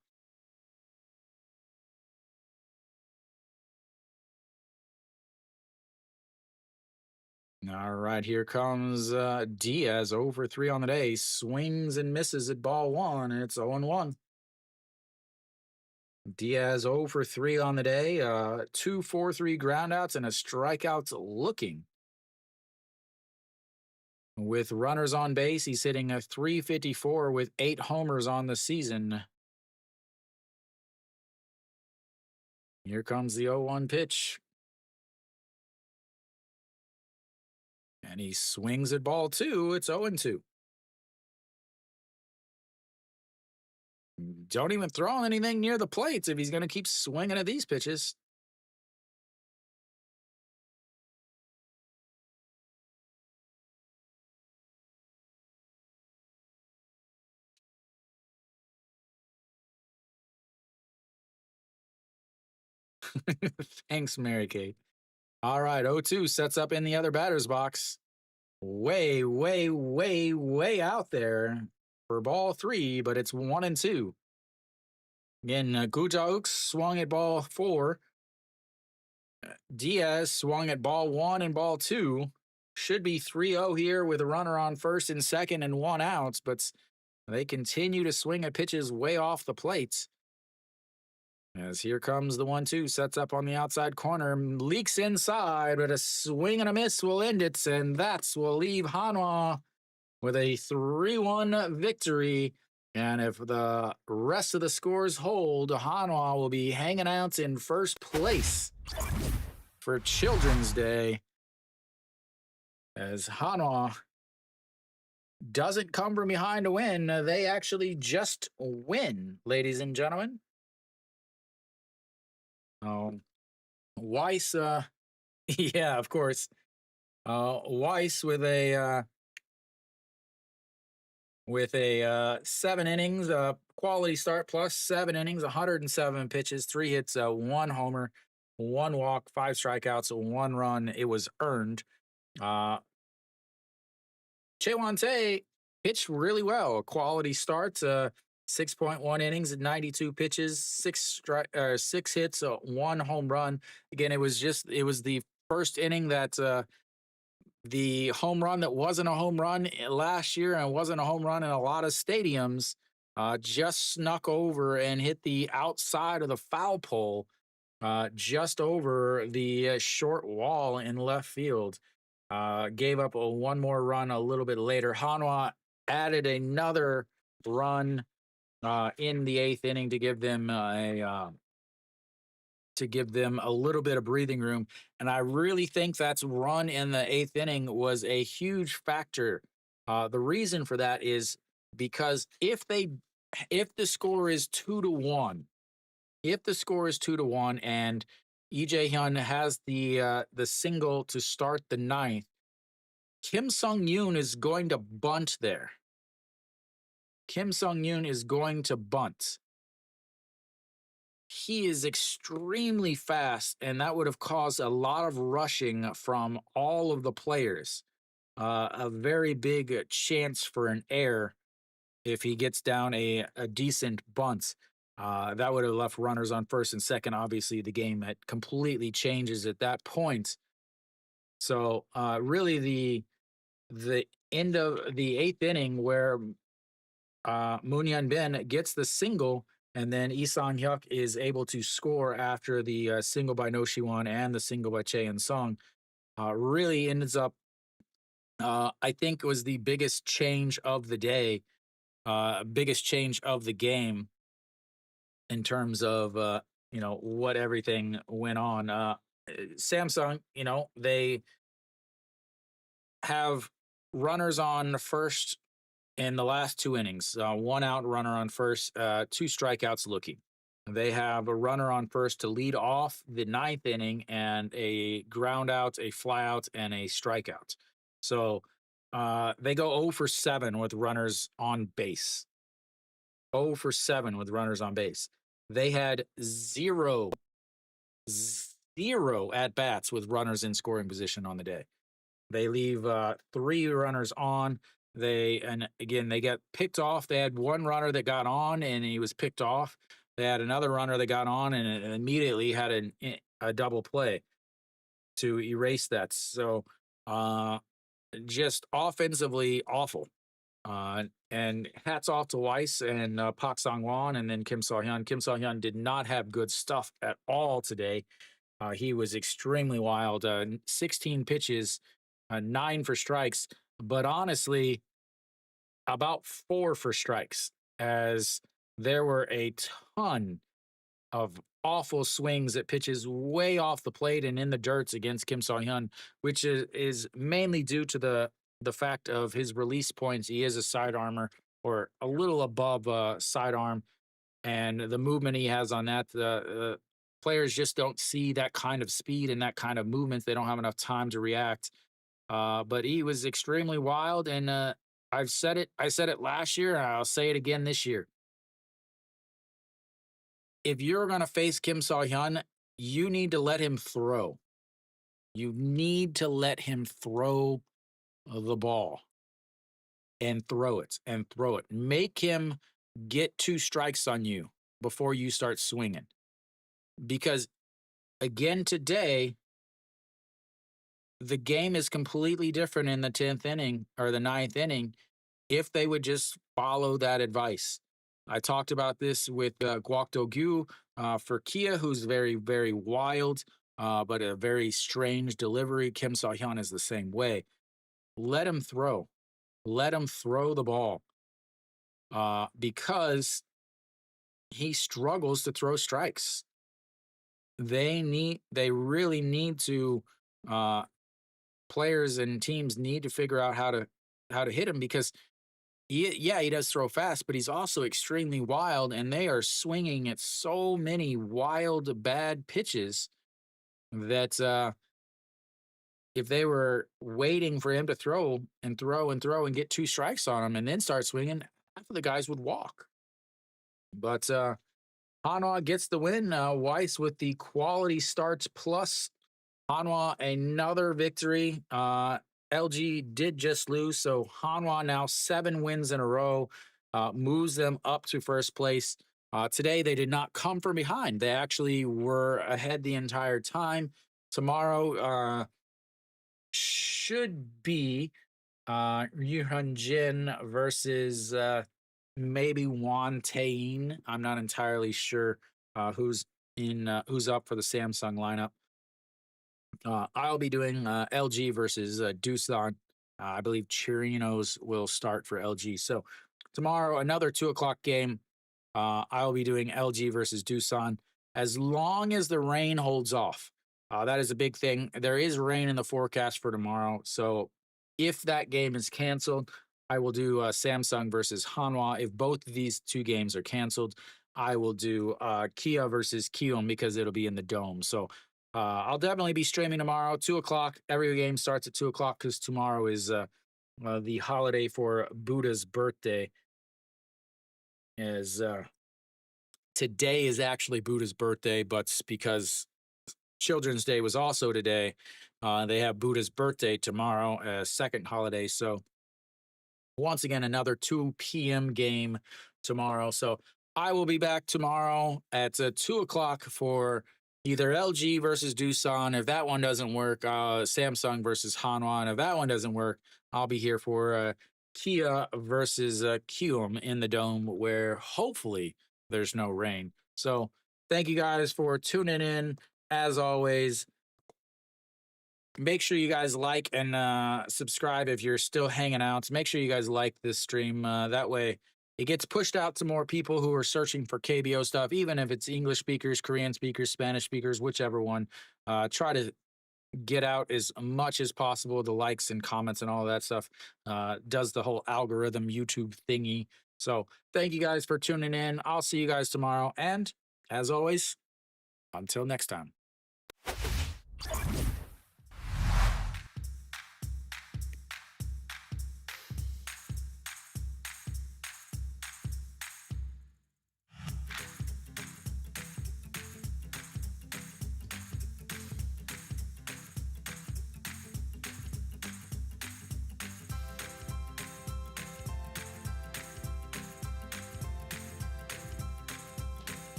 All right, here comes Diaz, 0 for 3 on the day. Swings and misses at ball 1, and it's 0-1. Diaz 0 for 3 on the day. 2 4-3 groundouts and a strikeout looking. With runners on base, he's hitting a .354 with 8 homers on the season. Here comes the 0-1 pitch. And he swings at ball 2. It's 0-2. Don't even throw anything near the plates if he's going to keep swinging at these pitches. Thanks, Mary Kate. All right, 0-2 sets up in the other batter's box. Way, way, way, way out there for ball 3, but it's 1-2. Again, Gujauk swung at ball 4. Diaz swung at ball 1 and ball 2. Should be 3-0 here with a runner on first and second and 1 out, but they continue to swing at pitches way off the plate. As here comes the 1-2, sets up on the outside corner, leaks inside, but a swing and a miss will end it, and that will leave Hanwha with a 3-1 victory. And if the rest of the scores hold, Hanwha will be hanging out in first place for Children's Day. As Hanwha doesn't come from behind to win, they actually just win, ladies and gentlemen. Weiss, yeah, of course. Weiss with a 7 innings, quality start plus 7 innings, 107 pitches, 3 hits, 1 homer, 1 walk, 5 strikeouts, 1 run. It was earned. Chaewon-tae pitched really well. A quality start, 6.1 innings, 92 pitches, 6 hits, 1 home run. Again, it was the first inning that the home run that wasn't a home run last year and wasn't a home run in a lot of stadiums just snuck over and hit the outside of the foul pole, just over the short wall in left field. Gave up one more run a little bit later. Hanwha added another run in the eighth inning to give them a little bit of breathing room. And I really think that's run in the eighth inning was a huge factor. The reason for that is because if the score is 2-1, and EJ Hyun has the single to start the ninth, Kim Sung-yoon is going to bunt there. Kim Sung-yoon is going to bunt. He is extremely fast, and that would have caused a lot of rushing from all of the players. A very big chance for an error if he gets down a decent bunt. That would have left runners on first and second. Obviously, the game that completely changes at that point. So, really, the end of the eighth inning where Moon Hyun Bin gets the single, and then Lee Sang-hyuk is able to score after the single by No Shiwon and the single by Chae In-sung. Really ends up, I think, was the biggest change of the day, biggest change of the game in terms of what everything went on. Samsung, they have runners on first in the last two innings, one out runner on first, two strikeouts looking. They have a runner on first to lead off the ninth inning and a ground out, a fly out, and a strikeout. So they go 0 for 7 with runners on base. 0 for 7 with runners on base. They had zero at bats with runners in scoring position on the day. They leave 3 runners on. They get picked off. They had one runner that got on and he was picked off. They had another runner that got on and immediately had a double play to erase that. So just offensively awful. And hats off to Weiss and Park Sang-won and then Kim So-hyun. Kim So-hyun did not have good stuff at all today. He was extremely wild. 16 pitches, 9 for strikes, but honestly, about 4 for strikes, as there were a ton of awful swings at pitches way off the plate and in the dirts against Kim So-hyun, which is mainly due to the fact of his release points. He is a sidearmer or a little above sidearm, and the movement he has on that, the players just don't see that kind of speed and that kind of movement. They don't have enough time to react. But he was extremely wild, and I said it last year, and I'll say it again this year. If you're going to face Kim So-hyun, you need to let him throw. You need to let him throw the ball and throw it and throw it. Make him get 2 strikes on you before you start swinging. Because again today, the game is completely different in the 10th inning or the 9th inning if they would just follow that advice. I talked about this with Kwak Do-gyu for Kia, who's very, very wild, but a very strange delivery. Kim So-hyun is the same way. Let him throw. Let him throw the ball because he struggles to throw strikes. They really need to, players and teams need to figure out how to hit him, because he does throw fast, but he's also extremely wild, and they are swinging at so many wild, bad pitches that if they were waiting for him to throw and throw and throw and get 2 strikes on him and then start swinging, half of the guys would walk. But Hanwha gets the win. Weiss with the quality starts plus. Hanwha another victory. LG did just lose, so Hanwha now 7 wins in a row, moves them up to first place. Today, they did not come from behind. They actually were ahead the entire time. Tomorrow, should be Ryuhyun Jin versus maybe Won Tae-in. I'm not entirely sure who's up for the Samsung lineup. I'll be doing LG versus Doosan. I believe Chirinos will start for LG. So tomorrow, another 2 o'clock game. I'll be doing LG versus Doosan as long as the rain holds off. That is a big thing. There is rain in the forecast for tomorrow. So if that game is canceled, I will do Samsung versus Hanwha. If both of these two games are canceled, I will do Kia versus Kiyoom because it'll be in the dome. So I'll definitely be streaming tomorrow, 2 o'clock. Every game starts at 2 o'clock because tomorrow is the holiday for Buddha's birthday. As today is actually Buddha's birthday, but because Children's Day was also today, they have Buddha's birthday tomorrow, a second holiday. So once again, another 2 p.m. game tomorrow. So I will be back tomorrow at 2 o'clock for either LG versus Doosan. If that one doesn't work, Samsung versus Hanwha. And if that one doesn't work, I'll be here for Kia versus Kiyoom in the dome, where hopefully there's no rain. So thank you guys for tuning in. As always, make sure you guys like and subscribe if you're still hanging out. Make sure you guys like this stream. That way it gets pushed out to more people who are searching for KBO stuff, even if it's English speakers, Korean speakers, Spanish speakers, whichever one. Try to get out as much as possible. The likes and comments and all that stuff does the whole algorithm YouTube thingy. So thank you guys for tuning in. I'll see you guys tomorrow. And as always, until next time.